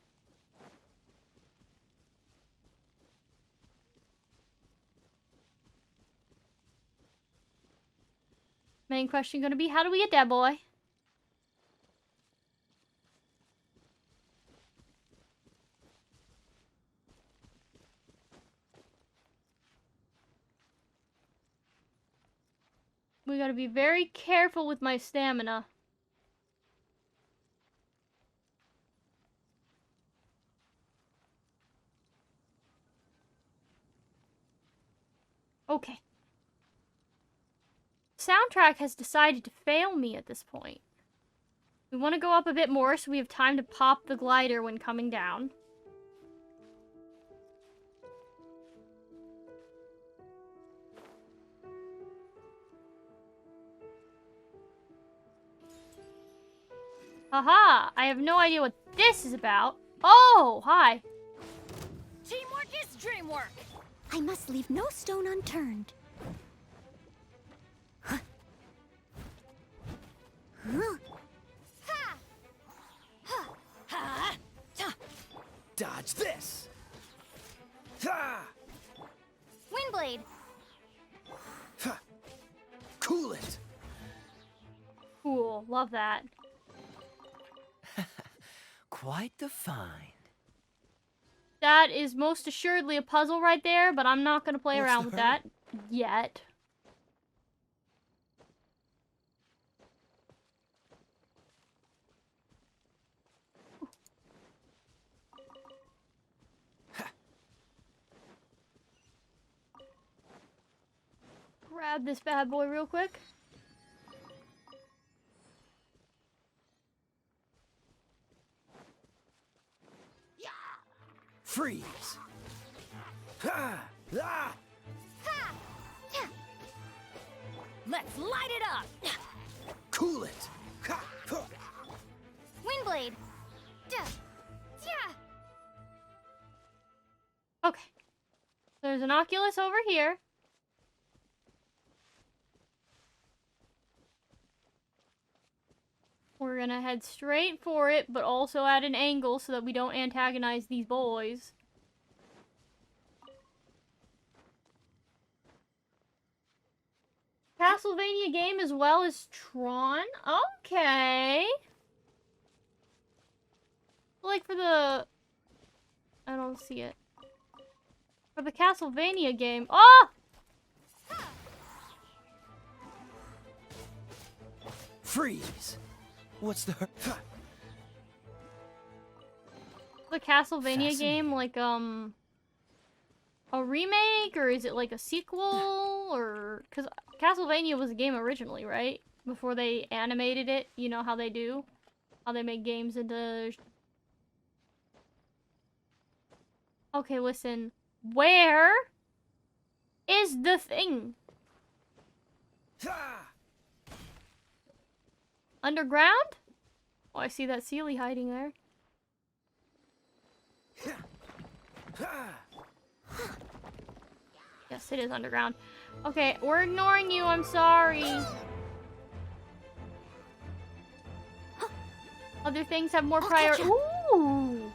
Main question gonna be, how do we get that boy? We gotta be very careful with my stamina. Okay. Soundtrack has decided to fail me at this point. We want to go up a bit more so we have time to pop the glider when coming down. Haha! I have no idea what this is about. Oh, hi. Teamwork is dreamwork. I must leave no stone unturned. Huh. Huh. Ha! Ha! Ha! Ta! Dodge this! Ha! Windblade. Ha! Cool it! Cool, love that. Quite the find. That is most assuredly a puzzle right there, but I'm not going to play What's around the with hurry? that yet. Grab this bad boy real quick. Freeze! Ha! Ah! Ha! Ta! Let's light it up. Cool it! Ha! Huh. Windblade. Da! Yeah. Okay. There's an Oculus over here. We're gonna head straight for it, but also at an angle so that we don't antagonize these boys. Castlevania game as well as Tron? Okay. Like for the... I don't see it. For the Castlevania game... Oh! Freeze! What's the hur- Ha! The Castlevania Fascinating. game like a remake, or is it like a sequel, or because Castlevania was a game originally, right? Before they animated it, you know how they do, how they make games into. Okay, listen, where is the thing? Ha! Underground? Oh, I see that Sealy hiding there. Ha! Yes, it is underground. Okay, we're ignoring you, I'm sorry. Other things have more priority. Ooh!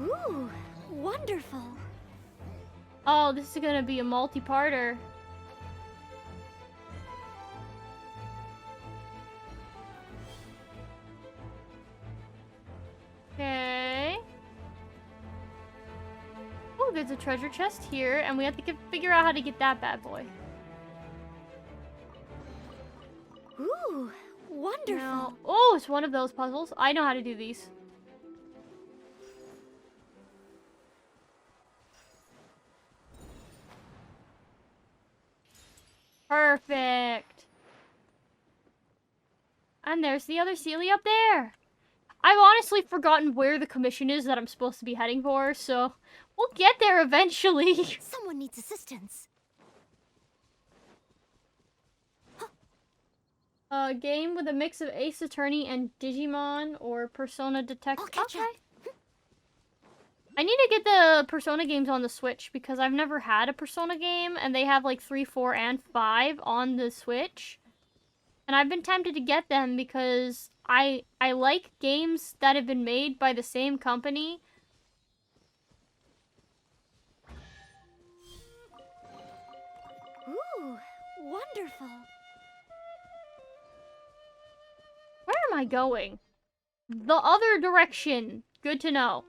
Ooh, wonderful. Oh, this is gonna be a multi-parter. Okay. Oh, there's a treasure chest here, and we have to figure out how to get that bad boy. Ooh, wonderful. Now, oh, it's one of those puzzles. I know how to do these. Perfect. And there's the other Sealy up there. I've honestly forgotten where the commission is that I'm supposed to be heading for, so we'll get there eventually. Someone needs assistance. A game with a mix of Ace Attorney and Digimon or Persona Detective. Catch up. I need to get the Persona games on the Switch because I've never had a Persona game, and they have like 3, 4, and 5 on the Switch. And I've been tempted to get them because I like games that have been made by the same company. Ooh, wonderful. Where am I going? The other direction. Good to know.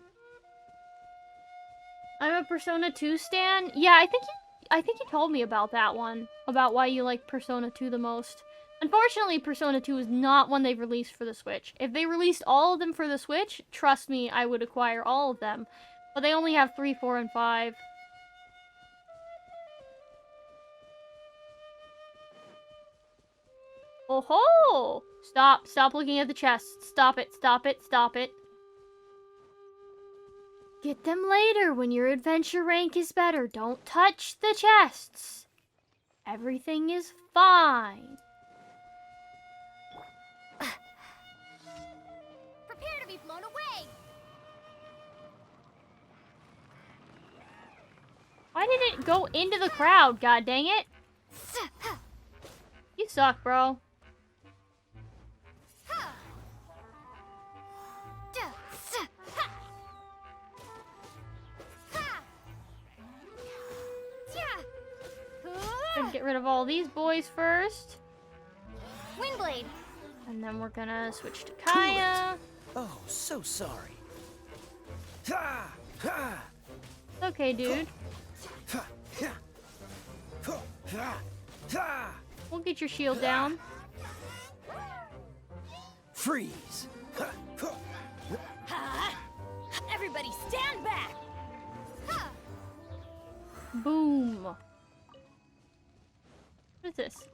I'm a Persona 2 stan. Yeah, I think you told me about that one. About why you like Persona 2 the most. Unfortunately, Persona 2 is not one they've released for the Switch. If they released all of them for the Switch, trust me, I would acquire all of them. But they only have 3, 4, and 5. Oh ho! Stop looking at the chest. Stop it, stop it, stop it. Get them later when your adventure rank is better. Don't touch the chests. Everything is fine. Prepare to be blown away. Why did it go into the crowd? God dang it. You suck, bro. Gonna get rid of all these boys first. Windblade. And then we're gonna switch to Kaya. Oh, so sorry. Ha! Ha! Okay, dude. Ha! Ha! Ha! Ha! We'll get your shield down. Freeze! Ha! Ha! Ha! Everybody stand back. Ha! Boom. What is this?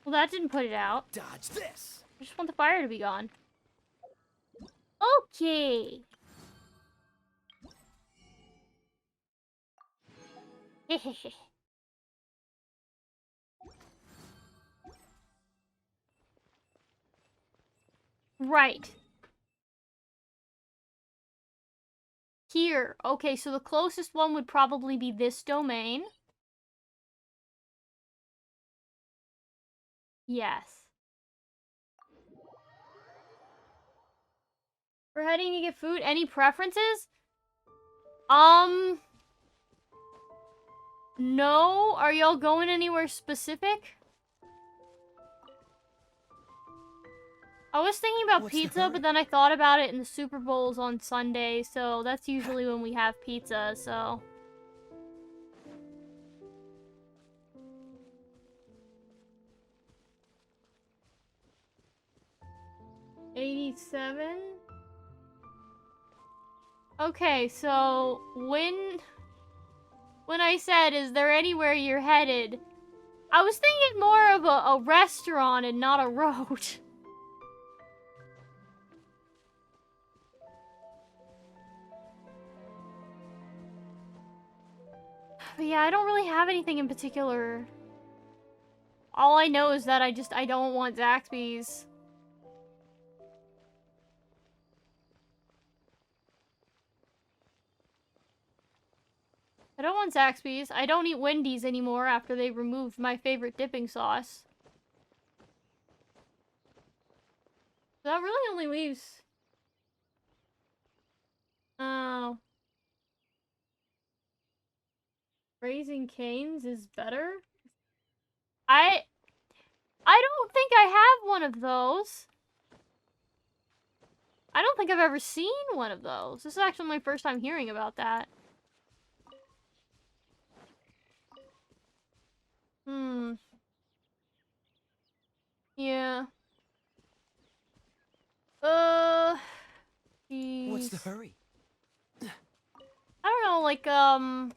Well, that didn't put it out. Dodge this. I just want the fire to be gone. Okay. Right. Here. Okay, so the closest one would probably be this domain. Yes. We're heading to get food. Any preferences? No. Are y'all going anywhere specific? I was thinking about pizza, but then I thought about it, and the Super Bowl's on Sunday, so that's usually when we have pizza, so... $87? Okay, so when I said, is there anywhere you're headed, I was thinking more of a restaurant and not a road. But yeah, I don't really have anything in particular. All I know is that I don't want Zaxby's. I don't want Zaxby's. I don't eat Wendy's anymore after they removed my favorite dipping sauce. So that really only leaves... Oh. Raising Cane's is better? I don't think I have one of those. I don't think I've ever seen one of those. This is actually my first time hearing about that. Yeah. Geez. What's the hurry? I don't know, like, I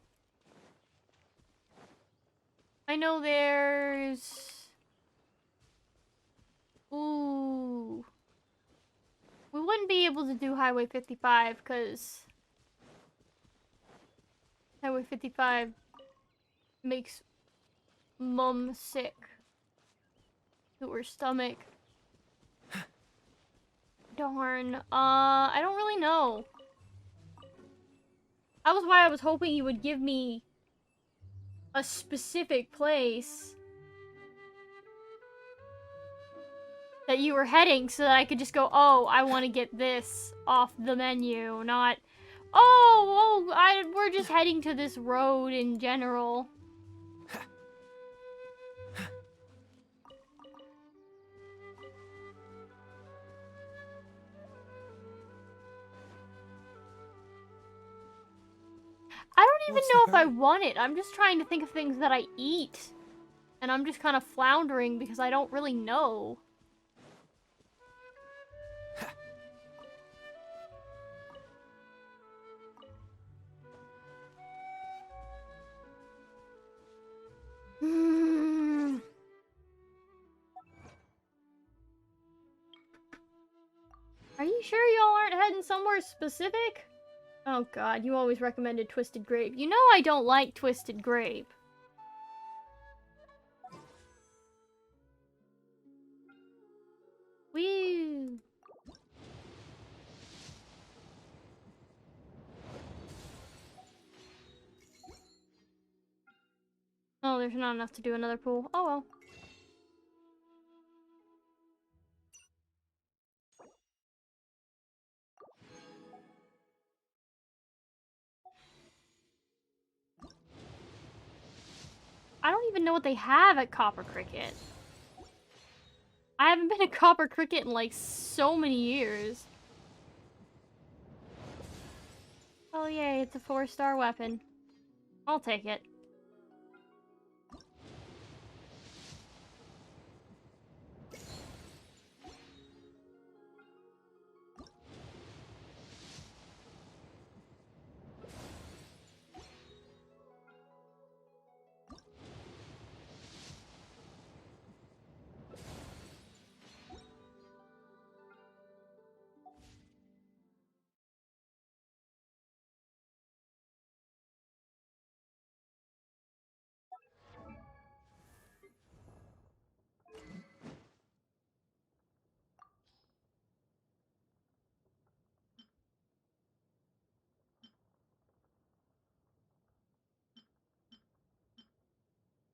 know there's... be able to do Highway 55 because Highway 55 makes Mum sick to her stomach. Darn. I don't really know. That was why I was hoping you would give me a specific place that you were heading so that I could just go, oh, I want to get this off the menu, not, we're just heading to this road in general. I don't even know if I want it. I'm just trying to think of things that I eat. And I'm just kind of floundering because I don't really know. Are you sure y'all aren't heading somewhere specific? Oh god, you always recommended Twisted Grape. You know I don't like Twisted Grape. Woo! Oh, there's not enough to do another pool. Oh well. I don't even know what they have at Copper Cricket. I haven't been to Copper Cricket in like so many years. Oh yay, it's a 4-star weapon. I'll take it.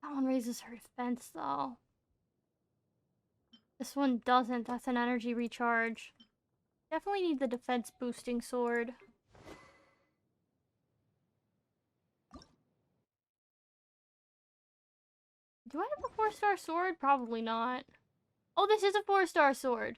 That one raises her defense, though. This one doesn't. That's an energy recharge. Definitely need the defense boosting sword. Do I have a 4-star sword? Probably not. Oh, this is a 4-star sword.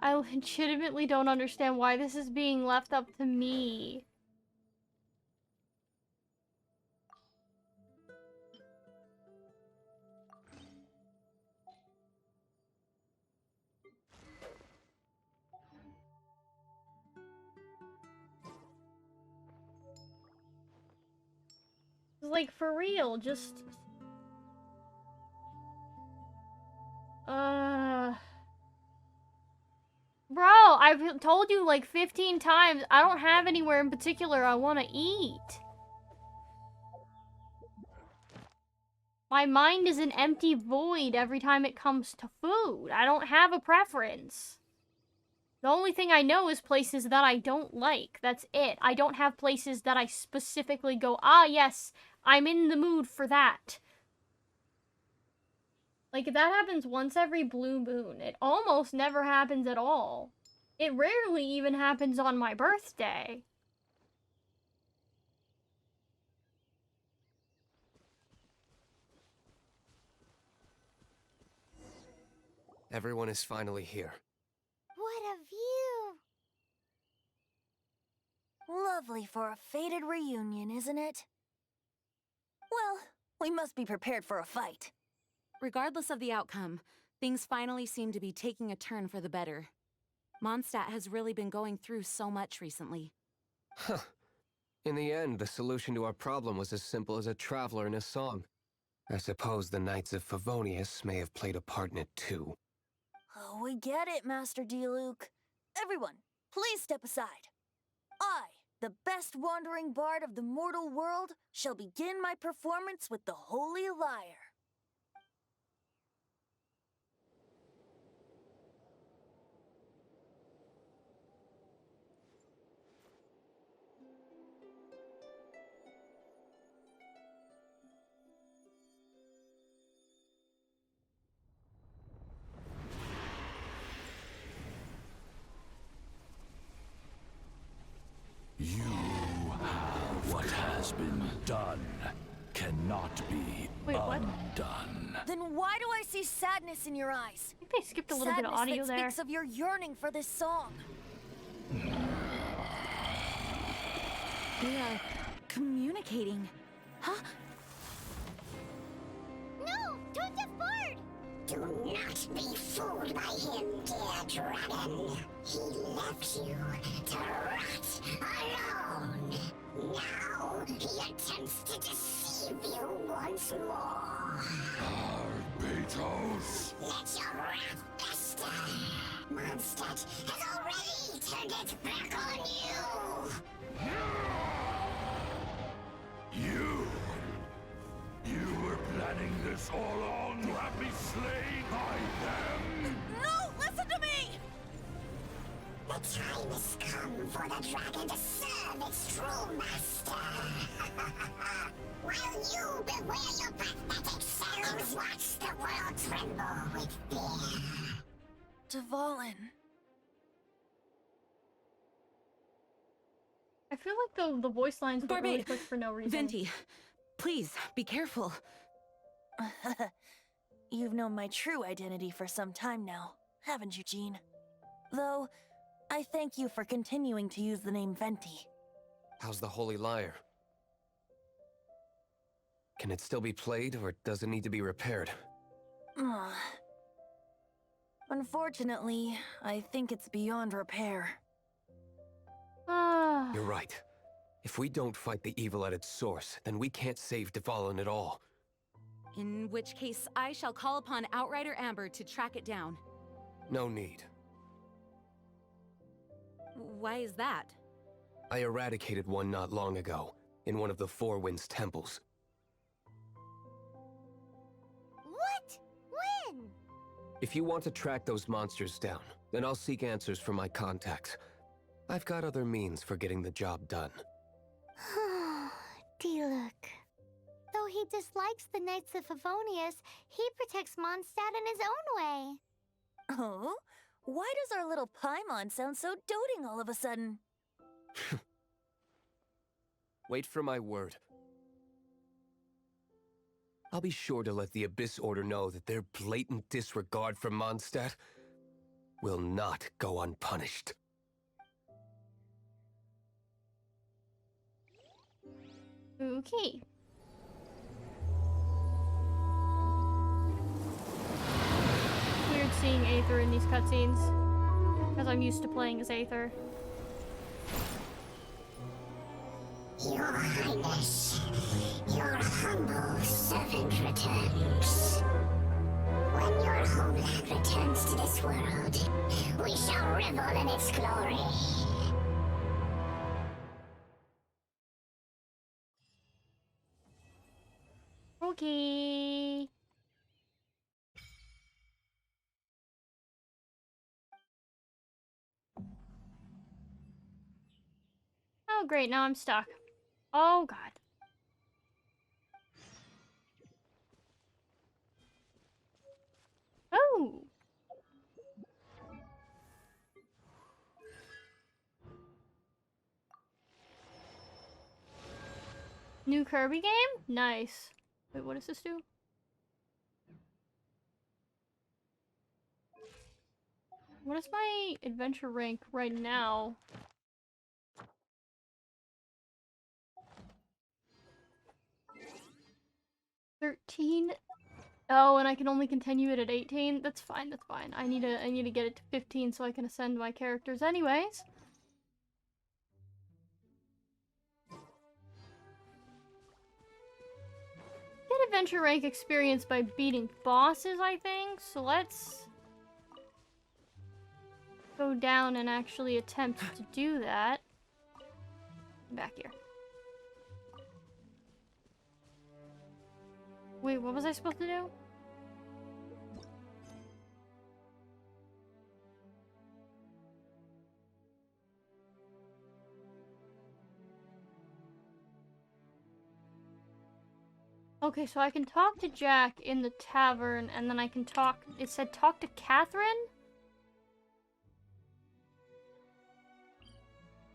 I legitimately don't understand why this is being left up to me. Like, for real, just... Bro, I've told you like 15 times, I don't have anywhere in particular I want to eat. My mind is an empty void every time it comes to food. I don't have a preference. The only thing I know is places that I don't like. That's it. I don't have places that I specifically go, ah, yes, I'm in the mood for that. Like, that happens once every blue moon. It almost never happens at all. It rarely even happens on my birthday. Everyone is finally here. What a view! Lovely for a fated reunion, isn't it? Well, we must be prepared for a fight. Regardless of the outcome, things finally seem to be taking a turn for the better. Mondstadt has really been going through so much recently. Huh. In the end, the solution to our problem was as simple as a traveler in a song. I suppose the Knights of Favonius may have played a part in it too. Oh, we get it, Master Diluc. Everyone, please step aside. I, the best wandering bard of the mortal world, shall begin my performance with the Holy Lyre. You have what has been done cannot be Wait, what? undone. Then why do I see sadness in your eyes? I think they skipped a little bit of audio Sadness that there. speaks of your yearning for this song. We are communicating. Huh? No! Don't deaf bard! Do not be fooled by him, dear dragon. He left you to rot alone. Now he attempts to deceive you once more. Barbatos! Let your wrath fester. Mondstadt has already turned its back on you. You were planning this all along to have me slain by them? No! Listen to me! The time has come for the dragon to serve its true master. While you beware your pathetic selves, watch the world tremble with fear. Dvalin. I feel like the voice lines were really quick for no reason. Venti, please, be careful. You've known my true identity for some time now, haven't you, Jean? Though, I thank you for continuing to use the name Venti. How's the Holy Lyre? Can it still be played, or does it need to be repaired? Unfortunately, I think it's beyond repair. You're right. If we don't fight the evil at its source, then we can't save Dvalin at all. In which case, I shall call upon Outrider Amber to track it down. No need. Why is that? I eradicated one not long ago, in one of the Four Winds temples. What? When? If you want to track those monsters down, then I'll seek answers from my contacts. I've got other means for getting the job done. Diluc. Though he dislikes the Knights of Favonius, he protects Mondstadt in his own way. Oh? Why does our little Paimon sound so doting all of a sudden? Wait for my word. I'll be sure to let the Abyss Order know that their blatant disregard for Mondstadt will not go unpunished. Okay. Weird seeing Aether in these cutscenes, because I'm used to playing as Aether. Your Highness, your humble servant returns. When your homeland returns to this world, we shall revel in its glory. Okay. Oh great, now I'm stuck. Oh god. Oh! New Kirby game? Nice. Wait, what does this do? What is my adventure rank right now? 13. Oh, and I can only continue it at 18. That's fine, that's fine. I need to get it to 15 so I can ascend my characters anyways. Get adventure rank experience by beating bosses, I think. So let's go down and actually attempt to do that. Back here. Wait, what was I supposed to do? Okay, so I can talk to Jack in the tavern, and then I can talk... It said talk to Catherine?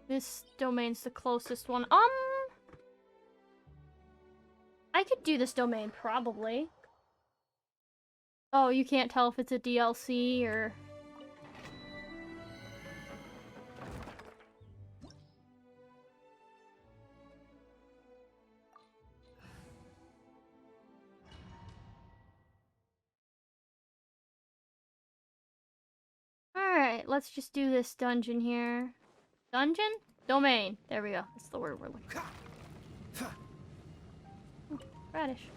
This domain's the closest one. I could do this domain, probably. Oh, you can't tell if it's a DLC or... Alright, let's just do this dungeon here. Dungeon? Domain. There we go. That's the word we're looking for. Ooh, radish.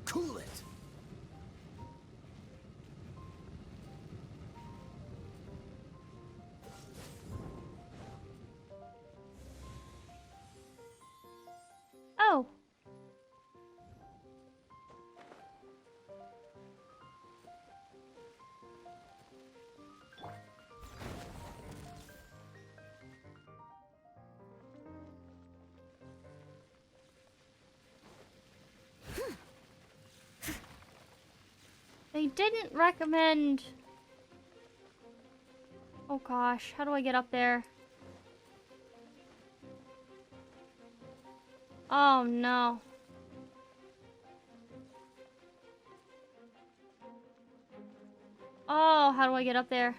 Cool it. Oh. They didn't recommend... Oh gosh, how do I get up there? Oh no. Oh, how do I get up there?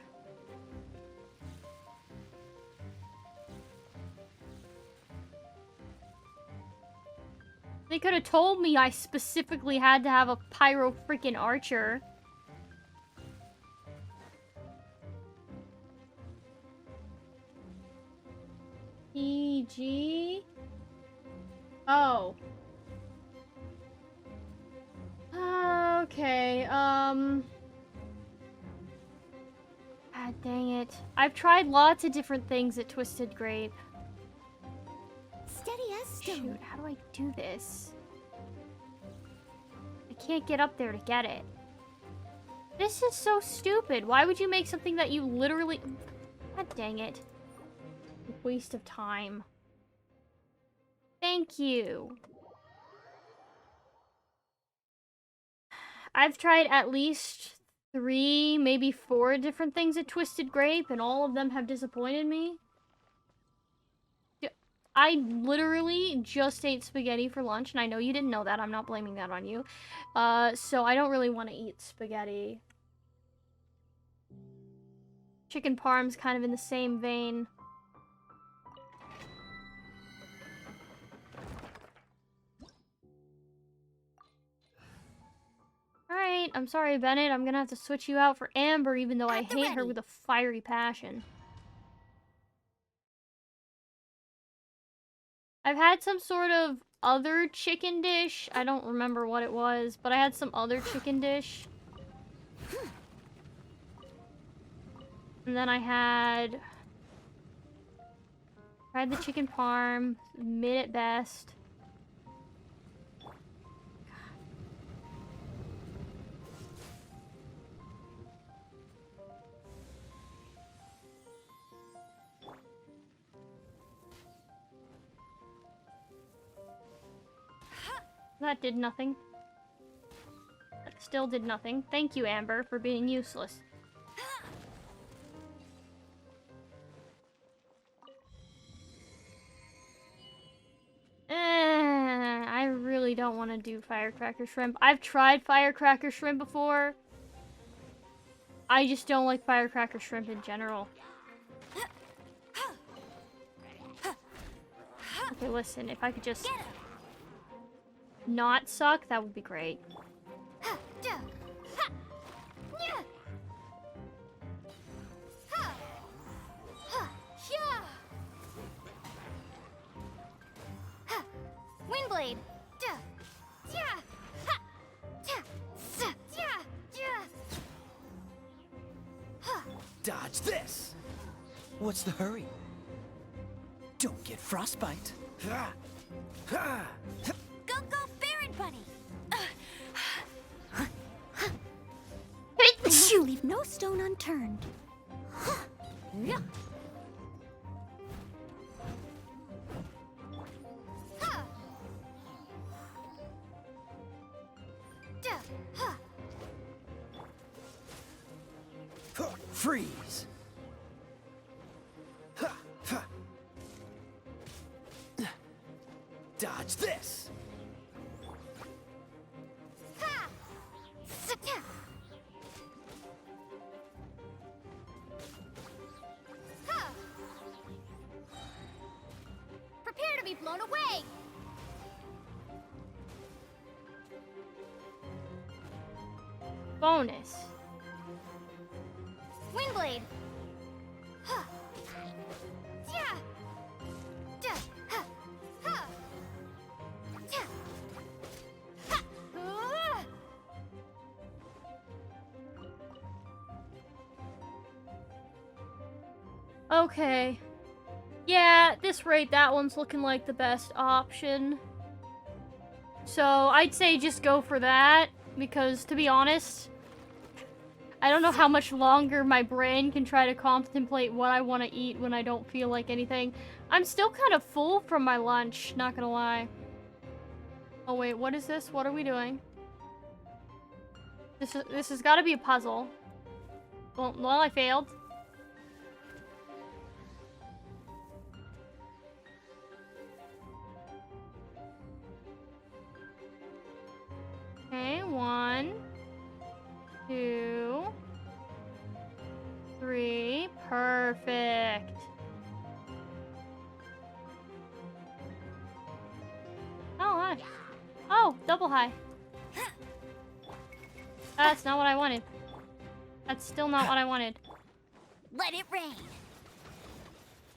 They could have told me I specifically had to have a pyro freaking archer. PG? Oh. Okay, God dang it. I've tried lots of different things at Twisted Grape. Steady as stone. Shoot, how do I do this? I can't get up there to get it. This is so stupid. Why would you make something that you literally... God dang it. Waste of time. Thank you. I've tried at least 3, maybe 4 different things at Twisted Grape, and all of them have disappointed me. I literally just ate spaghetti for lunch, and I know you didn't know that. I'm not blaming that on you. So I don't really want to eat spaghetti. Chicken parm's kind of in the same vein. Alright, I'm sorry, Bennett. I'm gonna have to switch you out for Amber, even though I hate her with a fiery passion. I've had some sort of other chicken dish. I don't remember what it was, but I had some other chicken dish. And then I had tried the chicken parm, mid at best. That did nothing. That still did nothing. Thank you, Amber, for being useless. I really don't want to do firecracker shrimp. I've tried firecracker shrimp before. I just don't like firecracker shrimp in general. Okay, listen, if I could just not suck, that would be great. Windblade. Dodge this! What's the hurry? Don't get frostbite. Go, go, Baron Bunny! You leave no stone unturned. Freeze! Dodge this! Prepare to be blown away! Bonus. Windblade! Okay. Yeah, at this rate, that one's looking like the best option. So, I'd say just go for that, because, to be honest, I don't know how much longer my brain can try to contemplate what I want to eat when I don't feel like anything. I'm still kind of full from my lunch, not gonna lie. Oh wait, what is this? What are we doing? This has got to be a puzzle. Well, I failed. Okay, 1, 2, 3. Perfect. Oh, hi. Oh, double high. That's not what I wanted. That's still not what I wanted. Let it rain.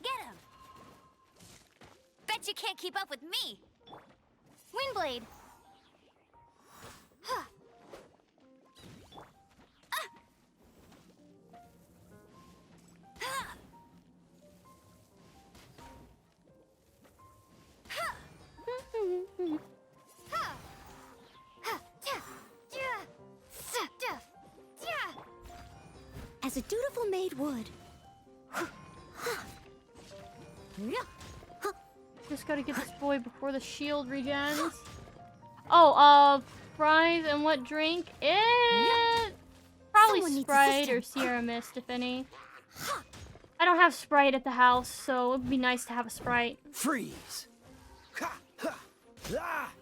Get him. Bet you can't keep up with me. Windblade. As a dutiful maid would. Just gotta get this boy before the shield regens. Oh, fries and what drink? Probably Someone needs Sprite or assistance. Sierra Mist, if any. I don't have Sprite at the house, so it'd be nice to have a Sprite. Freeze! Ha, ha, ah!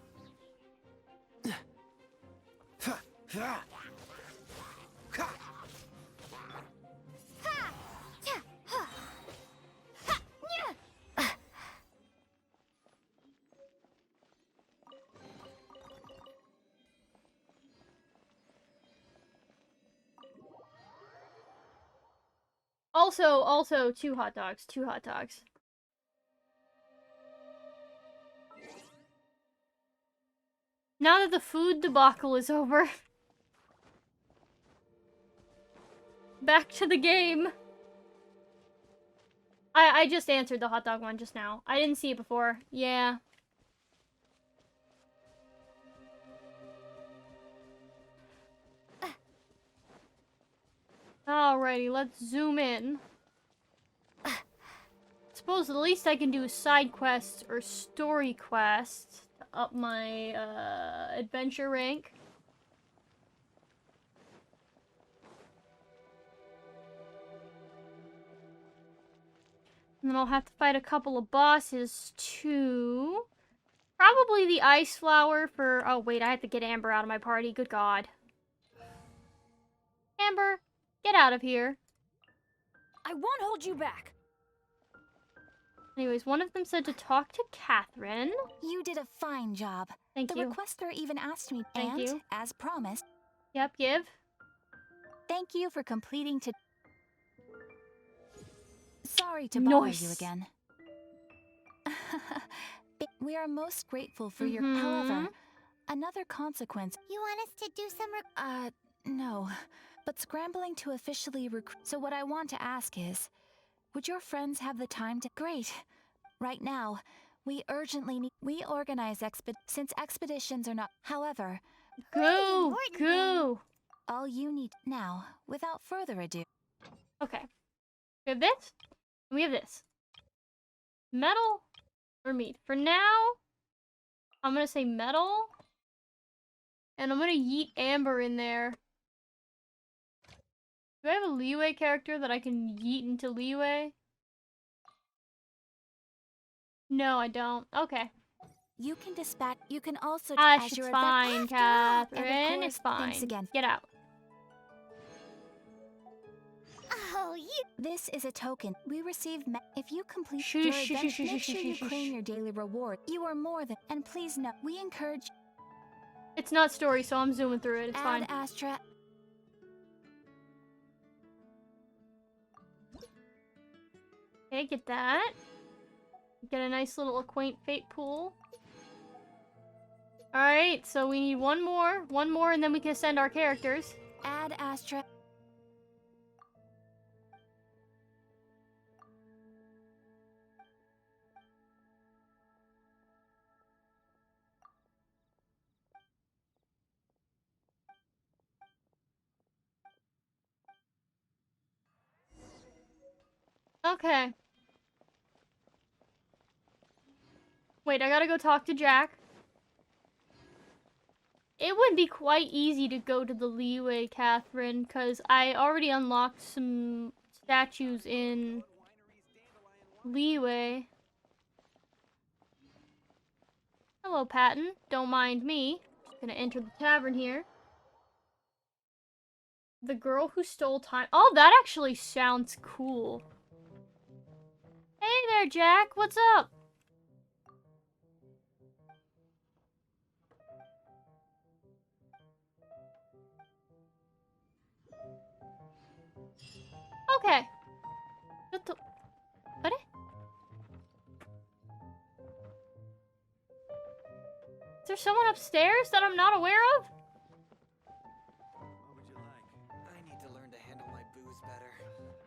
Ha, ha. Ha. Also, 2 hot dogs, 2 hot dogs. Now that the food debacle is over, back to the game. I just answered the hot dog one just now. I didn't see it before. Yeah. Alrighty, let's zoom in. Suppose the least I can do is side quests or story quests to up my adventure rank. And then I'll have to fight a couple of bosses too. Probably the ice flower for... Oh wait, I have to get Amber out of my party. Good God. Amber, get out of here. I won't hold you back. Anyways, one of them said to talk to Catherine. You did a fine job. Thank the you. requester even asked me, Thank and, you. as promised, Yep, give. thank you for completing to... Sorry to bother you Nice. again. We are most grateful for your... However, another consequence... You want us to do some no. But scrambling to officially recruit... So what I want to ask is, would your friends have the time to... Great. Right now, we urgently need... We organize since expeditions are not... However... Go! Go! All you need... Now, without further ado... Okay. We have this. And we have this. Metal or meat? For now, I'm gonna say metal. And I'm gonna yeet Amber in there. Do I have a leeway character that I can yeet into leeway? No, I don't. Okay. You can dispatch... You can also... Hush, as it's your fine, After all, and of Catherine. It's course, thanks fine. again. Get out. Oh, you... This is a token. We receive... If you complete Shush, your shush, event, shush, make shush, sure shush, you shush, claim shush. your daily reward. You are more than... And please note, we encourage... It's not story, so I'm zooming through it. It's fine. Ad Astra... Okay, get that. Get a nice little acquaint fate pool. Alright, so we need one more, and then we can send our characters. Ad Astra... Okay. Wait, I gotta go talk to Jack. It would be quite easy to go to the leeway, Catherine, because I already unlocked some statues in leeway. Hello, Patton. Don't mind me. Just gonna enter the tavern here. The girl who stole time. Oh, that actually sounds cool. Hey there, Jack. What's up? Okay. What? Is there someone upstairs that I'm not aware of? What would you like? I need to learn to handle my booze better.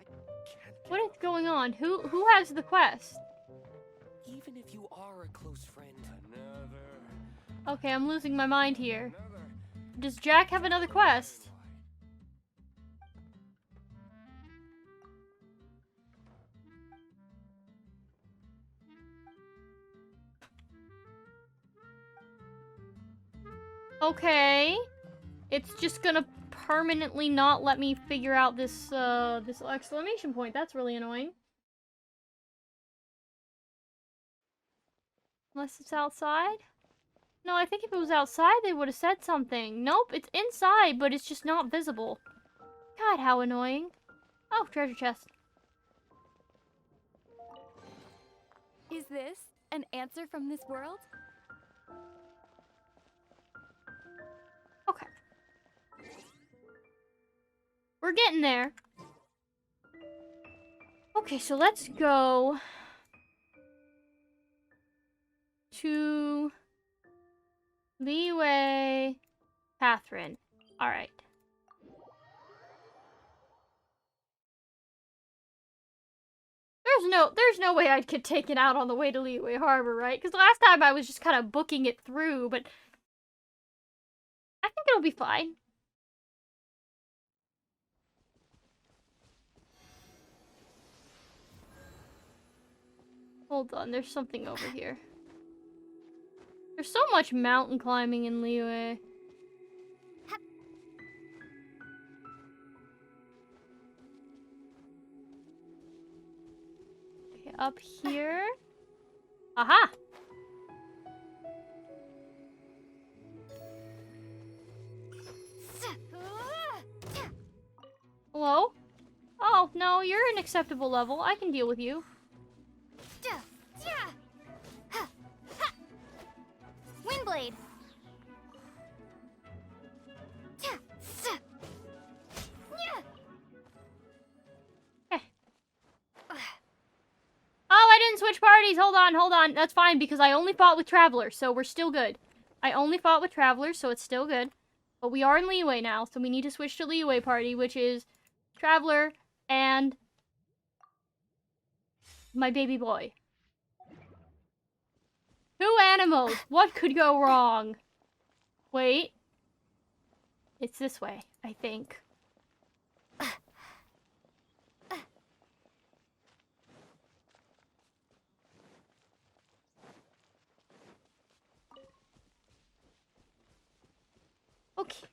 I can't. What is going on? Who has the quest? Even if you are a close friend. Okay, I'm losing my mind here. Does Jack have another quest? Okay. It's just gonna permanently not let me figure out this this exclamation point. That's really annoying. Unless it's outside? No, I think if it was outside, they would have said something. Nope, it's inside, but it's just not visible. God, how annoying. Oh, treasure chest. Is this an answer from this world? Okay. We're getting there. Okay, so let's go to leeway Catherine. All right. There's no way I'd get taken out on the way to Leeway Harbor, right? Because last time I was just kind of booking it through, but I think it'll be fine. Hold on, there's something over here. There's so much mountain climbing in Leeway. Okay, up here. Aha! Hello? Oh, no, you're an acceptable level. I can deal with you. Windblade. Oh, I didn't switch parties. Hold on. That's fine because I only fought with Travelers, so we're still good. I only fought with Travelers, so it's still good. But we are in Liyue now, so we need to switch to Liyue party, which is Traveler and my baby boy. 2 animals. What could go wrong? Wait. It's this way, I think. Okay.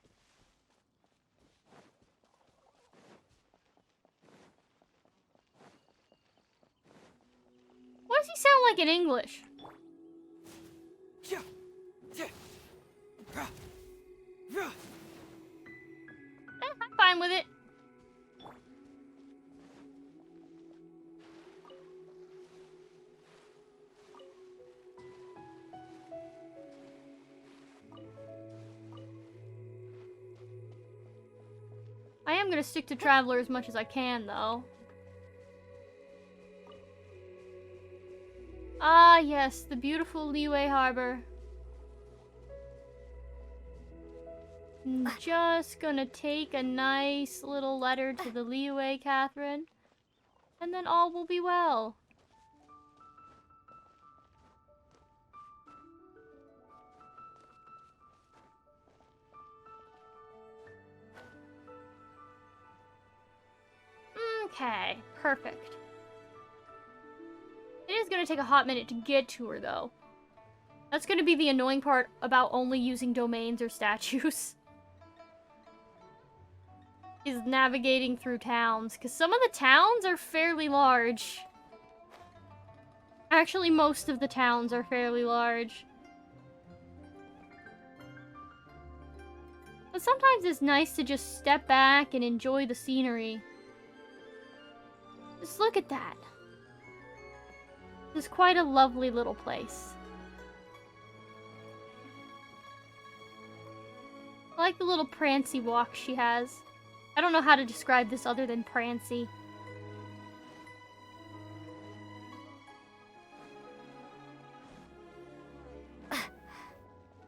What does he sound like in English? I'm fine with it. I am gonna stick to Traveler as much as I can, though. Ah, yes, the beautiful Liyue Harbor. I'm just gonna take a nice little letter to the Liyue, Catherine, and then all will be well. Okay, perfect. It is gonna take a hot minute to get to her, though. That's gonna be the annoying part about only using domains or statues. Is navigating through towns, because some of the towns are fairly large. Actually, most of the towns are fairly large. But sometimes it's nice to just step back and enjoy the scenery. Just look at that. This is quite a lovely little place. I like the little prancy walk she has. I don't know how to describe this other than prancy.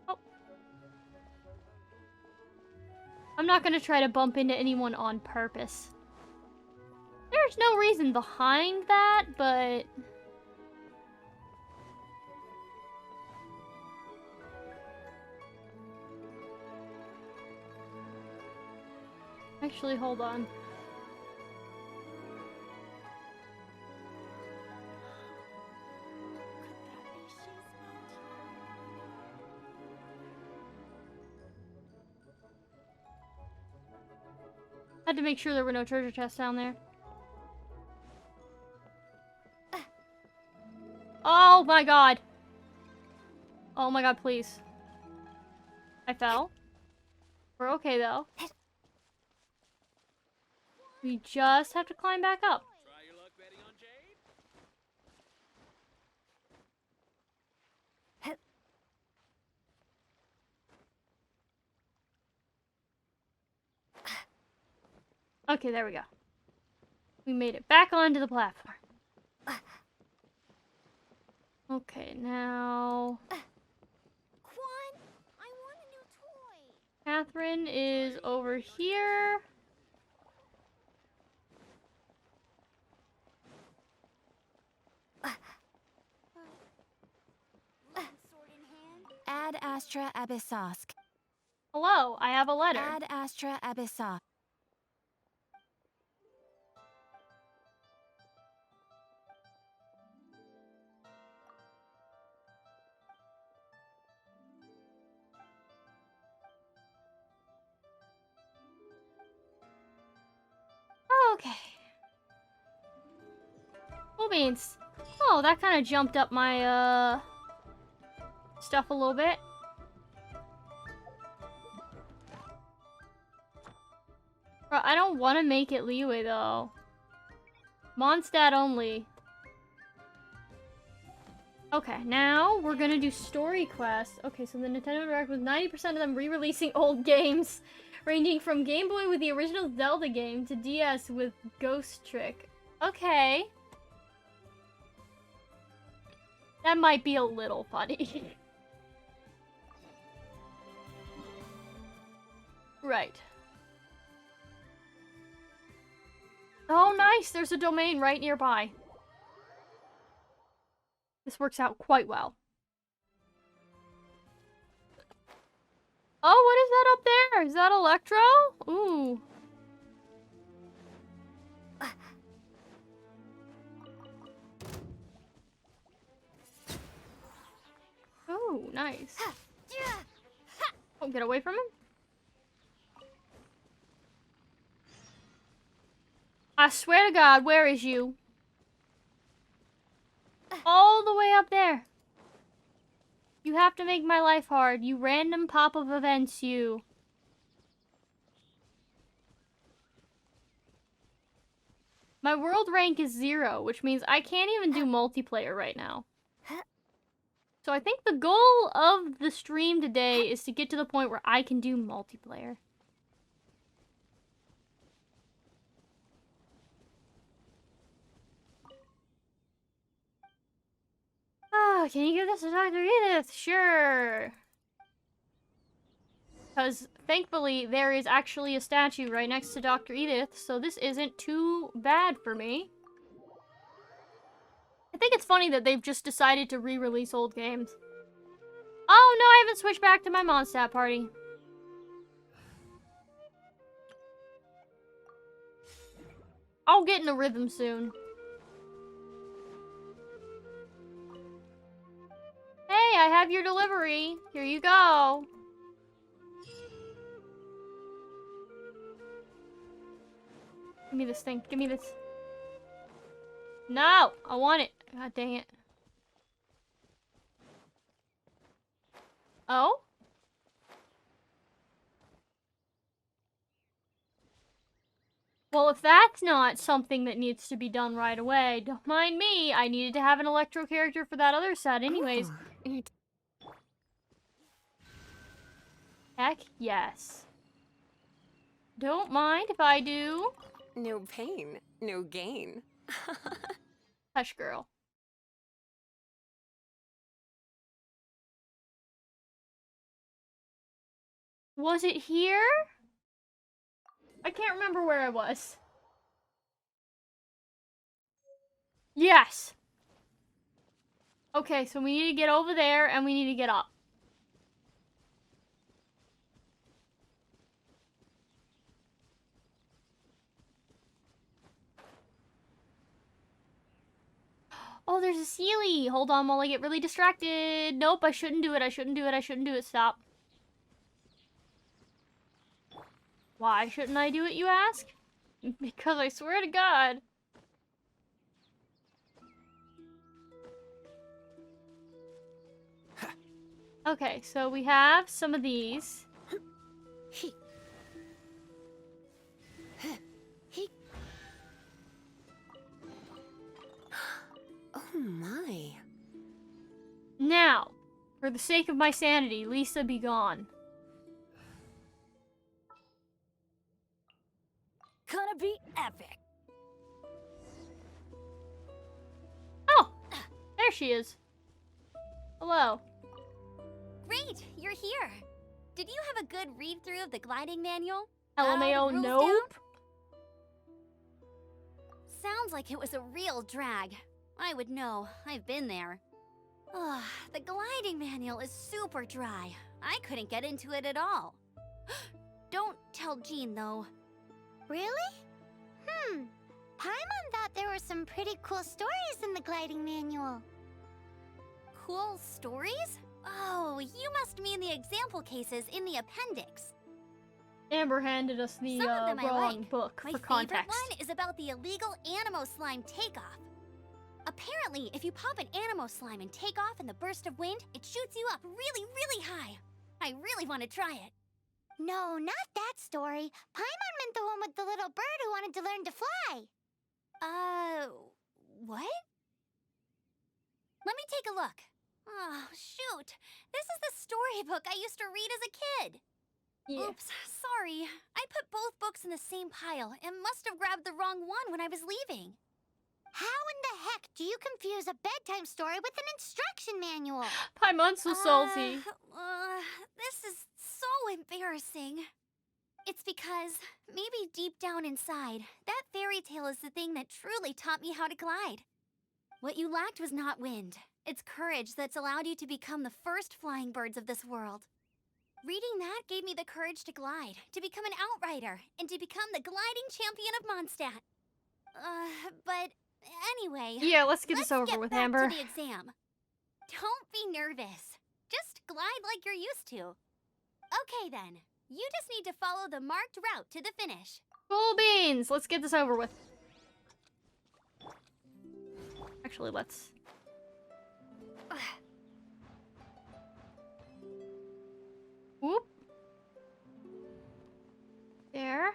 Oh. I'm not gonna try to bump into anyone on purpose. There's no reason behind that, but... Actually, hold on. Had to make sure there were no treasure chests down there. Oh my god! Oh my god, please. I fell. We're okay, though. We just have to climb back up. Try your luck betting on Jade? Okay, there we go. We made it back onto the platform. Okay, now... Quan, I want a new toy. Catherine is over here. Ad Astra Abyssosk. Hello, I have a letter. Ad Astra Abyssosk. Okay. Cool beans. Oh, that kind of jumped up my, stuff a little bit. Bro, I don't want to make it Liyue, though. Mondstadt only. Okay, now we're gonna do story quests. Okay, so the Nintendo Direct with 90% of them re-releasing old games, ranging from Game Boy with the original Zelda game to DS with Ghost Trick. Okay. That might be a little funny. Right. Oh, nice! There's a domain right nearby. This works out quite well. Oh, what is that up there? Is that Electro? Ooh. Oh, nice. Oh, get away from him. I swear to God, where is you? All the way up there. You have to make my life hard, you random pop of events, you. My world rank is 0, which means I can't even do multiplayer right now. So I think the goal of the stream today is to get to the point where I can do multiplayer. Oh, can you give this to Dr. Edith? Sure. Because, thankfully, there is actually a statue right next to Dr. Edith, so this isn't too bad for me. I think it's funny that they've just decided to re-release old games. Oh, no, I haven't switched back to my Mondstadt party. I'll get in a rhythm soon. Hey, I have your delivery. Here you go. Give me this thing. Give me this. No! I want it. God dang it. Oh? Well, if that's not something that needs to be done right away, don't mind me. I needed to have an Electro character for that other set anyways. Heck yes. Don't mind if I do. No pain, no gain. Hush, girl. Was it here? I can't remember where I was. Yes! Okay, so we need to get over there and we need to get up. Oh, there's a Sealy! Hold on while I get really distracted. Nope, I shouldn't do it. I shouldn't do it. I shouldn't do it. Stop. Why shouldn't I do it, you ask? Because I swear to God. Okay, so we have some of these. Oh my. Now, for the sake of my sanity, Lisa be gone. Gonna be epic. Oh! There she is. Hello. Great, you're here. Did you have a good read-through of the gliding manual? LMAO, nope. Sounds like it was a real drag. I would know. I've been there. Ugh, the gliding manual is super dry. I couldn't get into it at all. Don't tell Jean, though. Really? Paimon thought there were some pretty cool stories in the gliding manual. Cool stories? Oh, you must mean the example cases in the appendix. Amber handed us the Some of them I wrong like. book My for favorite context. one is about the illegal Animo slime takeoff. Apparently, if you pop an Animo slime and take off in the burst of wind, it shoots you up really, really high. I really want to try it. No, not that story. Paimon meant the one with the little bird who wanted to learn to fly. What? Let me take a look. Oh, shoot. This is the storybook I used to read as a kid. Yeah. Oops, sorry. I put both books in the same pile and must have grabbed the wrong one when I was leaving. How in the heck do you confuse a bedtime story with an instruction manual? Paimon's so salty. This is so embarrassing. It's because, maybe deep down inside, that fairy tale is the thing that truly taught me how to glide. What you lacked was not wind. It's courage that's allowed you to become the first flying birds of this world. Reading that gave me the courage to glide, to become an outrider, and to become the gliding champion of Mondstadt. But anyway... Yeah, let's get this over with, Amber. Let's get back to the exam. Don't be nervous. Just glide like you're used to. Okay then. You just need to follow the marked route to the finish. Cool beans! Let's get this over with. Actually, let's... Whoop. There.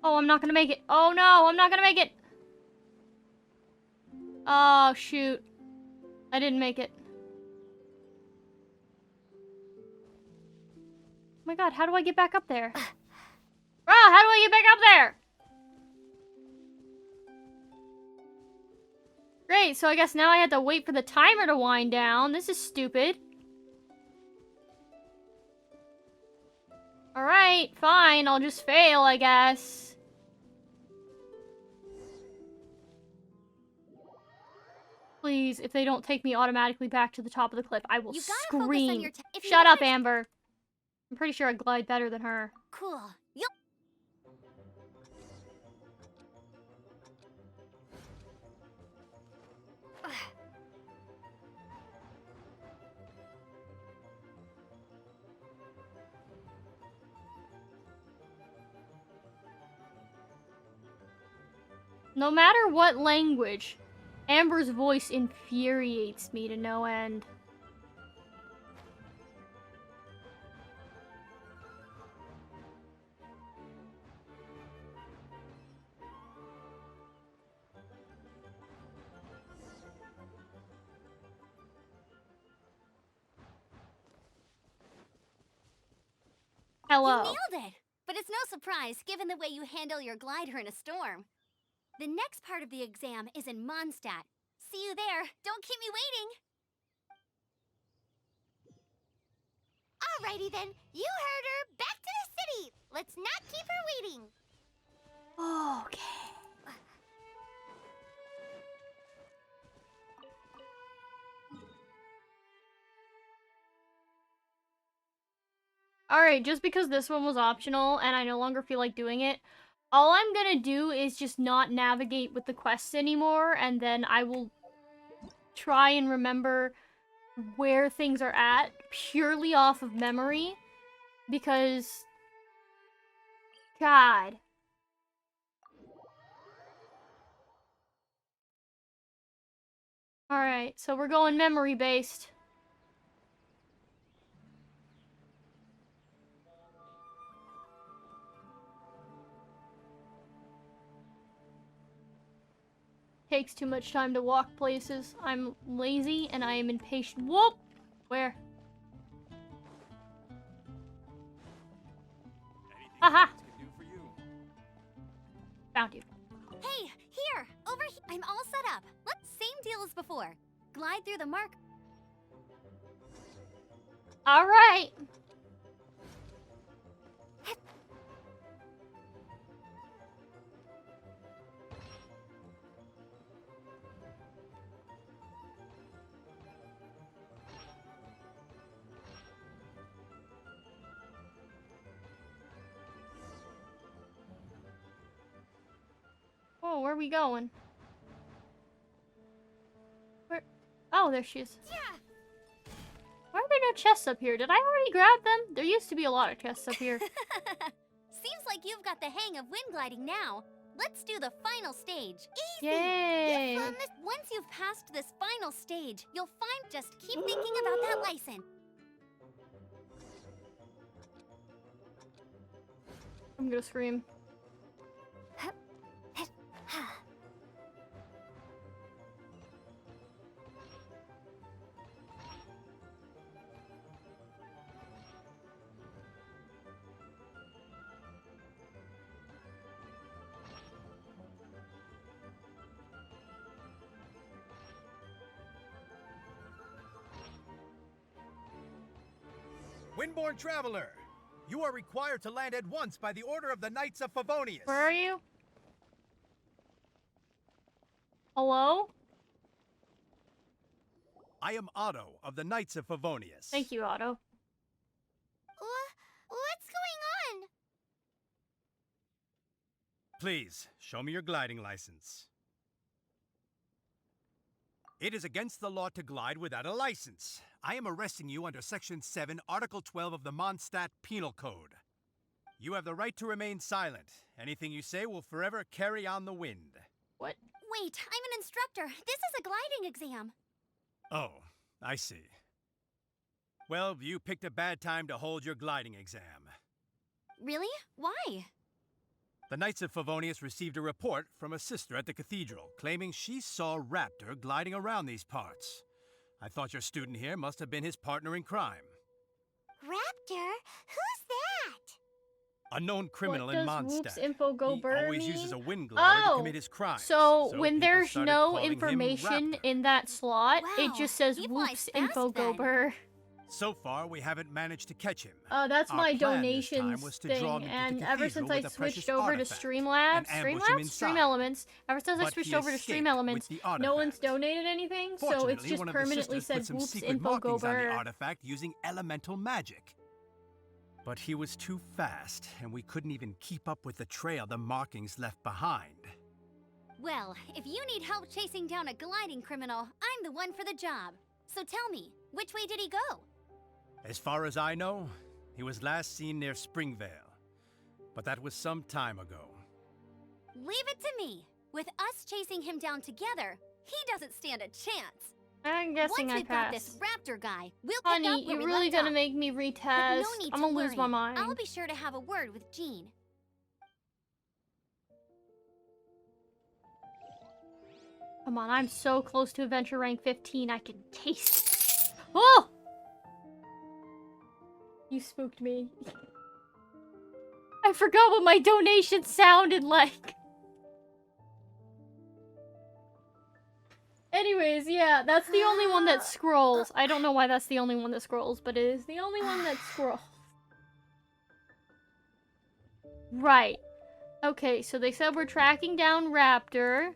Oh, I'm not gonna make it. Oh no, I'm not gonna make it. Oh, shoot. I didn't make it. Oh my god, how do I get back up there? Bro, how do I get back up there? Great, so I guess now I have to wait for the timer to wind down. This is stupid. Alright, fine, I'll just fail, I guess. Please, if they don't take me automatically back to the top of the cliff, I will scream. Shut up, Amber. I'm pretty sure I glide better than her. Cool. No matter what language, Amber's voice infuriates me to no end. Hello. You nailed it! But it's no surprise, given the way you handle your glider in a storm. The next part of the exam is in Mondstadt. See you there. Don't keep me waiting. Alrighty then. You heard her. Back to the city. Let's not keep her waiting. Okay. Alright, just because this one was optional and I no longer feel like doing it, all I'm gonna do is just not navigate with the quests anymore, and then I will try and remember where things are at purely off of memory, because... God. Alright, so we're going memory-based. Takes too much time to walk places. I'm lazy and I am impatient. Whoop! Where? Haha! Found you. Hey, here! Over here! I'm all set up. Same deal as before. Glide through the mark. Alright! Oh, where are we going? Where? Oh, there she is. Yeah. Why are there no chests up here? Did I already grab them? There used to be a lot of chests up here. Seems like you've got the hang of wind gliding now. let's do the final stage. Easy! Yay! Once you've passed this final stage, you'll find just keep thinking about that license. I'm gonna scream. Windborn Traveler, you are required to land at once by the order of the Knights of Favonius. Where are you? Hello? I am Otto of the Knights of Favonius. Thank you, Otto. What's going on? Please, show me your gliding license. It is against the law to glide without a license. I am arresting you under Section 7, Article 12 of the Mondstadt Penal Code. You have the right to remain silent. Anything you say will forever carry on the wind. What? Wait, I'm an instructor. This is a gliding exam. Oh, I see. Well, you picked a bad time to hold your gliding exam. Really? Why? The Knights of Favonius received a report from a sister at the cathedral claiming she saw Raptor gliding around these parts. I thought your student here must have been his partner in crime. Raptor? Who's that? A known criminal in Mondstadt. Info go He always me? uses a wind glider to commit his crimes. So when people there's started no calling him information Raptor. in that slot, it Wow, just says he whoops flies info fast go then. burr. So far, we haven't managed to catch him. That's Our my plan this time donations was to draw thing, him into the and ever cathedral since I with a precious switched over to artifact Streamlabs, and ambush him Stream inside. Elements, ever since I But switched he over to escaped Stream with Elements, the no one's artifact. donated anything, so it's Fortunately, just one of the permanently sisters put said some whoops secret info go markings on the burr. artifact using elemental magic. But he was too fast, and we couldn't even keep up with the trail the markings left behind. Well, if you need help chasing down a gliding criminal, I'm the one for the job. So tell me, which way did he go? As far as I know, he was last seen near Springvale. But that was some time ago. Leave it to me. With us chasing him down together, he doesn't stand a chance. I'm guessing Once I we've got passed. this raptor guy, we'll pick up Honey, where you're we really left gonna off. make me But retest. no need I'm to gonna lose my worry. mind. I'll be sure to have a word with Jean. Come on, I'm so close to adventure rank 15, I can taste it. Oh! You spooked me. I forgot what my donation sounded like. Anyways, yeah, that's the only one that scrolls. I don't know why that's the only one that scrolls, but it is the only one that scrolls. Right. Okay, so they said we're tracking down Raptor.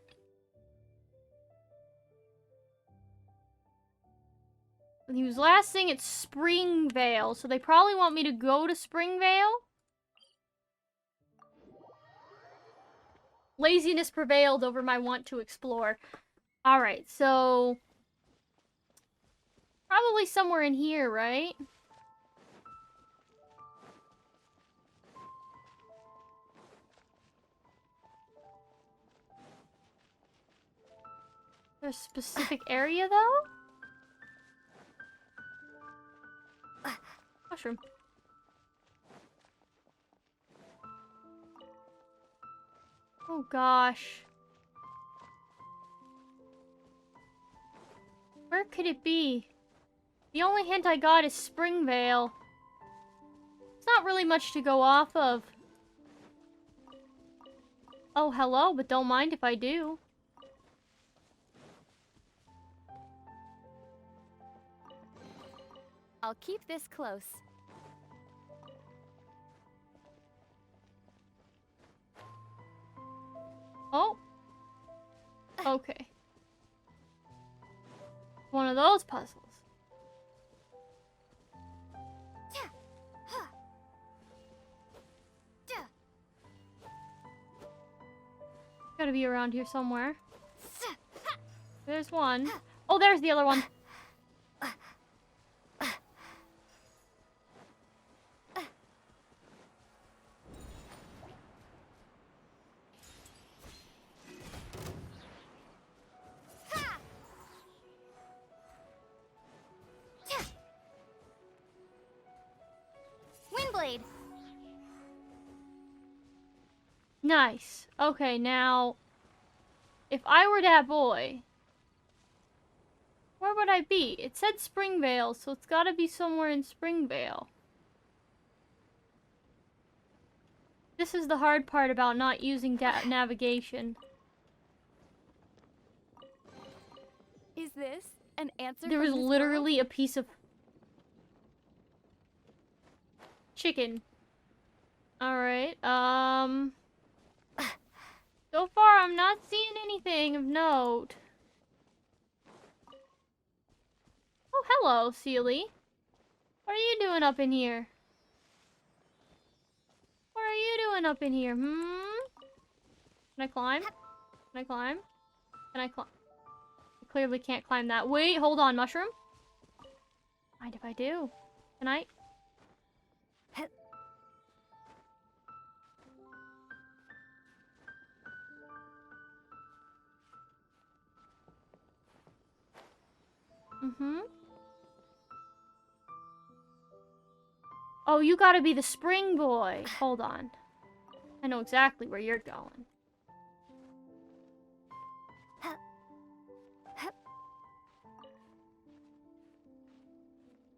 He was last seen at Springvale, so they probably want me to go to Springvale? Laziness prevailed over my want to explore. Alright, so... probably somewhere in here, right? There's a specific area, though? Mushroom. Oh gosh. Where could it be? The only hint I got is Springvale. It's not really much to go off of. Oh, hello, but don't mind if I do. I'll keep this close. Oh. Okay. One of those puzzles. Gotta be around here somewhere. There's one. Oh, there's the other one. Nice. Okay, now, if I were that boy, where would I be? It said Springvale, so it's gotta be somewhere in Springvale. This is the hard part about not using navigation. Is this an answer There from was this literally a piece of chicken. Alright, so far I'm not seeing anything of note. Oh, hello, Seely. What are you doing up in here? What are you doing up in here, Can I climb? Can I climb? Can I climb? I clearly can't climb that. Wait, hold on, mushroom? Mind if I do? Can I? Oh, you gotta be the spring boy. Hold on. I know exactly where you're going.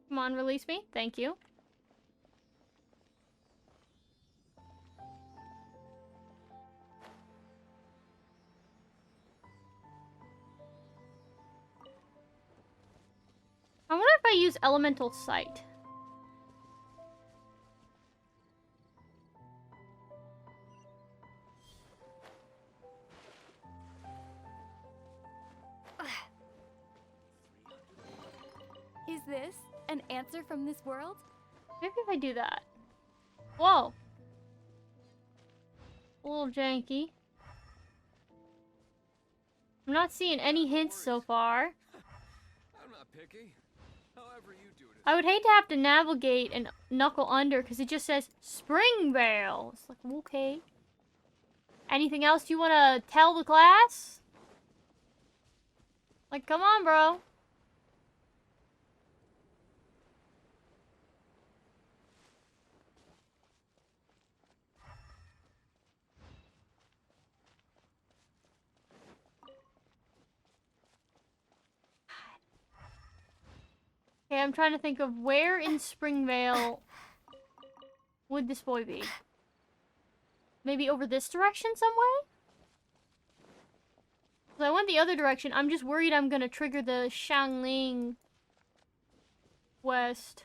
Come on, release me. Thank you. I wonder if I use elemental sight. Is this an answer from this world? Maybe if I do that. Whoa. A little janky. I'm not seeing any hints so far. I'm not picky. However you do it. I would hate to have to navigate and knuckle under because it just says Springvale. It's like, okay. Anything else you want to tell the class? Like, come on, bro. Okay, I'm trying to think of where in Springvale would this boy be? Maybe over this direction some way? So I went the other direction. I'm just worried I'm gonna trigger the Xiangling Quest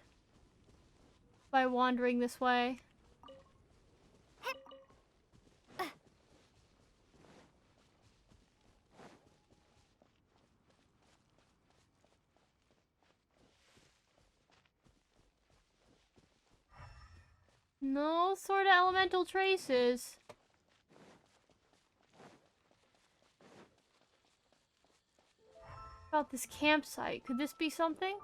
by wandering this way. No sort of elemental traces. About this campsite. Could this be something?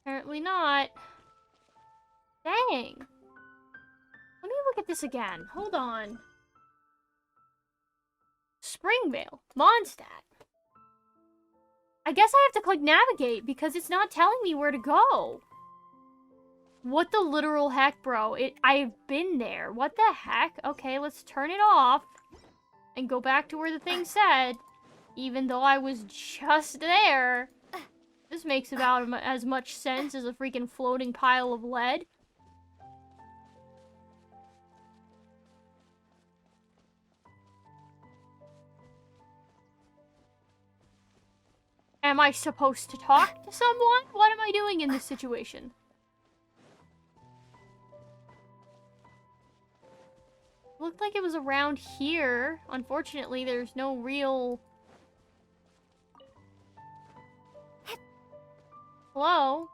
Apparently not. Dang. Let me look at this again. Hold on. Springvale. Mondstadt. I guess I have to click navigate because it's not telling me where to go. What the literal heck, bro? I've been there. What the heck? Okay, let's turn it off and go back to where the thing said, even though I was just there. This makes about as much sense as a freaking floating pile of lead. Am I supposed to talk to someone? What am I doing in this situation? Looked like it was around here. Unfortunately, there's no real... Hello?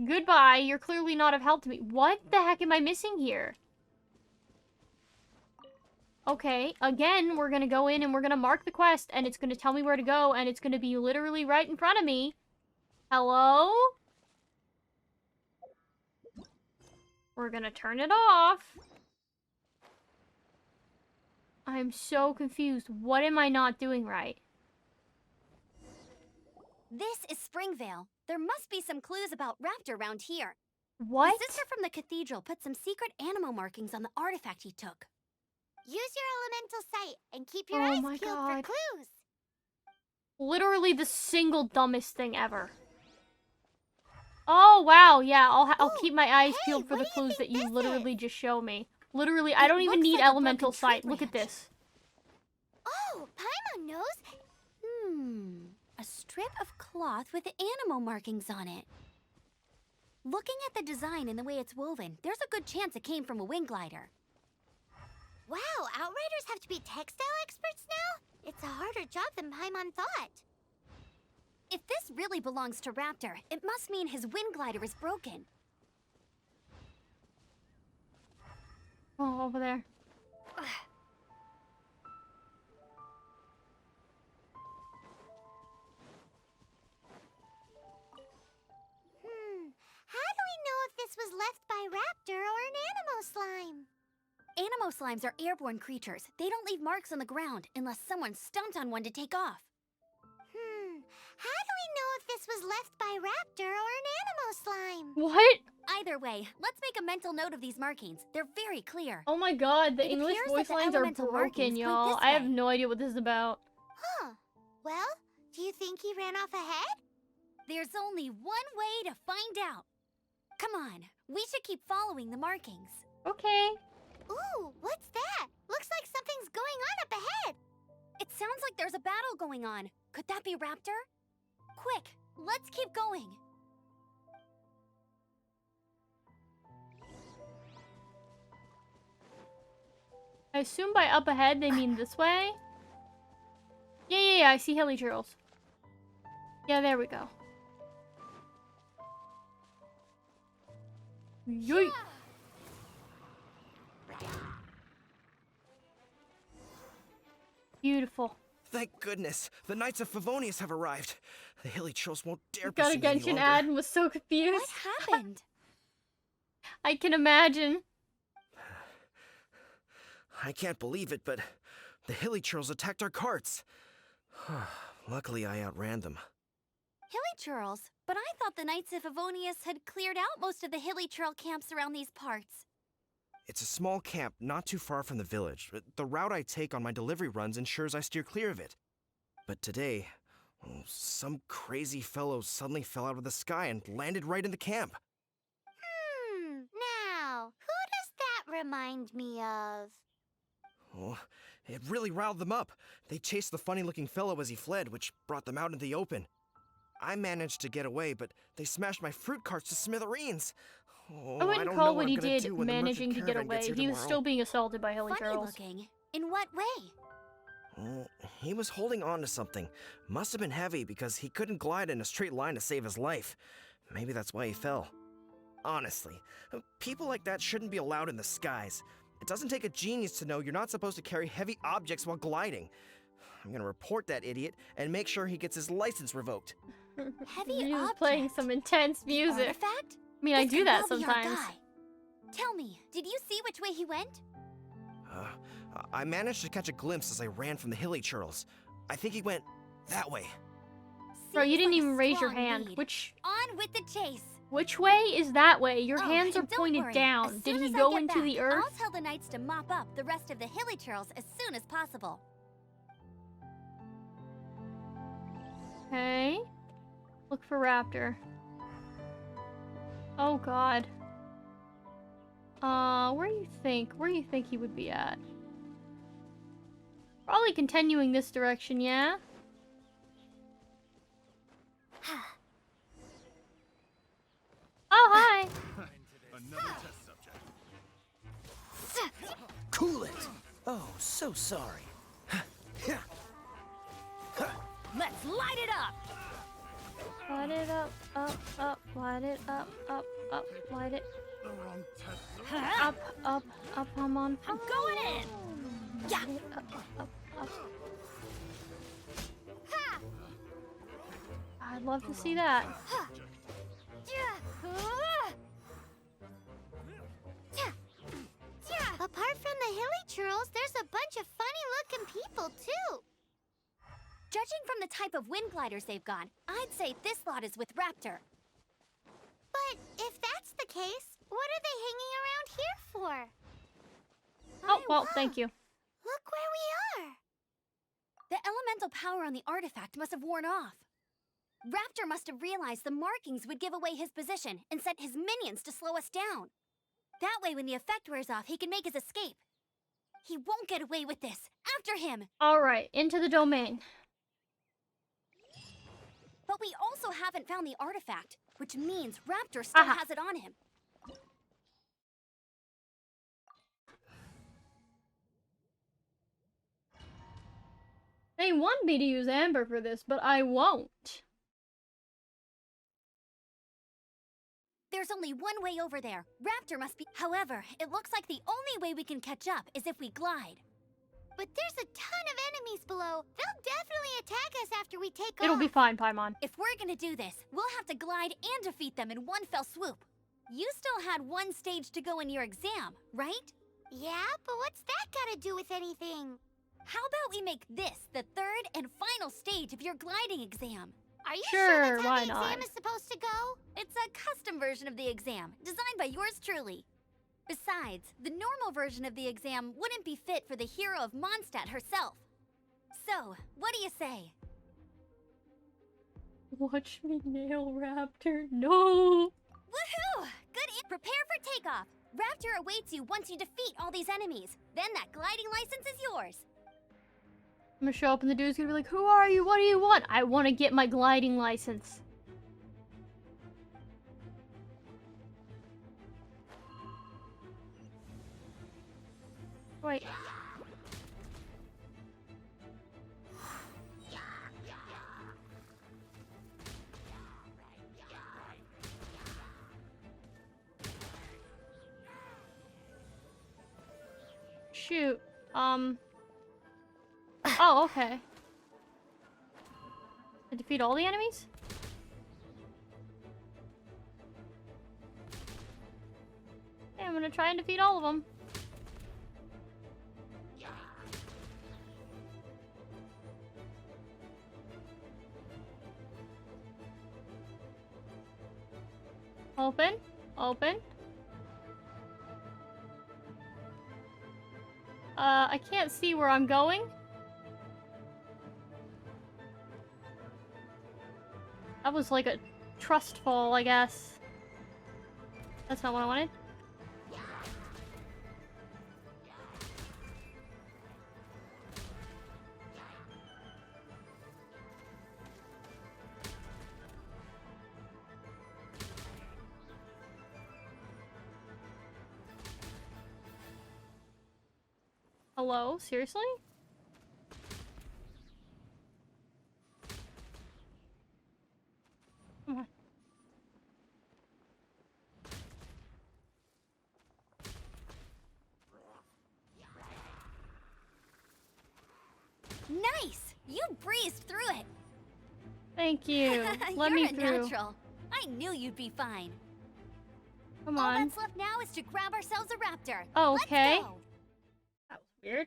Goodbye, you're clearly not of help to me. What the heck am I missing here? Okay, again, we're gonna go in and we're gonna mark the quest, and it's gonna tell me where to go, and it's gonna be literally right in front of me. Hello? We're gonna turn it off. I'm so confused. What am I not doing right? This is Springvale. There must be some clues about Raptor around here. What? The sister from the cathedral put some secret animal markings on the artifact he took. Use your elemental sight and keep your Oh eyes my peeled God. for clues. Literally the single dumbest thing ever. Oh wow, yeah, I'll keep my eyes peeled for the clues that you literally just show me. Literally, I don't even need elemental sight. Look at this. Oh, Paimon knows. A strip of cloth with animal markings on it. Looking at the design and the way it's woven, there's a good chance it came from a wing glider. Wow, Outriders have to be textile experts now? It's a harder job than Paimon thought. If this really belongs to Raptor, it must mean his wind glider is broken. Oh, over there. How do we know if this was left by Raptor or an Animo slime? Animo slimes are airborne creatures. They don't leave marks on the ground unless someone stomped on one to take off. How do we know if this was left by Raptor or an Animo slime? What? Either way, let's make a mental note of these markings. They're very clear. Oh my God, the It English appears voice that the lines are elemental broken, markings point y'all. this I have way. no idea what this is about. Huh. Well, do you think he ran off ahead? There's only one way to find out. Come on, we should keep following the markings. Okay. Ooh, what's that? Looks like something's going on up ahead. It sounds like there's a battle going on. Could that be Raptor? Quick, let's keep going. I assume by up ahead they mean this way. Yeah, I see hilly turtles. Yeah, there we go. Yoink. Beautiful. Thank goodness, the Knights of Favonius have arrived. The hilly trolls won't dare Got a pursue me any Genshin longer. ad and was so confused. What happened? I can imagine. I can't believe it, but the hilly trolls attacked our carts. Luckily, I outran them. Hilly Churls? But I thought the Knights of Favonius had cleared out most of the hilly trail camps around these parts. It's a small camp not too far from the village. The route I take on my delivery runs ensures I steer clear of it. But today, some crazy fellow suddenly fell out of the sky and landed right in the camp. Now, who does that remind me of? Oh, it really riled them up. They chased the funny-looking fellow as he fled, which brought them out in the open. I managed to get away, but they smashed my fruit carts to smithereens. Oh, I wouldn't don't call know what I'm he gonna did do when the managing merchant to get caravan away. gets here He was tomorrow. still being assaulted by hilly Funny turtles. looking. In what way? Oh, he was holding on to something. Must have been heavy because he couldn't glide in a straight line to save his life. Maybe that's why he fell. Honestly, people like that shouldn't be allowed in the skies. It doesn't take a genius to know you're not supposed to carry heavy objects while gliding. I'm gonna report that idiot and make sure he gets his license revoked. Heavy He was object. playing some intense music. Artifact? I mean, I This do could that well be our sometimes. guy. Tell me, did you see which way he went? I managed to catch a glimpse as I ran from the hilly churls. I think he went that way. Bro, you Seems didn't like a even raise your strong hand. lead. Which On with the chase. way is that way? Your hands are and don't pointed worry, down. as Did soon he as I go get into back, the earth? I'll tell the knights to mop up the rest of the hilly churls as soon as possible. Okay. Look for Raptor. Oh god. Where do you think he would be at? Probably continuing this direction, yeah? Oh, hi! Another test subject. Cool it! Oh, so sorry. Let's light it up! Light it up, light it up, light it up, I'm on I'm going in! Yeah! up. I'd love to see that. Apart from the hilly churls, there's a bunch of funny-looking people, too. Judging from the type of wind gliders they've got, I'd say this lot is with Raptor. But if that's the case, what are they hanging around here for? Oh, well, thank you. Look where we are! The elemental power on the artifact must have worn off. Raptor must have realized the markings would give away his position and sent his minions to slow us down. That way, when the effect wears off, he can make his escape. He won't get away with this. After him! Alright, into the domain. But we also haven't found the artifact, which means Raptor still has it on him. They want me to use Amber for this, but I won't. There's only one way over there. Raptor must be... However, it looks like the only way we can catch up is if we glide. But there's a ton of enemies below. They'll definitely attack us after we take off. It'll be fine, Paimon. If we're gonna do this, we'll have to glide and defeat them in one fell swoop. You still had one stage to go in your exam, right? Yeah, but what's that gotta do with anything? How about we make this the third and final stage of your gliding exam? Are you sure that's how the exam is supposed to go? It's a custom version of the exam, designed by yours truly. Besides, the normal version of the exam wouldn't be fit for the hero of Mondstadt herself. So, what do you say? Watch me nail Raptor. No! Woohoo! Prepare for takeoff. Raptor awaits you once you defeat all these enemies. Then that gliding license is yours. I'm gonna show up and the dude's gonna be like, who are you? What do you want? I want to get my gliding license. Wait. Shoot. Oh, okay. To defeat all the enemies? Yeah, I'm gonna try and defeat all of them. Open. Open. I can't see where I'm going. That was like a trust fall, I guess. That's not what I wanted. Hello? Seriously? Come on. Nice! You breezed through it. Thank you. Let me through. You're a natural. I knew you'd be fine. Come All on. that's left now is to grab ourselves a raptor. Oh, okay. Let's go. That was weird.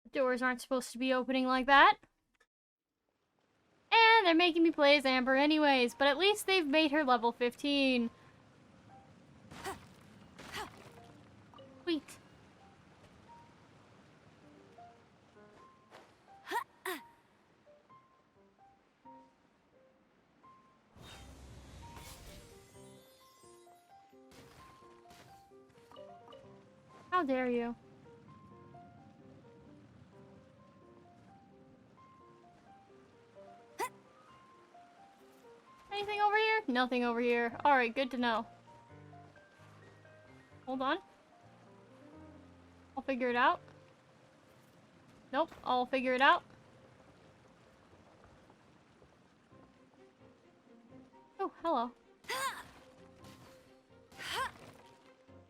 The doors aren't supposed to be opening like that. And they're making me play as Amber anyways, but at least they've made her level 15. Sweet. How dare you? Anything over here? Nothing over here. Alright, good to know. Hold on. I'll figure it out. Nope, I'll figure it out. Oh, hello.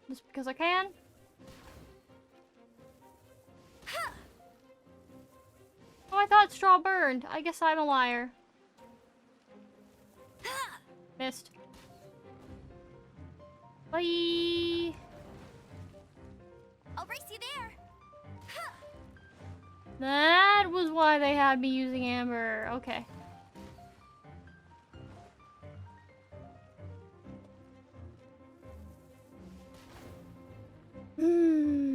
Just because I can. Oh, I thought straw burned. I guess I'm a liar. Missed. Bye. I'll race you there. That was why they had me using amber. Okay. Hmm.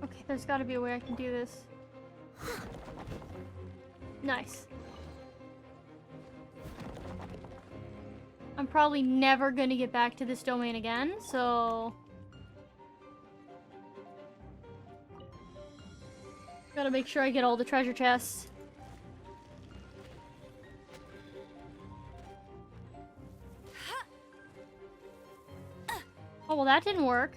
Okay, there's gotta be a way I can do this. Nice. I'm probably never gonna get back to this domain again, so... Gotta make sure I get all the treasure chests. Oh, well that didn't work.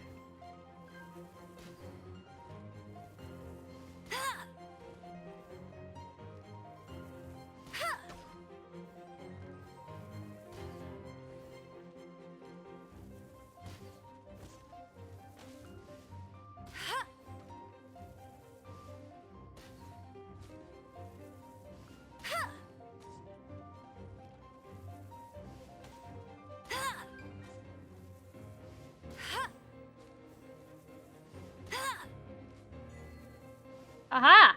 Aha!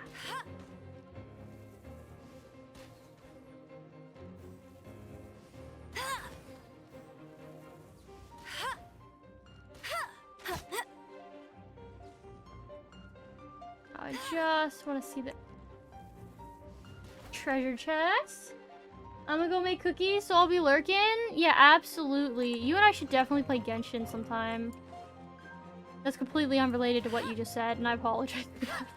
I just want to see the treasure chest. I'm gonna go make cookies, so I'll be lurking. Yeah, absolutely. You and I should definitely play Genshin sometime. That's completely unrelated to what you just said, and I apologize for that.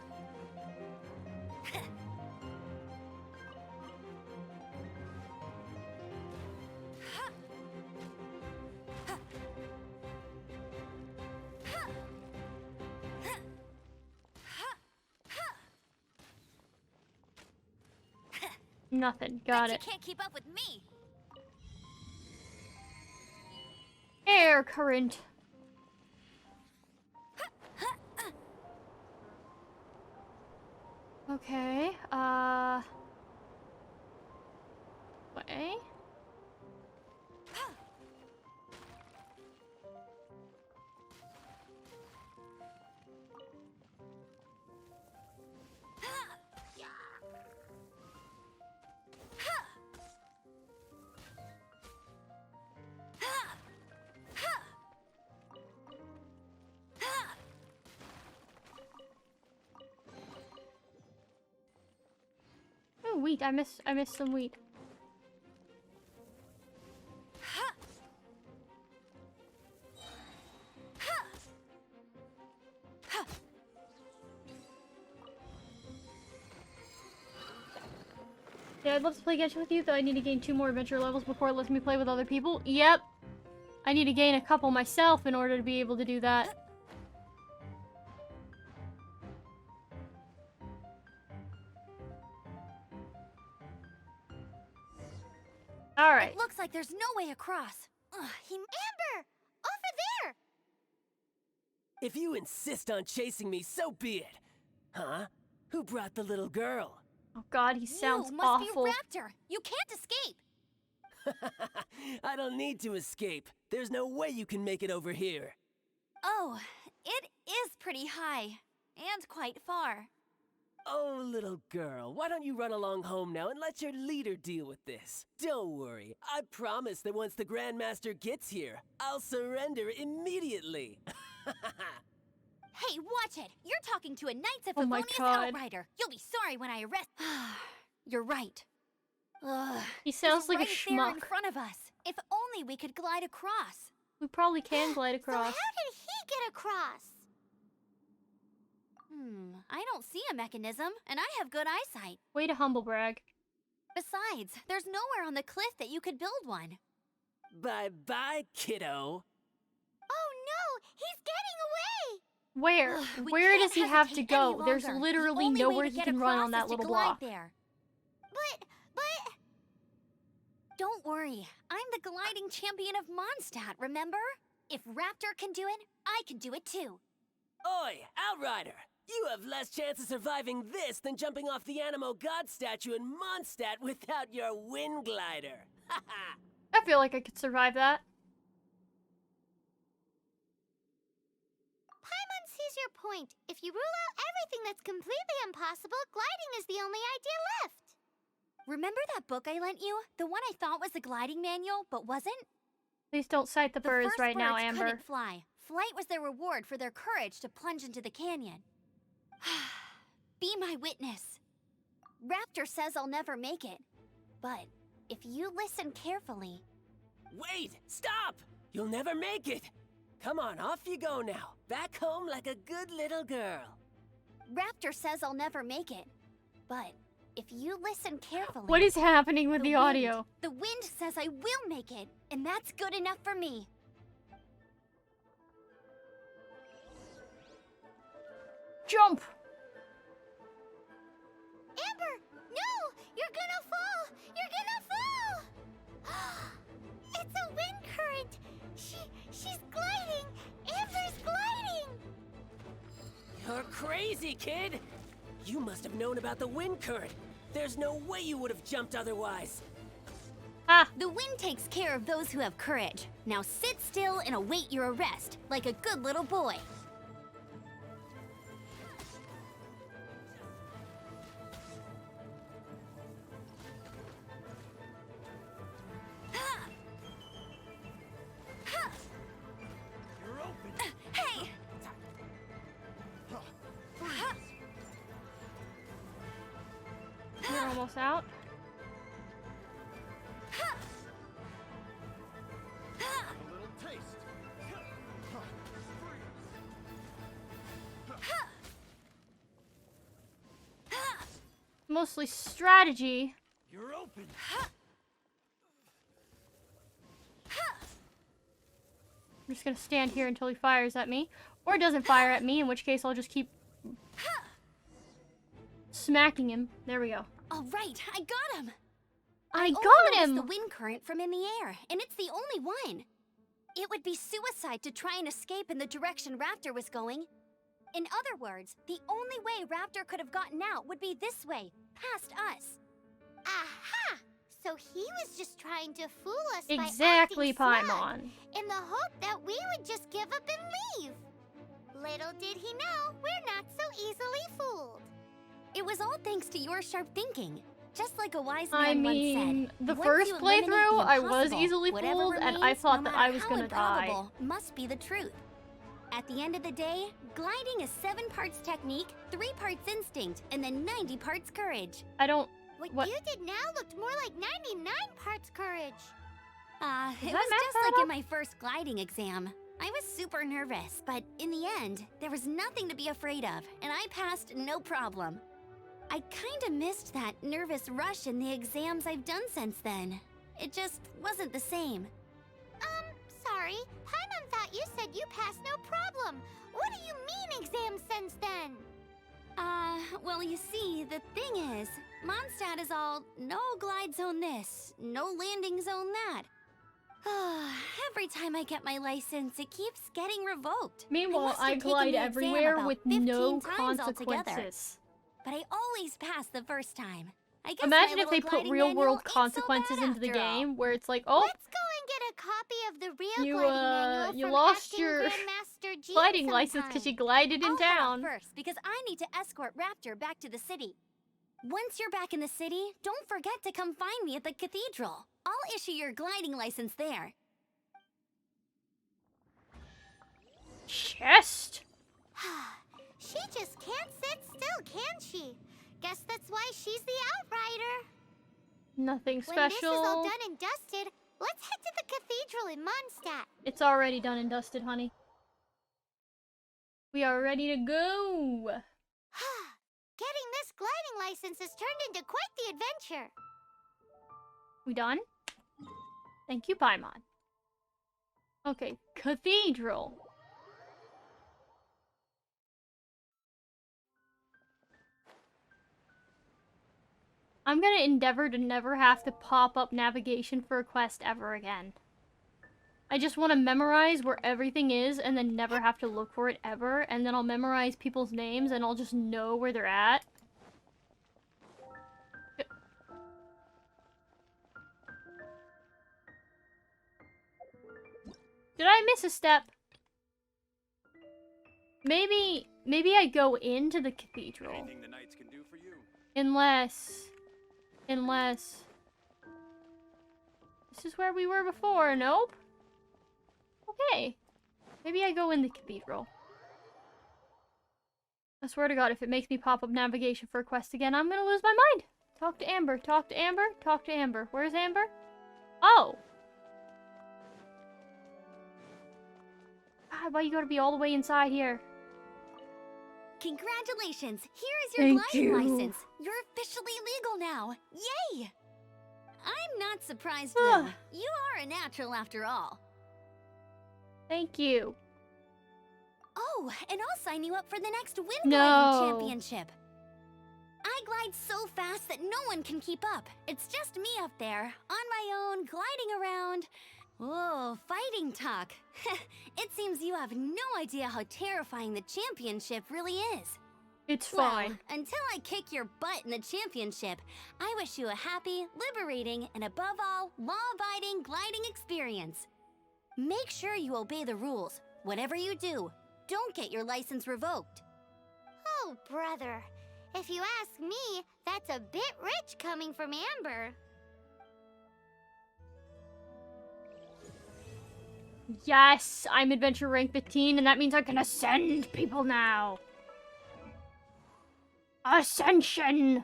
Nothing. Got it. You can't keep up with me. Air current. Okay. Way. Oh, wheat. I missed some wheat. Yeah, I'd love to play Genshin with you, though I need to gain 2 more adventure levels before it lets me play with other people. Yep. I need to gain a couple myself in order to be able to do that. Alright. It looks like there's no way across. Amber! Over there! If you insist on chasing me, so be it. Huh? Who brought the little girl? Oh god, he sounds You must awful. be Raptor. You can't escape. I don't need to escape. There's no way you can make it over here. Oh, it is pretty high. And quite far. Oh, little girl, why don't you run along home now and let your leader deal with this? Don't worry, I promise that once the Grandmaster gets here, I'll surrender immediately. Hey, watch it! You're talking to a Knights of Oh my Favonius God. outrider. You'll be sorry when I arrest. You're right. Ugh, He sounds it's like right a there schmuck. in front of us. If only we could glide across. We probably can glide So across. how did he get across? I don't see a mechanism, and I have good eyesight. Way to humble brag. Besides, there's nowhere on the cliff that you could build one. Bye-bye, kiddo. Oh no! He's getting away! Where? We Where can't does he have to hesitate go? any There's longer. literally The only way nowhere to he get can run across on that is to little glide block. there. But... Don't worry. I'm the gliding champion of Mondstadt, remember? If Raptor can do it, I can do it too. Oi, Outrider! You have less chance of surviving this than jumping off the Animo God statue in Mondstadt without your wind glider. Haha! I feel like I could survive that. Paimon sees your point. If you rule out everything that's completely impossible, gliding is the only idea left. Remember that book I lent you? The one I thought was the gliding manual, but wasn't? Please don't sight the birds first right now, birds Amber. couldn't fly. Flight was their reward for their courage to plunge into the canyon. Be my witness. Raptor says I'll never make it. But if you listen carefully... Wait! Stop! You'll never make it! Come on, off you go now. Back home like a good little girl. Raptor says I'll never make it. But if you listen carefully... What is happening with the audio? The wind says I will make it, and that's good enough for me. Jump! Amber! No! You're gonna fall! You're gonna fall! It's a wind current! She's gliding! Amber's gliding! You're crazy, kid! You must have known about the wind current. There's no way you would have jumped otherwise. Ah! The wind takes care of those who have courage. Now sit still and await your arrest, like a good little boy. Hey! You're almost out. Mostly strategy. You're open. I'm just gonna stand here until he fires at me. Or doesn't fire at me, in which case I'll just keep smacking him. There we go. All right, I got him. I got only him! noticed the wind current from in the air, and it's the only one. It would be suicide to try and escape in the direction Raptor was going. In other words, the only way Raptor could have gotten out would be this way, past us. Aha! So he was just trying to fool us Exactly, by acting Paimon. smug, in the hope that we would just give up and leave. Little did he know, we're not so easily fooled. It was all thanks to your sharp thinking. Just like a wise man I once mean, said, the once first you eliminate playthrough, the I was impossible, easily whatever fooled, and I remains, thought no that I matter was how gonna die. improbable, must be the truth. At the end of the day, gliding is 7 parts technique, 3 parts instinct, and then 90 parts courage. I don't... What you did now looked more like 99 parts courage. It that was math just add like in up? my first gliding exam. I was super nervous, but in the end, there was nothing to be afraid of, and I passed no problem. I kinda missed that nervous rush in the exams I've done since then. It just wasn't the same. Sorry. Paimon thought you said you passed no problem. What do you mean exams since then? Well, you see, the thing is, Mondstadt is all no glide zone this, no landing zone that. Every time I get my license, it keeps getting revoked. Meanwhile, must have I taken glide the exam everywhere about with 15 no times altogether. consequences. But I always pass the first time. I guess Imagine my if they little put gliding real-world manual ain't so consequences bad into the after all. game, where it's like, oh, Let's go and get a copy of the real you, gliding manual you from lost acting your Grandmaster Jean gliding license because you sometime. glided in I'll head off town. first because I need to escort Raptor back to the city. Once you're back in the city, don't forget to come find me at the cathedral. I'll issue your gliding license there. Chest. She just can't sit still, can she? Guess that's why she's the Outrider. Nothing When this is all special. done and dusted, let's head to the cathedral in Mondstadt. It's already done and dusted, honey. We are ready to go. Getting this gliding license has turned into quite the adventure. We done? Thank you, Paimon. Okay, cathedral. I'm gonna endeavor to never have to pop up navigation for a quest ever again. I just want to memorize where everything is and then never have to look for it ever, and then I'll memorize people's names and I'll just know where they're at. Did I miss a step? Maybe I go into the cathedral. Anything the knights can do for you. Unless... This is where we were before, nope? Okay. Maybe I go in the cathedral. I swear to God, if it makes me pop up navigation for a quest again, I'm gonna lose my mind. Talk to Amber, talk to Amber, talk to Amber. Where's Amber? Oh! God, why you gotta be all the way inside here? Congratulations! Here is your Thank gliding you. license. You're officially legal now. Yay! I'm not surprised though. You are a natural after all. Thank you. Oh, and I'll sign you up for the next wind No. gliding championship. I glide so fast that no one can keep up. It's just me up there, on my own, gliding around. Oh, fighting talk. It seems you have no idea how terrifying the championship really is. It's Well, fine. until I kick your butt in the championship, I wish you a happy, liberating, and above all, law-abiding gliding experience. Make sure you obey the rules. Whatever you do, don't get your license revoked. Oh, brother. If you ask me, that's a bit rich coming from Amber. Yes, I'm adventure rank 15, and that means I can ascend people now. Ascension!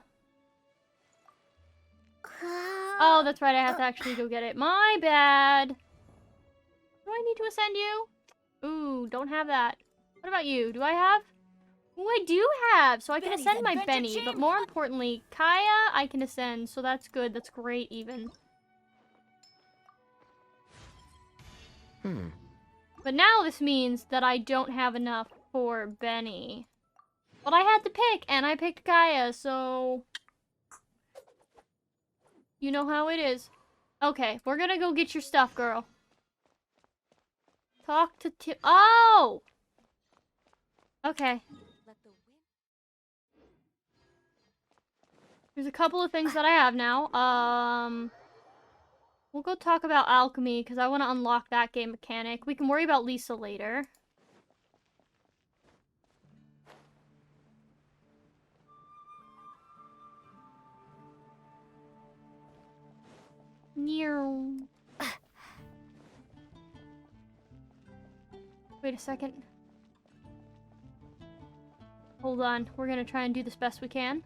Oh, that's right, I have to actually go get it. My bad. Do I need to ascend you? Ooh, don't have that. What about you? Do I have? Ooh, I do have! So I can Benny's ascend my adventure Benny, but champ. more importantly, Kaya, I can ascend, so that's good. That's great, even. But now this means that I don't have enough for Benny. But I had to pick, and I picked Kaya, so... You know how it is. Okay, we're gonna go get your stuff, girl. Talk to Tim. Oh! Okay. There's a couple of things that I have now. We'll go talk about alchemy, because I want to unlock that game mechanic. We can worry about Lisa later. Wait a second. Hold on. We're gonna try and do this best we can.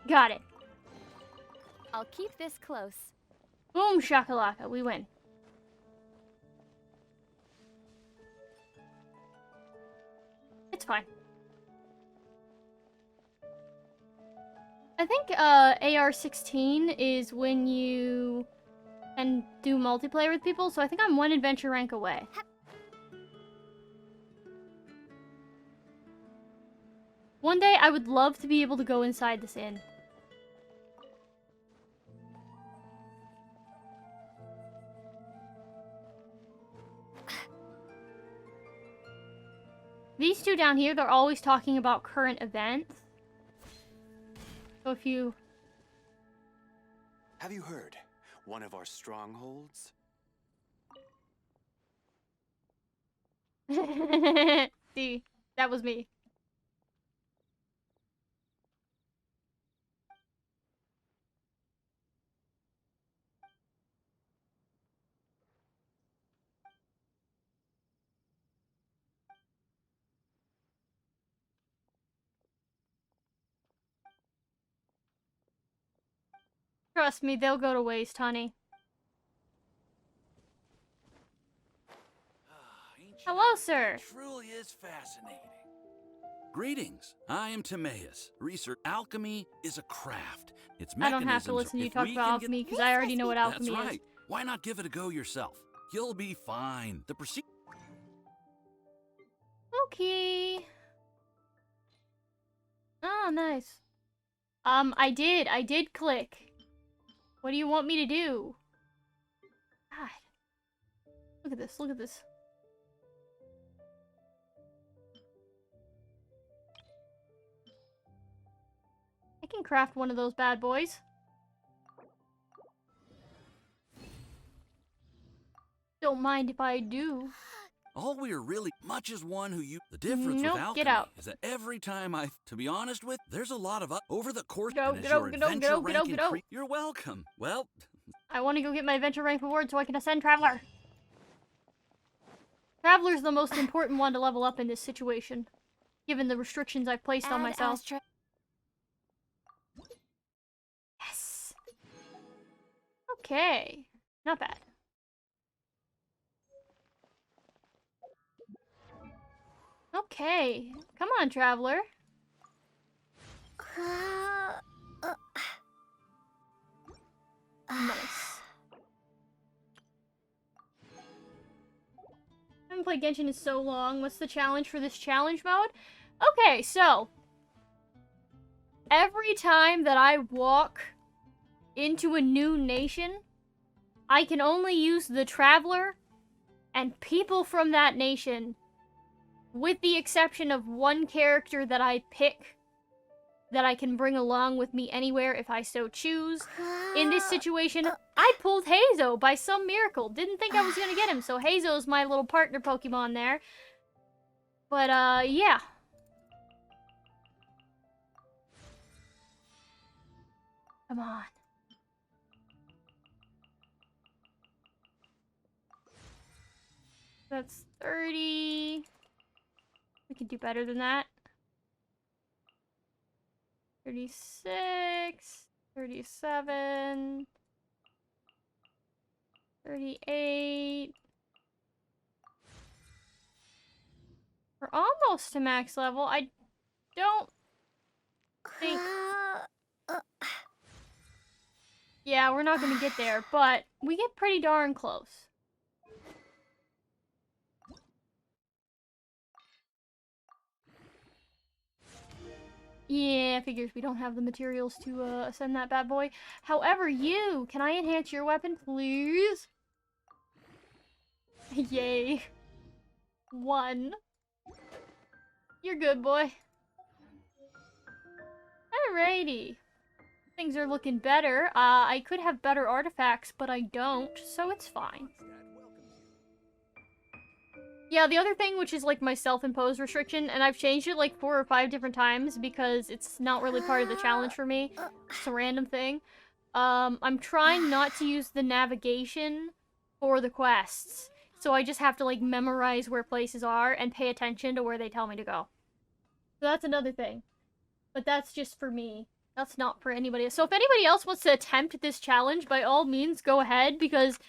Got it. I'll keep this close. Boom shakalaka, we win. It's fine. I think AR-16 is when you can do multiplayer with people, so I think I'm one adventure rank away. One day I would love to be able to go inside this inn. These two down here, they're always talking about current events. So if you... Have you heard? One of our strongholds? See, that was me. Trust me, they'll go to waste, honey. Hello, sir. Truly is fascinating. Greetings. I am Timaeus. Research alchemy is a craft. Its I don't have to mechanisms listen to you if talk we about can alchemy get- because I already know what alchemy That's is. right. Why not give it a go yourself? You'll be fine. The procedure. Okay. Oh, nice. I did click. What do you want me to do? God. Look at this, look at this. I can craft one of those bad boys. Don't mind if I do. All we're really much as one who you. The difference Nope, with alchemy get out. is that every time to be honest with, there's a lot of over the course. Get out, and as get out, your get out, adventure get out, get rank out, get out. incre- You're welcome. Well, I want to go get my adventure rank reward so I can ascend Traveler. Traveler's the most important one to level up in this situation, given the restrictions I've placed on myself. Yes. Okay. Not bad. Okay. Come on, Traveler. Nice. I haven't played Genshin in so long. What's the challenge for this challenge mode? Okay, so every time that I walk into a new nation, I can only use the Traveler and people from that nation, with the exception of one character that I pick that I can bring along with me anywhere if I so choose. In this situation, I pulled Hazo by some miracle. Didn't think I was gonna get him, so Hazo's my little partner Pokemon there. But, yeah. Come on. That's 30. We can do better than that. 36, 37, 38. We're almost to max level. I don't think... Yeah, we're not gonna get there, but we get pretty darn close. Yeah, figures we don't have the materials to ascend that bad boy. However, can I enhance your weapon, please? Yay. 1. You're good, boy. Alrighty. Things are looking better. I could have better artifacts, but I don't, so it's fine. Yeah, the other thing, which is like my self-imposed restriction, and I've changed it like 4 or 5 different times because it's not really part of the challenge for me. It's a random thing. I'm trying not to use the navigation for the quests. So I just have to like memorize where places are and pay attention to where they tell me to go. So that's another thing. But that's just for me. That's not for anybody else. So if anybody else wants to attempt this challenge, by all means, go ahead, because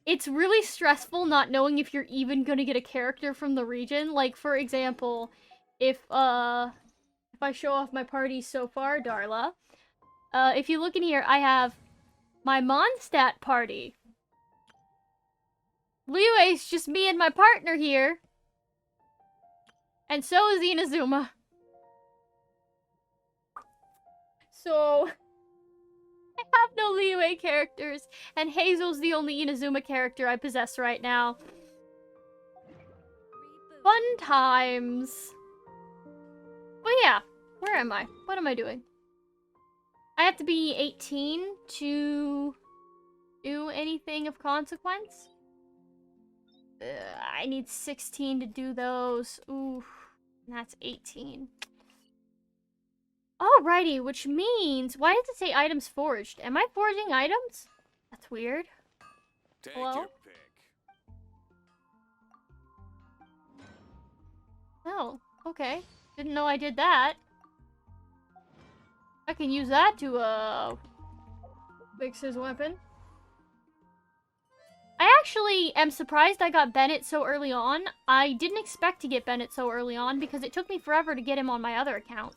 it's really stressful not knowing if you're even gonna get a character from the region. Like, for example, if I show off my party so far, Darla, if you look in here, I have my Mondstadt party. Liyue's just me and my partner here. And so is Inazuma. So, I have no Liyue characters, and Hazel's the only Inazuma character I possess right now. Fun times. But yeah, where am I? What am I doing? I have to be 18 to do anything of consequence? I need 16 to do those. Ooh, that's 18. Alrighty, which means... Why does it say items forged? Am I forging items? That's weird. Take Hello? your pick. Oh, okay. Didn't know I did that. I can use that to, Fix his weapon. I actually am surprised I got Bennett so early on. I didn't expect to get Bennett so early on because it took me forever to get him on my other account.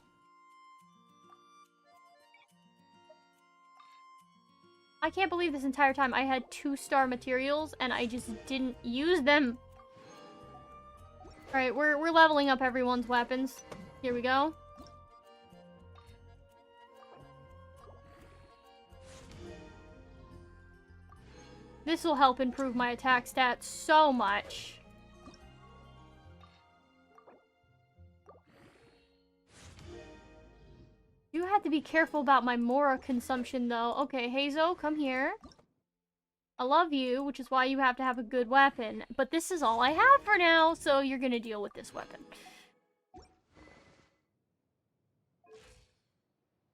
I can't believe this entire time I had 2-star materials and I just didn't use them. Alright, we're leveling up everyone's weapons. Here we go. This will help improve my attack stats so much. You have to be careful about my Mora consumption, though. Okay, Hazo, come here. I love you, which is why you have to have a good weapon. But this is all I have for now, so you're gonna deal with this weapon. At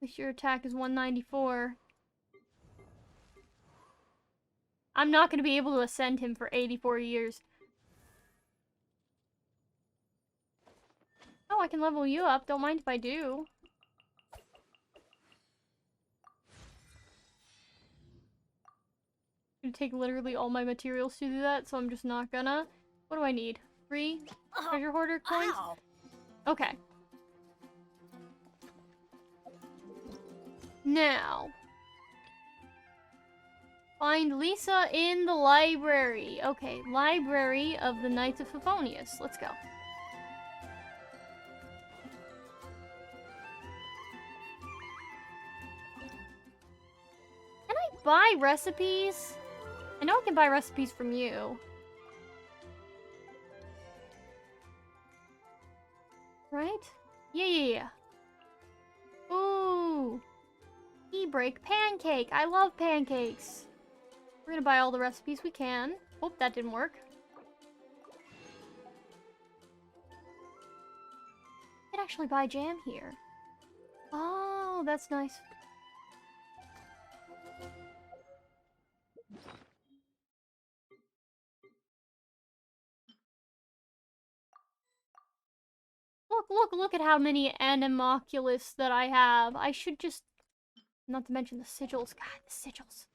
least your attack is 194. I'm not going to be able to ascend him for 84 years. Oh, I can level you up. Don't mind if I do. It's gonna take literally all my materials to do that, so I'm just not gonna. What do I need? 3 treasure hoarder coins? Okay. Now. Find Lisa in the library. Okay, Library of the Knights of Favonius. Let's go. Can I buy recipes? I know I can buy recipes from you. Right? Yeah. Ooh. E-break pancake. I love pancakes. We're gonna buy all the recipes we can. Oh, that didn't work. I could actually buy jam here. Oh, that's nice. Look at how many Animoculus that I have. I should just... Not to mention the sigils. God, the sigils.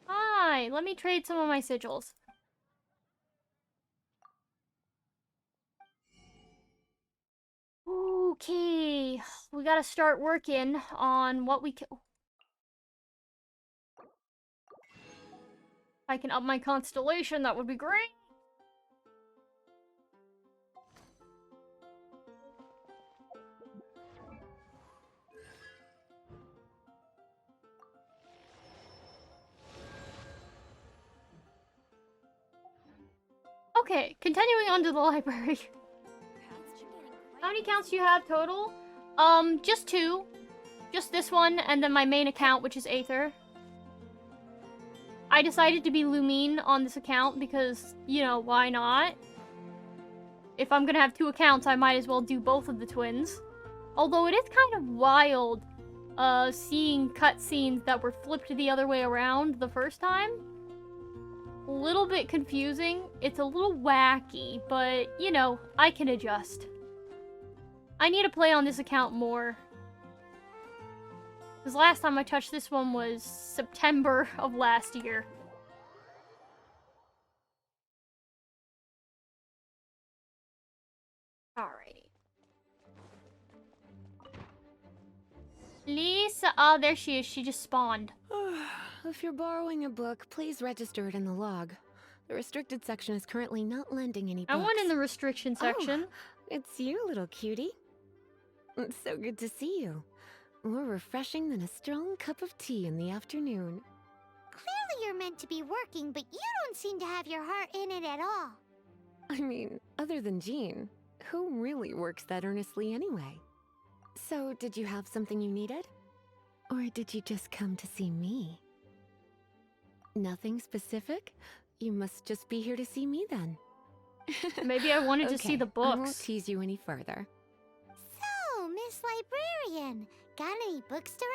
Hi, let me trade some of my sigils. Okay, we gotta start working on what we can... If I can up my constellation, that would be great. Okay, continuing on to the library. How many accounts do you have total? Just 2. Just this one, and then my main account, which is Aether. I decided to be Lumine on this account because, you know, why not? If I'm gonna have 2 accounts, I might as well do both of the twins. Although it is kind of wild, seeing cutscenes that were flipped the other way around the first time. A little bit confusing. It's a little wacky, but, you know, I can adjust. I need to play on this account more. Because last time I touched this one was September of last year. Alrighty. Lisa, oh, there she is. She just spawned. If you're borrowing a book, please register it in the log. The restricted section is currently not lending any books. I went in the restriction section. Oh, it's you, little cutie. It's so good to see you. More refreshing than a strong cup of tea in the afternoon. Clearly you're meant to be working, but you don't seem to have your heart in it at all. I mean, other than Jean, who really works that earnestly anyway? So, did you have something you needed? Or did you just come to see me? Nothing specific? You must just be here to see me then. Maybe I wanted to see the books. I won't tease you any further. So, Miss Librarian, got any books to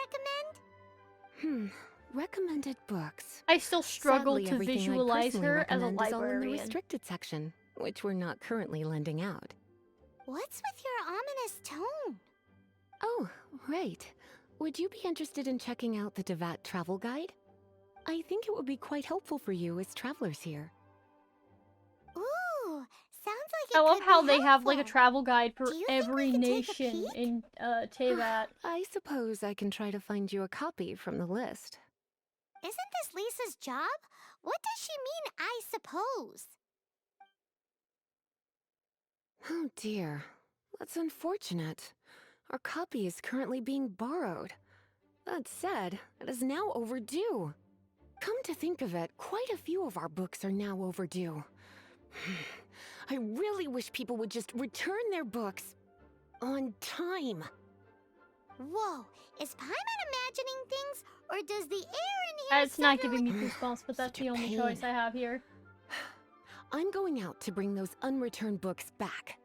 recommend? Recommended books. I still struggle Sadly, to everything I'd visualize personally her as a recommend is all in the librarian. restricted section, which we're not currently lending out. What's with your ominous tone? Oh, right. Would you be interested in checking out the Devat travel guide? I think it would be quite helpful for you as travelers here. Ooh, sounds like it I love could how be they have like a helpful. travel guide for Do you think every we could take a nation peek? in Tevat. I suppose I can try to find you a copy from the list. Isn't this Lisa's job? What does she mean, I suppose? Oh dear, that's unfortunate. Our copy is currently being borrowed. That said, it is now overdue. Come to think of it, quite a few of our books are now overdue. I really wish people would just return their books on time. Whoa, is Paimon imagining things, or does the air in here It's not giving me goosebumps, but that's Such a the only pain. choice I have here. I'm going out to bring those unreturned books back.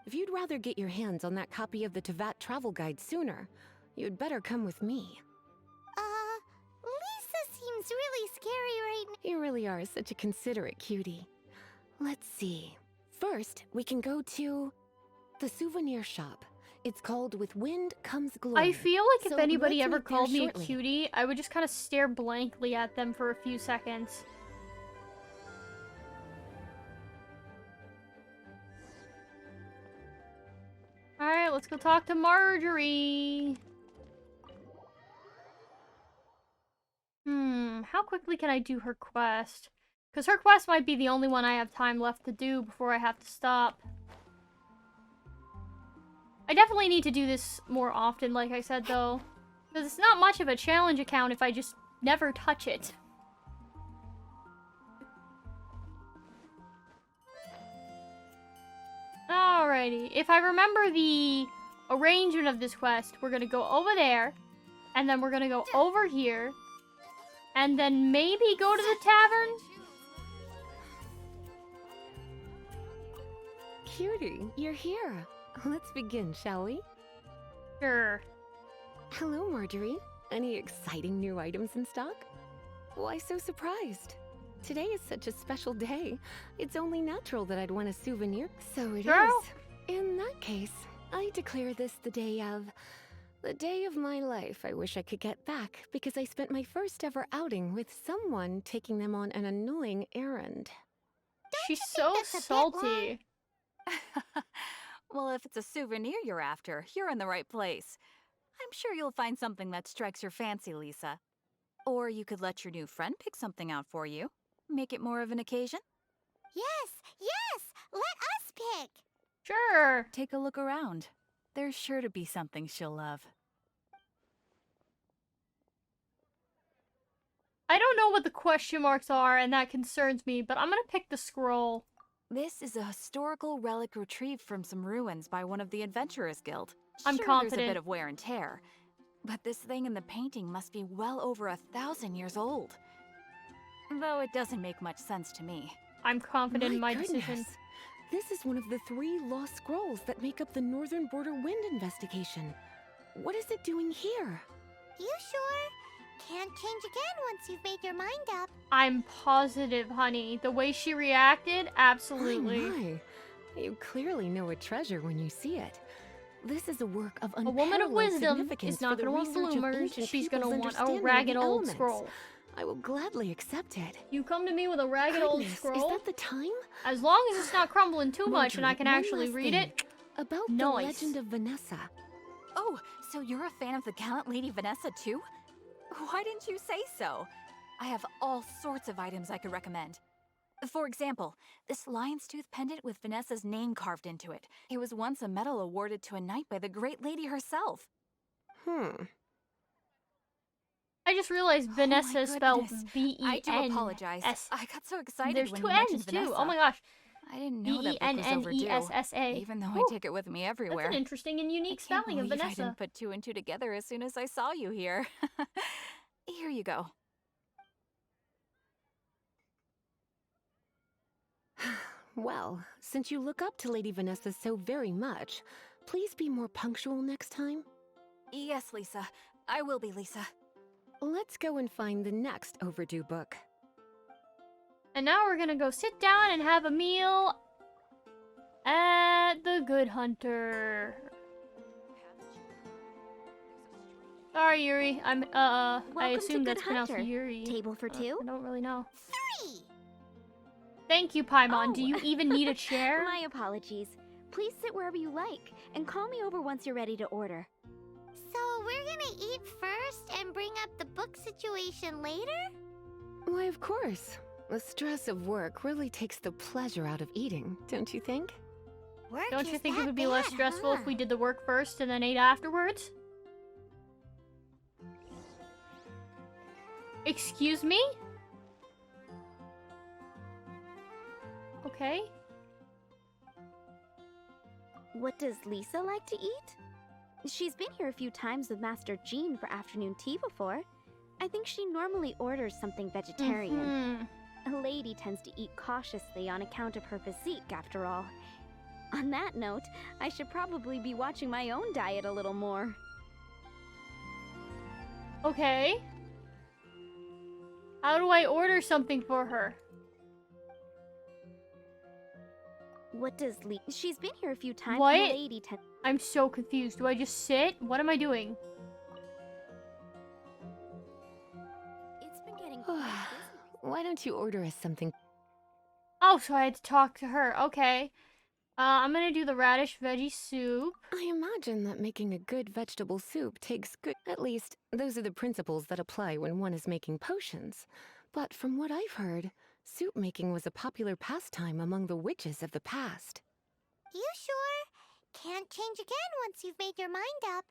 If you'd rather get your hands on that copy of the Tevat travel guide sooner, you'd better come with me. Lisa seems really scary right now. You really are such a considerate cutie. Let's see. First, we can go to the souvenir shop. It's called With Wind Comes Glory. I feel like So if anybody let's ever meet there called me shortly. a cutie, I would just kind of stare blankly at them for a few seconds. Alright, let's go talk to Marjorie. How quickly can I do her quest? Because her quest might be the only one I have time left to do before I have to stop. I definitely need to do this more often, like I said, though. Because it's not much of a challenge account if I just never touch it. Alrighty. If I remember the arrangement of this quest, we're gonna go over there, and then we're gonna go over here, and then maybe go to the tavern? Cutie, you're here. Let's begin, shall we? Sure. Hello, Marjorie. Any exciting new items in stock? Why so surprised? Today is such a special day. It's only natural that I'd want a souvenir. So it Girl. is. In that case, I declare this the day of my life I wish I could get back because I spent my first ever outing with someone taking them on an annoying errand. She's so salty. Well, if it's a souvenir you're after, you're in the right place. I'm sure you'll find something that strikes your fancy, Lisa. Or you could let your new friend pick something out for you. Make it more of an occasion. Yes, let us pick. Sure. Take a look around. There's sure to be something she'll love. I don't know what the question marks are, and that concerns me, but I'm gonna pick the scroll. This is a historical relic retrieved from some ruins by one of the Adventurers Guild. I'm Sure, confident. there's a bit of wear and tear, but this thing in the painting must be well over 1,000 years old. Though it doesn't make much sense to me. I'm confident in my decision. goodness. This is one of the 3 lost scrolls that make up the Northern Border Wind investigation. What is it doing here? You sure? Can't change again once you've made your mind up. I'm positive, honey. The way she reacted, absolutely. Oh my. You clearly know a treasure when you see it. This is a work of A woman of unparalleled wisdom significance is not for the going to want research of bloomers. ancient She's going to people's want a understanding of ragged the old elements. scroll. I will gladly accept it. You come to me with a ragged old Goodness, scroll? Is that the time? As long as it's not crumbling too much and I Marjorie, can one actually last read thing. it. About Nice. the legend of Vanessa. Oh, so you're a fan of the gallant Lady Vanessa too? Why didn't you say so? I have all sorts of items I could recommend. For example, this lion's tooth pendant with Vanessa's name carved into it. It was once a medal awarded to a knight by the great lady herself. I just realized Vanessa is spelled goodness. V-E-N-S. I do apologize. I got so excited There's when 2 you mentioned N's too. Vanessa. Oh my gosh. I didn't know that book was overdue. V-E-N-N-E-S-S-A. Even though Whew. I take it with me everywhere. That's an interesting and unique I can't spelling of believe I Vanessa. didn't put 2 and 2 together as soon as I saw you here. Here you go. Well, since you look up to Lady Vanessa so very much, please be more punctual next time. Yes, Lisa. I will be, Lisa. Let's go and find the next overdue book. And now we're gonna go sit down and have a meal at the Good Hunter. Sorry, Yuri. I Welcome assume to that's Good pronounced Hunter. Yuri. Table for two? I don't really know. 3! Thank you, Paimon. Oh. Do you even need a chair? My apologies. Please sit wherever you like, and call me over once you're ready to order. So we're gonna eat first and bring up the book situation later? Why, of course. The stress of work really takes the pleasure out of eating, don't you think? Work Don't you is think it that would be less bad, stressful huh? if we did the work first and then ate afterwards? Excuse me? Okay. What does Lisa like to eat? She's been here a few times with Master Jean for afternoon tea before. I think she normally orders something vegetarian. A lady tends to eat cautiously on account of her physique, after all. On that note, I should probably be watching my own diet a little more. Okay. How do I order something for her? What does She's been here a few times. What? And the lady I'm so confused. Do I just sit? What am I doing? It's been getting Why don't you order us something? Oh, so I had to talk to her. Okay. I'm gonna do the radish veggie soup. I imagine that making a good vegetable soup takes good. At least, those are the principles that apply when one is making potions. But from what I've heard, soup making was a popular pastime among the witches of the past. You sure? Can't change again once you've made your mind up.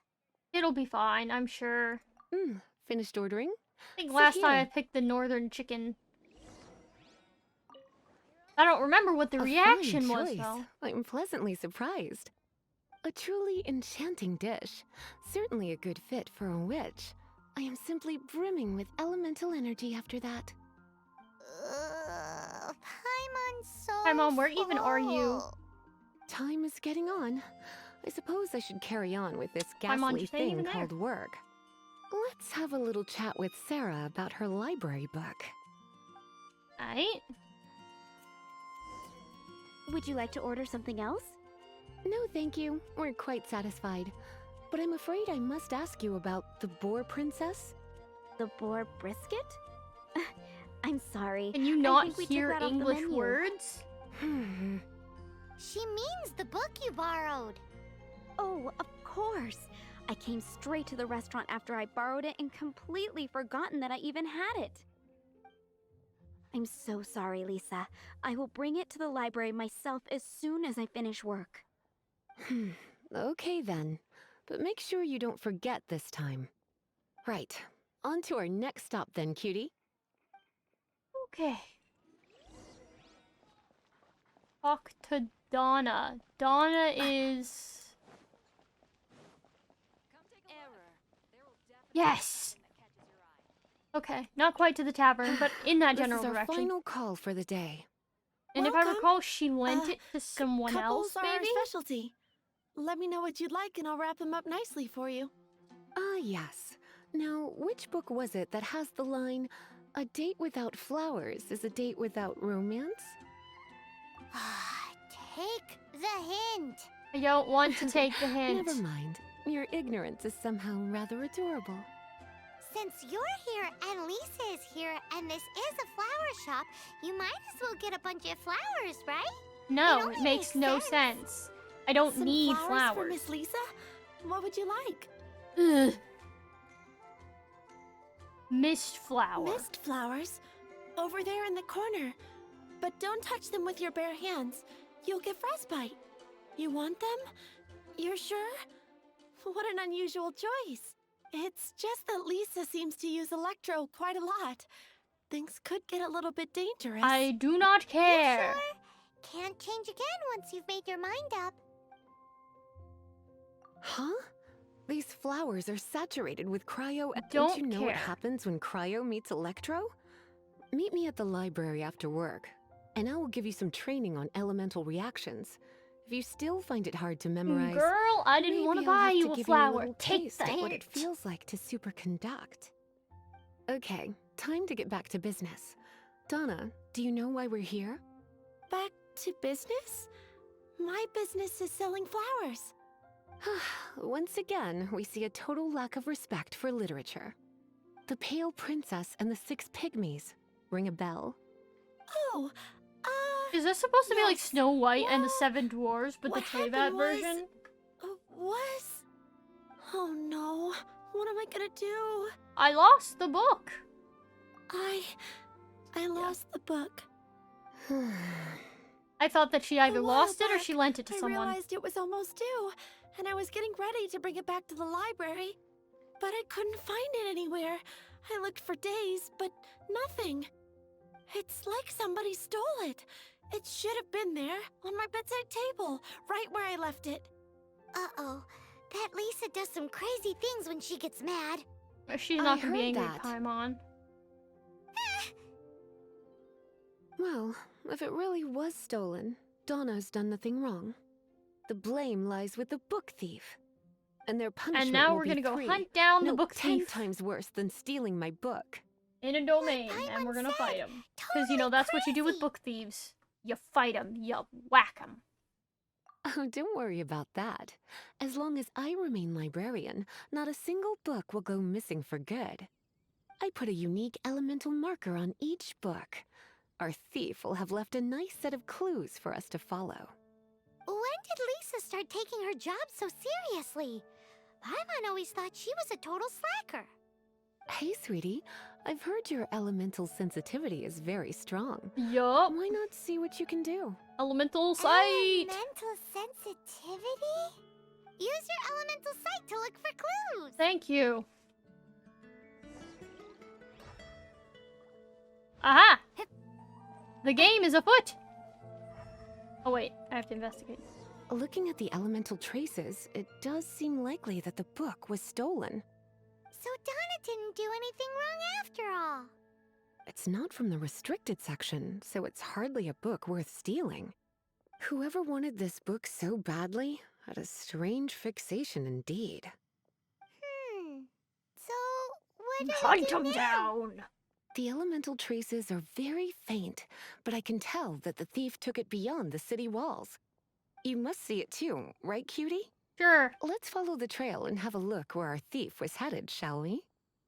It'll be fine, I'm sure. Finished ordering? I think Sit last time I here. picked the northern chicken. I don't remember what the A reaction fine was, choice. though. I'm pleasantly surprised. A truly enchanting dish. Certainly a good fit for a witch. I am simply brimming with elemental energy after that. Paimon's so Paimon, where even are you? full. Time is getting on. I suppose I should carry on with this Paimon ghastly just ain't even thing there. called work. Let's have a little chat with Sarah about her library book. Right? Would you like to order something else? No, thank you. We're quite satisfied. But I'm afraid I must ask you about the Boar Princess. The boar brisket? I'm sorry. Can you I not think we took hear that off the English menu. words? She means the book you borrowed. Oh, of course. I came straight to the restaurant after I borrowed it and completely forgotten that I even had it. I'm so sorry, Lisa. I will bring it to the library myself as soon as I finish work. Okay then. But make sure you don't forget this time. Right. On to our next stop then, cutie. Okay. Talk to Donna. Donna is... Yes! Okay, not quite to the tavern, but in that general This is our direction. final call for the day. And if I recall, she lent it to someone else, Couples are maybe? our specialty. Let me know what you'd like and I'll wrap them up nicely for you. Ah, yes. Now, which book was it that has the line, "A date without flowers is a date without romance"? Take the hint. I don't want to take the hint. Never mind. Your ignorance is somehow rather adorable. Since you're here and Lisa is here and this is a flower shop, you might as well get a bunch of flowers, right? No, only it makes no sense. I don't Some need flowers. flowers. For Miss Lisa? What would you like? Ugh. Mist flower. Mist flowers. Over there in the corner. But don't touch them with your bare hands. You'll get frostbite. You want them? You're sure? What an unusual choice. It's just that Lisa seems to use Electro quite a lot. Things could get a little bit dangerous. I do not care. You sure? Can't change again once you've made your mind up. Huh? These flowers are saturated with cryo. Don't you know what care. happens when cryo meets electro? Meet me at the library after work, and I will give you some training on elemental reactions. If you still find it hard to memorize, Girl, I didn't want to maybe I'll buy have you to a give flower. little Take taste the of what it hint. feels like to superconduct. Okay, time to get back to business. Donna, do you know why we're here? Back to business? My business is selling flowers. Once again, we see a total lack of respect for literature. The Pale Princess and the Six Pygmies. Ring a bell? Oh, is this supposed to be like Snow White and the Seven Dwarves, but the Teyvat version? Was... Oh no, what am I gonna do? I lost the book. I lost the book. I thought that she either lost it or she lent it to I someone. realized it was almost due, and I was getting ready to bring it back to the library, but I couldn't find it anywhere. I looked for days, but nothing. It's like somebody stole it. It should have been there, on my bedside table, right where I left it. Uh-oh. That Lisa does some crazy things when she gets mad. She's not gonna be angry Paimon. Well, if it really was stolen, Donna's done nothing wrong. The blame lies with the book thief. And their punishment And now will we're be gonna go 3. hunt down No, the book 10 thief. times worse than stealing my book. In a domain, and we're gonna fight him. Because, you know, that's what you do with book thieves. You fight them, you whack them. Oh, don't worry about that. As long as I remain librarian, not a single book will go missing for good. I put a unique elemental marker on each book. Our thief will have left a nice set of clues for us to follow. When did Lisa start taking her job so seriously? Paimon always thought she was a total slacker. Hey, sweetie, I've heard your elemental sensitivity is very strong. Yup. Why not see what you can do? Elemental sight! Elemental sensitivity? Use your elemental sight to look for clues! Thank you. Aha! The game is afoot! Oh wait, I have to investigate. Looking at the elemental traces, it does seem likely that the book was stolen. So Donna didn't do anything wrong after all. It's not from the restricted section, so it's hardly a book worth stealing. Whoever wanted this book so badly had a strange fixation indeed. So, what do Hunt we do him now? down! The elemental traces are very faint, but I can tell that the thief took it beyond the city walls. You must see it too, right, cutie? Sure. Let's follow the trail and have a look where our thief was headed, shall we?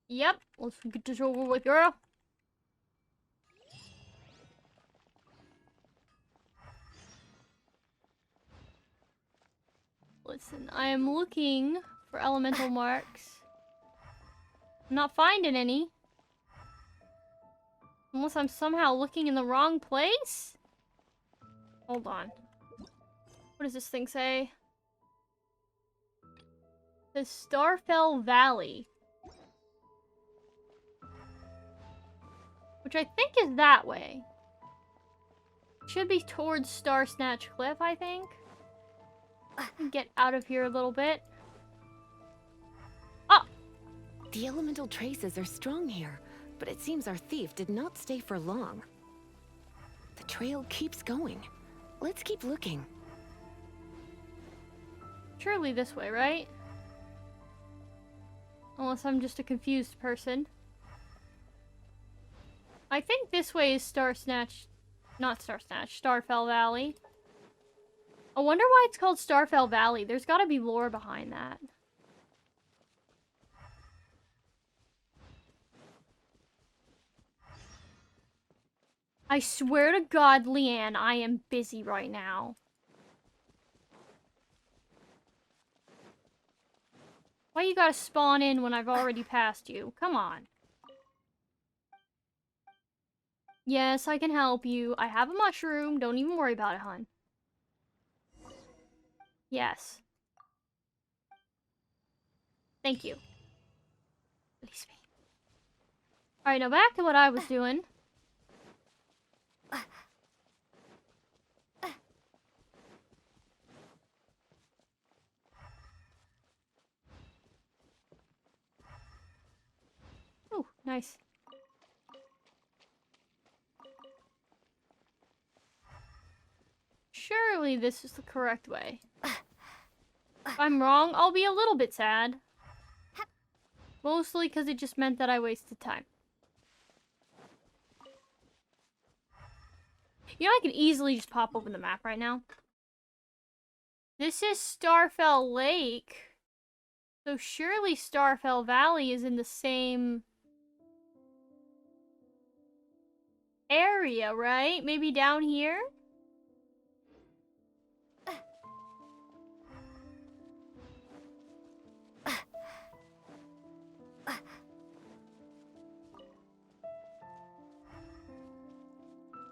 Yep, let's get this over with, girl. Listen, I am looking for elemental marks. I'm not finding any. Unless I'm somehow looking in the wrong place? Hold on. What does this thing say? The Starfell Valley. Which I think is that way. Should be towards Star Snatch Cliff, I think. Get out of here a little bit. Oh! The elemental traces are strong here, but it seems our thief did not stay for long. The trail keeps going. Let's keep looking. Surely this way, right? Unless I'm just a confused person. I think this way is not Starfell Valley. I wonder why it's called Starfell Valley. There's gotta be lore behind that. I swear to God, Leanne, I am busy right now. Why you gotta spawn in when I've already passed you? Come on. Yes, I can help you. I have a mushroom. Don't even worry about it, hon. Yes. Thank you. Release me. Alright, now back to what I was doing. Oh, nice. Surely this is the correct way. If I'm wrong, I'll be a little bit sad. Mostly because it just meant that I wasted time. You know, I could easily just pop open the map right now. This is Starfell Lake. So surely Starfell Valley is in the same area, right? Maybe down here?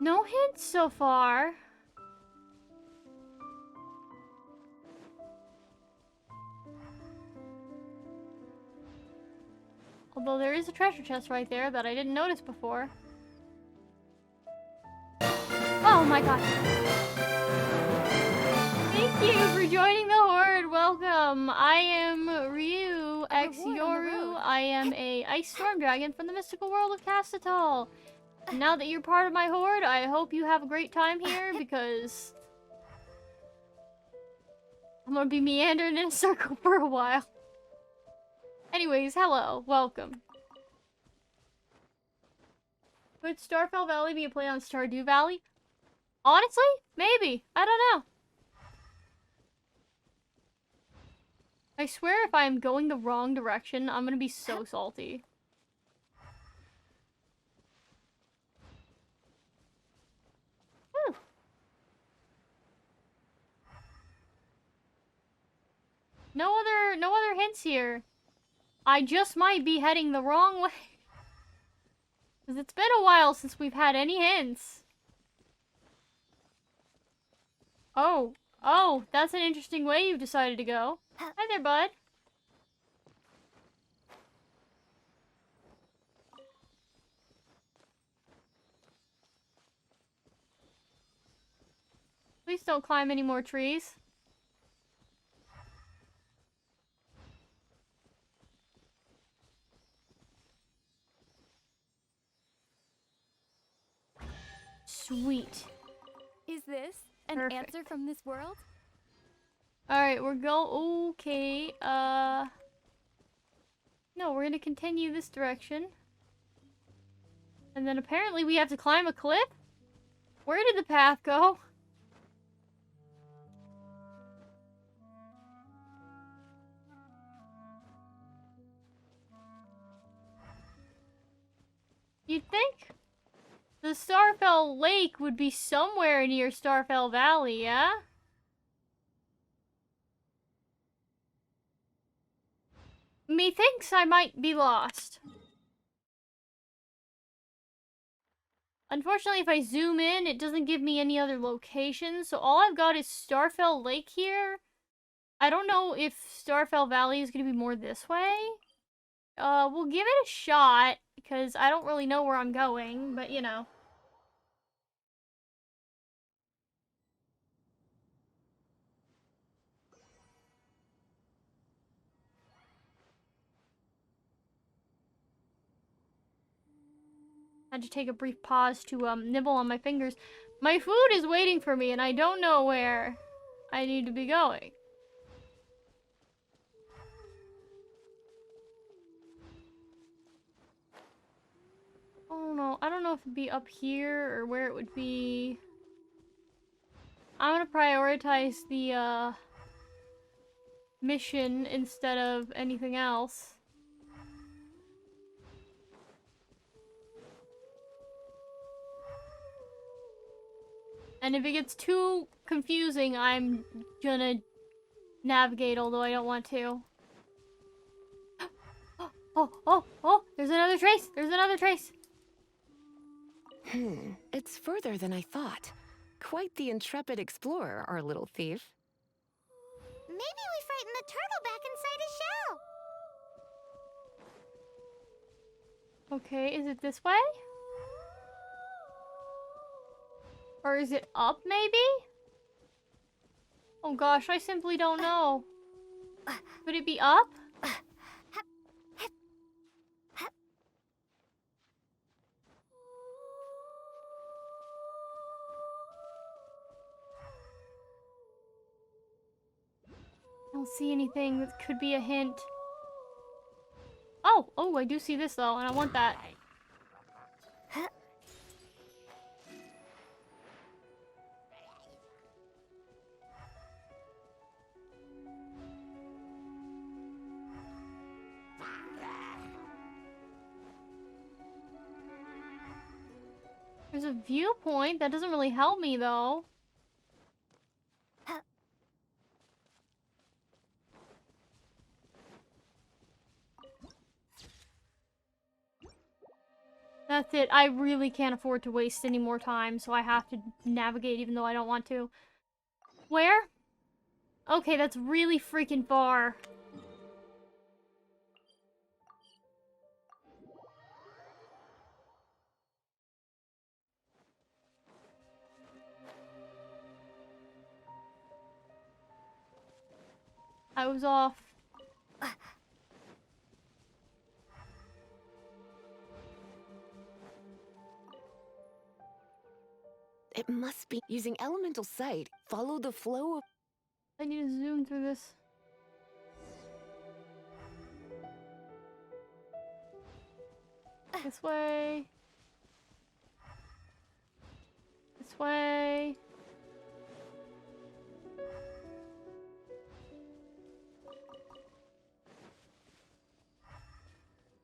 No hints so far. Although there is a treasure chest right there that I didn't notice before. Oh my god. Thank you for joining the Horde. Welcome. I am Ryu X Yoru. I am a ice storm dragon from the mystical world of Castatal. Now that you're part of my Horde, I hope you have a great time here because I'm gonna be meandering in a circle for a while. Anyways, hello. Welcome. Could Starfell Valley be a play on Stardew Valley? Honestly? Maybe. I don't know. I swear if I'm going the wrong direction, I'm gonna be so salty. Whew. No other hints here. I just might be heading the wrong way. Because it's been a while since we've had any hints. Oh, that's an interesting way you've decided to go. Hi there, bud. Please don't climb any more trees. Sweet. Is this an Perfect. answer from this world? Alright, okay, no, we're gonna continue this direction. And then apparently we have to climb a cliff? Where did the path go? You'd think the Starfell Lake would be somewhere near Starfell Valley, yeah? Methinks I might be lost. Unfortunately, if I zoom in, it doesn't give me any other locations, so all I've got is Starfell Lake here. I don't know if Starfell Valley is going to be more this way. We'll give it a shot, because I don't really know where I'm going, but you know. I had to take a brief pause to nibble on my fingers. My food is waiting for me and I don't know where I need to be going. Oh no, I don't know if it'd be up here or where it would be. I'm gonna prioritize the mission instead of anything else. And if it gets too confusing, I'm gonna navigate, although I don't want to. Oh, there's another trace! There's another trace! It's further than I thought. Quite the intrepid explorer, our little thief. Maybe we frightened the turtle back inside his shell. Okay, is it this way? Or is it up, maybe? Oh gosh, I simply don't know. Could it be up? I don't see anything that could be a hint. Oh, I do see this though, and I want that. There's a viewpoint. That doesn't really help me, though. That's it. I really can't afford to waste any more time, so I have to navigate even though I don't want to. Where? Okay, that's really freaking far. I was off. It must be using elemental sight. Follow the flow of... I need to zoom through this. This way. This way.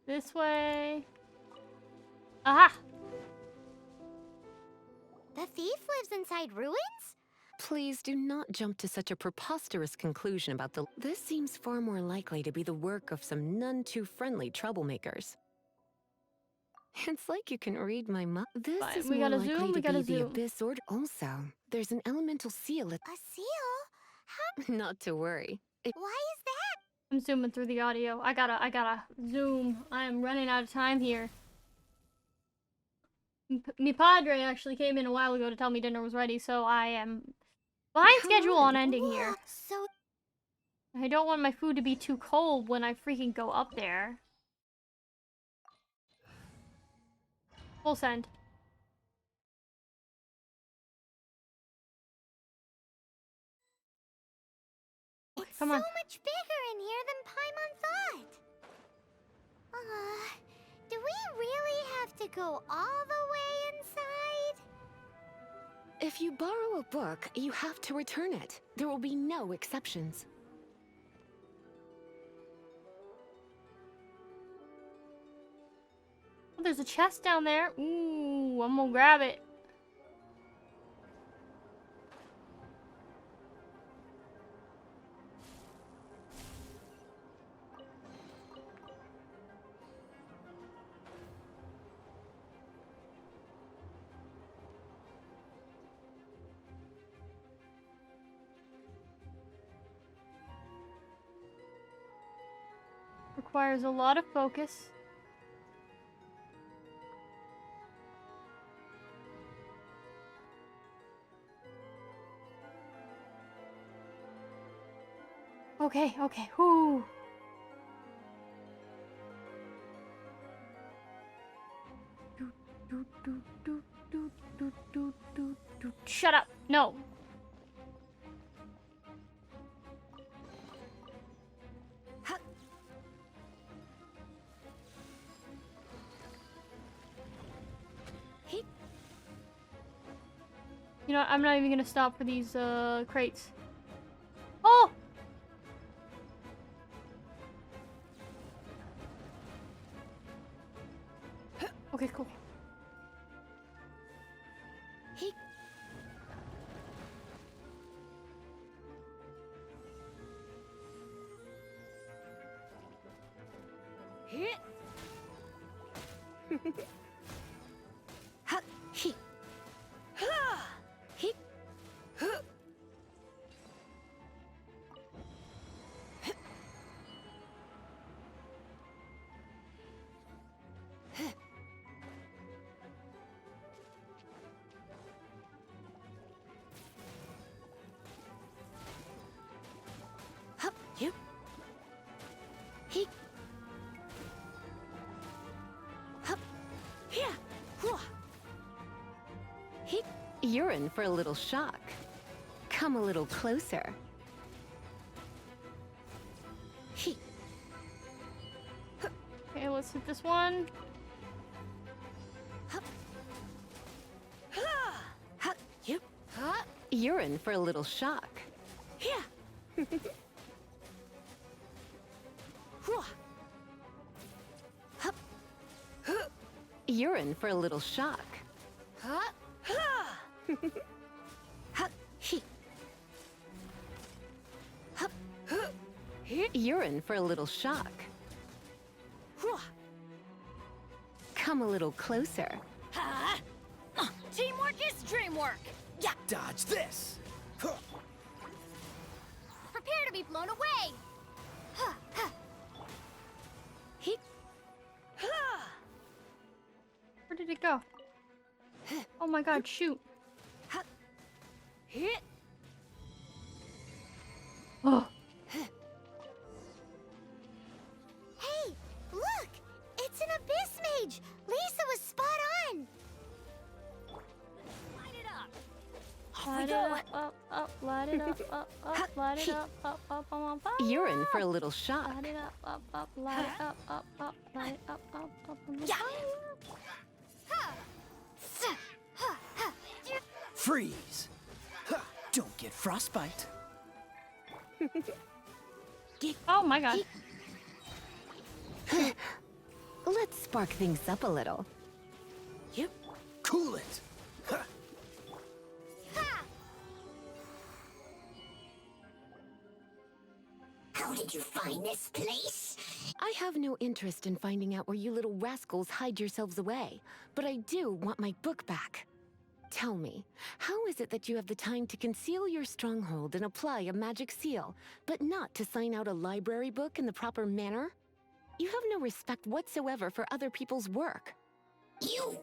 This way. Aha! The thief lives inside ruins? Please do not jump to such a preposterous conclusion about the... This seems far more likely to be the work of some none-too-friendly troublemakers. It's like you can read my mind. This Fine, is we more gotta likely zoom, we to gotta be the zoom. Abyss Order. Also, there's an elemental seal at... A seal? How? Not to worry. Why is that? I'm zooming through the audio. I gotta zoom. I am running out of time here. Me padre actually came in a while ago to tell me dinner was ready, so I am behind schedule on ending here. So I don't want my food to be too cold when I freaking go up there. Full send. it's Come so on. much bigger in here than Paimon thought. Do we really have to go all the way inside? If you borrow a book, you have to return it. There will be no exceptions. Oh, there's a chest down there. Ooh, I'm gonna grab it. Requires a lot of focus. Okay, okay, whoo. Shut up. No. You know, I'm not even gonna stop for these crates. Oh! Okay, cool. You're in for a little shock. Come a little closer. Okay, let's hit this one. You're in for a little shock. You're in for a little shock. Huh? You're in for a little shock. Come a little closer. Teamwork is dreamwork. Yeah, dodge this. Prepare to be blown away. Where did it go? Oh my god, shoot. Oh. Hey, look! It's an abyss mage. Lisa was spot on. Light it up. Light it up, light it up, light it up, I'm on fire. You're in for a little shock. Light it up, light it up, light it up, I'm on fire. Freeze. Don't get frostbite. Oh my god. Let's spark things up a little. Yep. Cool it. How did you find this place? I have no interest in finding out where you little rascals hide yourselves away, but I do want my book back. Tell me, how is it that you have the time to conceal your stronghold and apply a magic seal, but not to sign out a library book in the proper manner? You have no respect whatsoever for other people's work. You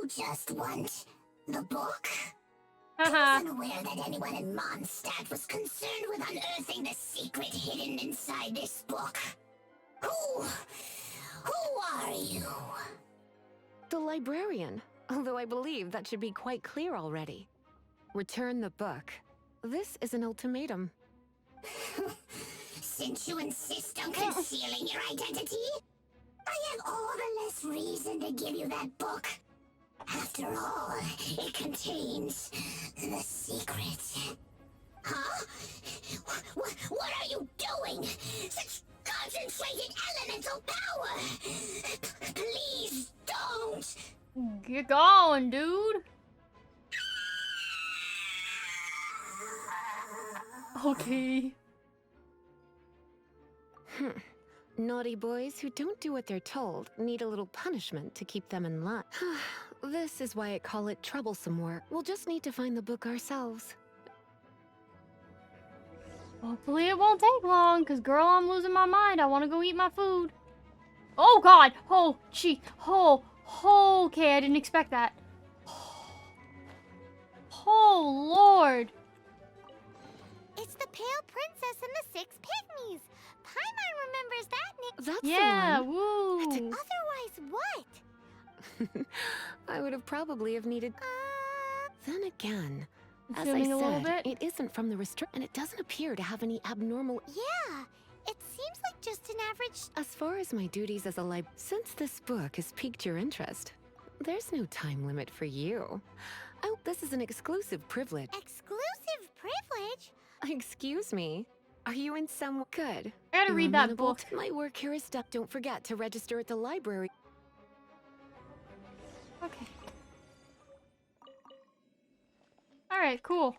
just want the book? I wasn't aware that anyone in Mondstadt was concerned with unearthing the secret hidden inside this book. Who are you? The librarian, although I believe that should be quite clear already. Return the book. This is an ultimatum. Since you insist on concealing your identity, I have all the less reason to give you that book. After all, it contains the secret. Huh? What are you doing? Such concentrated elemental power! Please don't! Get going, dude. Okay. Naughty boys who don't do what they're told need a little punishment to keep them in line. This is why I call it troublesome work. We'll just need to find the book ourselves. Hopefully it won't take long, because girl, I'm losing my mind. I want to go eat my food. Oh god! Oh, gee. Oh, okay, I didn't expect that. Oh, Lord. It's the Pale Princess and the Six Pygmies. Paimon remembers that name. That's yeah, the one. Woo. Otherwise, what? I would have probably have needed... Then again, as I Zooming a little said, bit. it isn't from the and it doesn't appear to have any abnormal... Yeah, it seems like just an average... As far as my duties as a since this book has piqued your interest, there's no time limit for you. Oh, this is an exclusive privilege. Exclusive privilege? Excuse me? Are you in some... Good. I gotta You're read that amenable book. to my work here is done. Don't forget to register at the library. Okay. Alright, cool.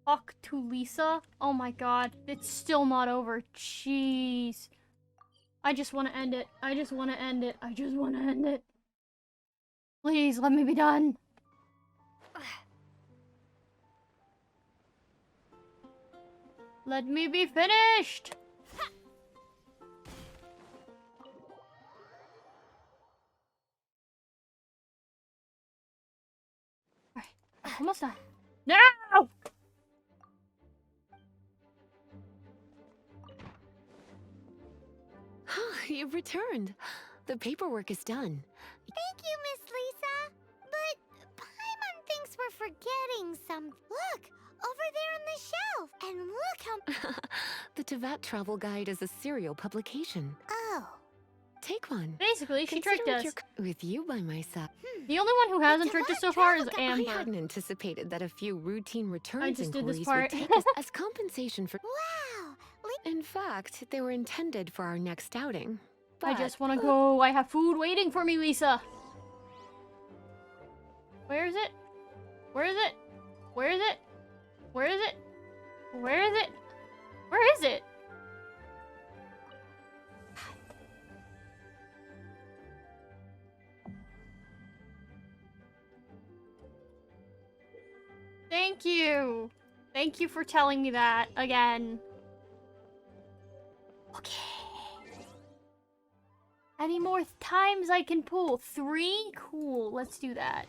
Talk to Lisa? Oh my god, it's still not over. Jeez. I just want to end it. I just want to end it. I just want to end it. Please, let me be done. Let me be finished! Alright, almost done. No! You've returned. The paperwork is done. Thank you, Miss Lisa. But Paimon thinks we're forgetting some... Look! Over there on the shelf! And look how... The Tevat Travel Guide is a serial publication. Oh. Take one. Basically, she tricked us. With you by my side. The only one who hasn't tricked us so far is I Amber. hadn't anticipated that a few routine returns I just did this inquiries part. would take us as compensation for... Wow! In fact, they were intended for our next outing. I just want to go. I have food waiting for me, Lisa. Where is it? Where is it? Where is it? Where is it? Where is it? Where is it? Thank you. Thank you for telling me that again. Okay. Any more times I can pull? 3? Cool. Let's do that.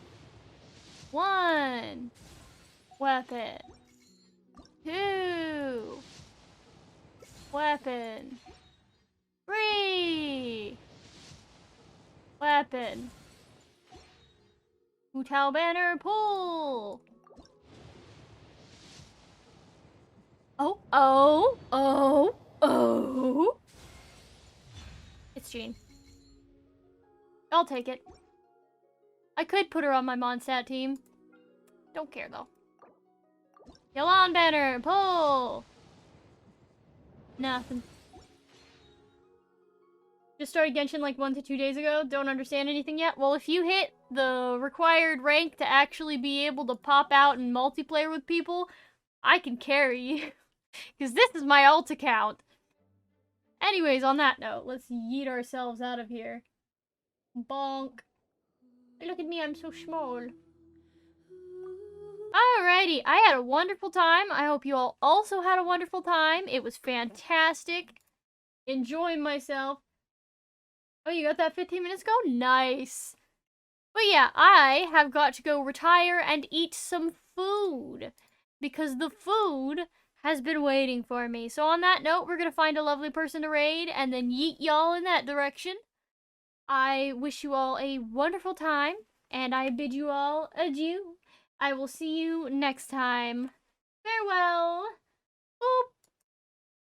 1. Weapon. 2. Weapon. 3. Weapon. Hotel banner pull. Oh, oh, oh, oh. It's Jean. I'll take it. I could put her on my Mondstadt team. Don't care though. Yalan banner, pull! Nothing. Just started Genshin like 1 to 2 days ago. Don't understand anything yet. Well, if you hit the required rank to actually be able to pop out and multiplayer with people, I can carry you. Because this is my alt account. Anyways, on that note, let's yeet ourselves out of here. Bonk. Look at me, I'm so small. Alrighty, I had a wonderful time. I hope you all also had a wonderful time. It was fantastic. Enjoying myself. Oh, you got that 15 minutes ago? Nice. But yeah, I have got to go retire and eat some food. Because the food has been waiting for me. So on that note, we're going to find a lovely person to raid and then yeet y'all in that direction. I wish you all a wonderful time, and I bid you all adieu. I will see you next time. Farewell!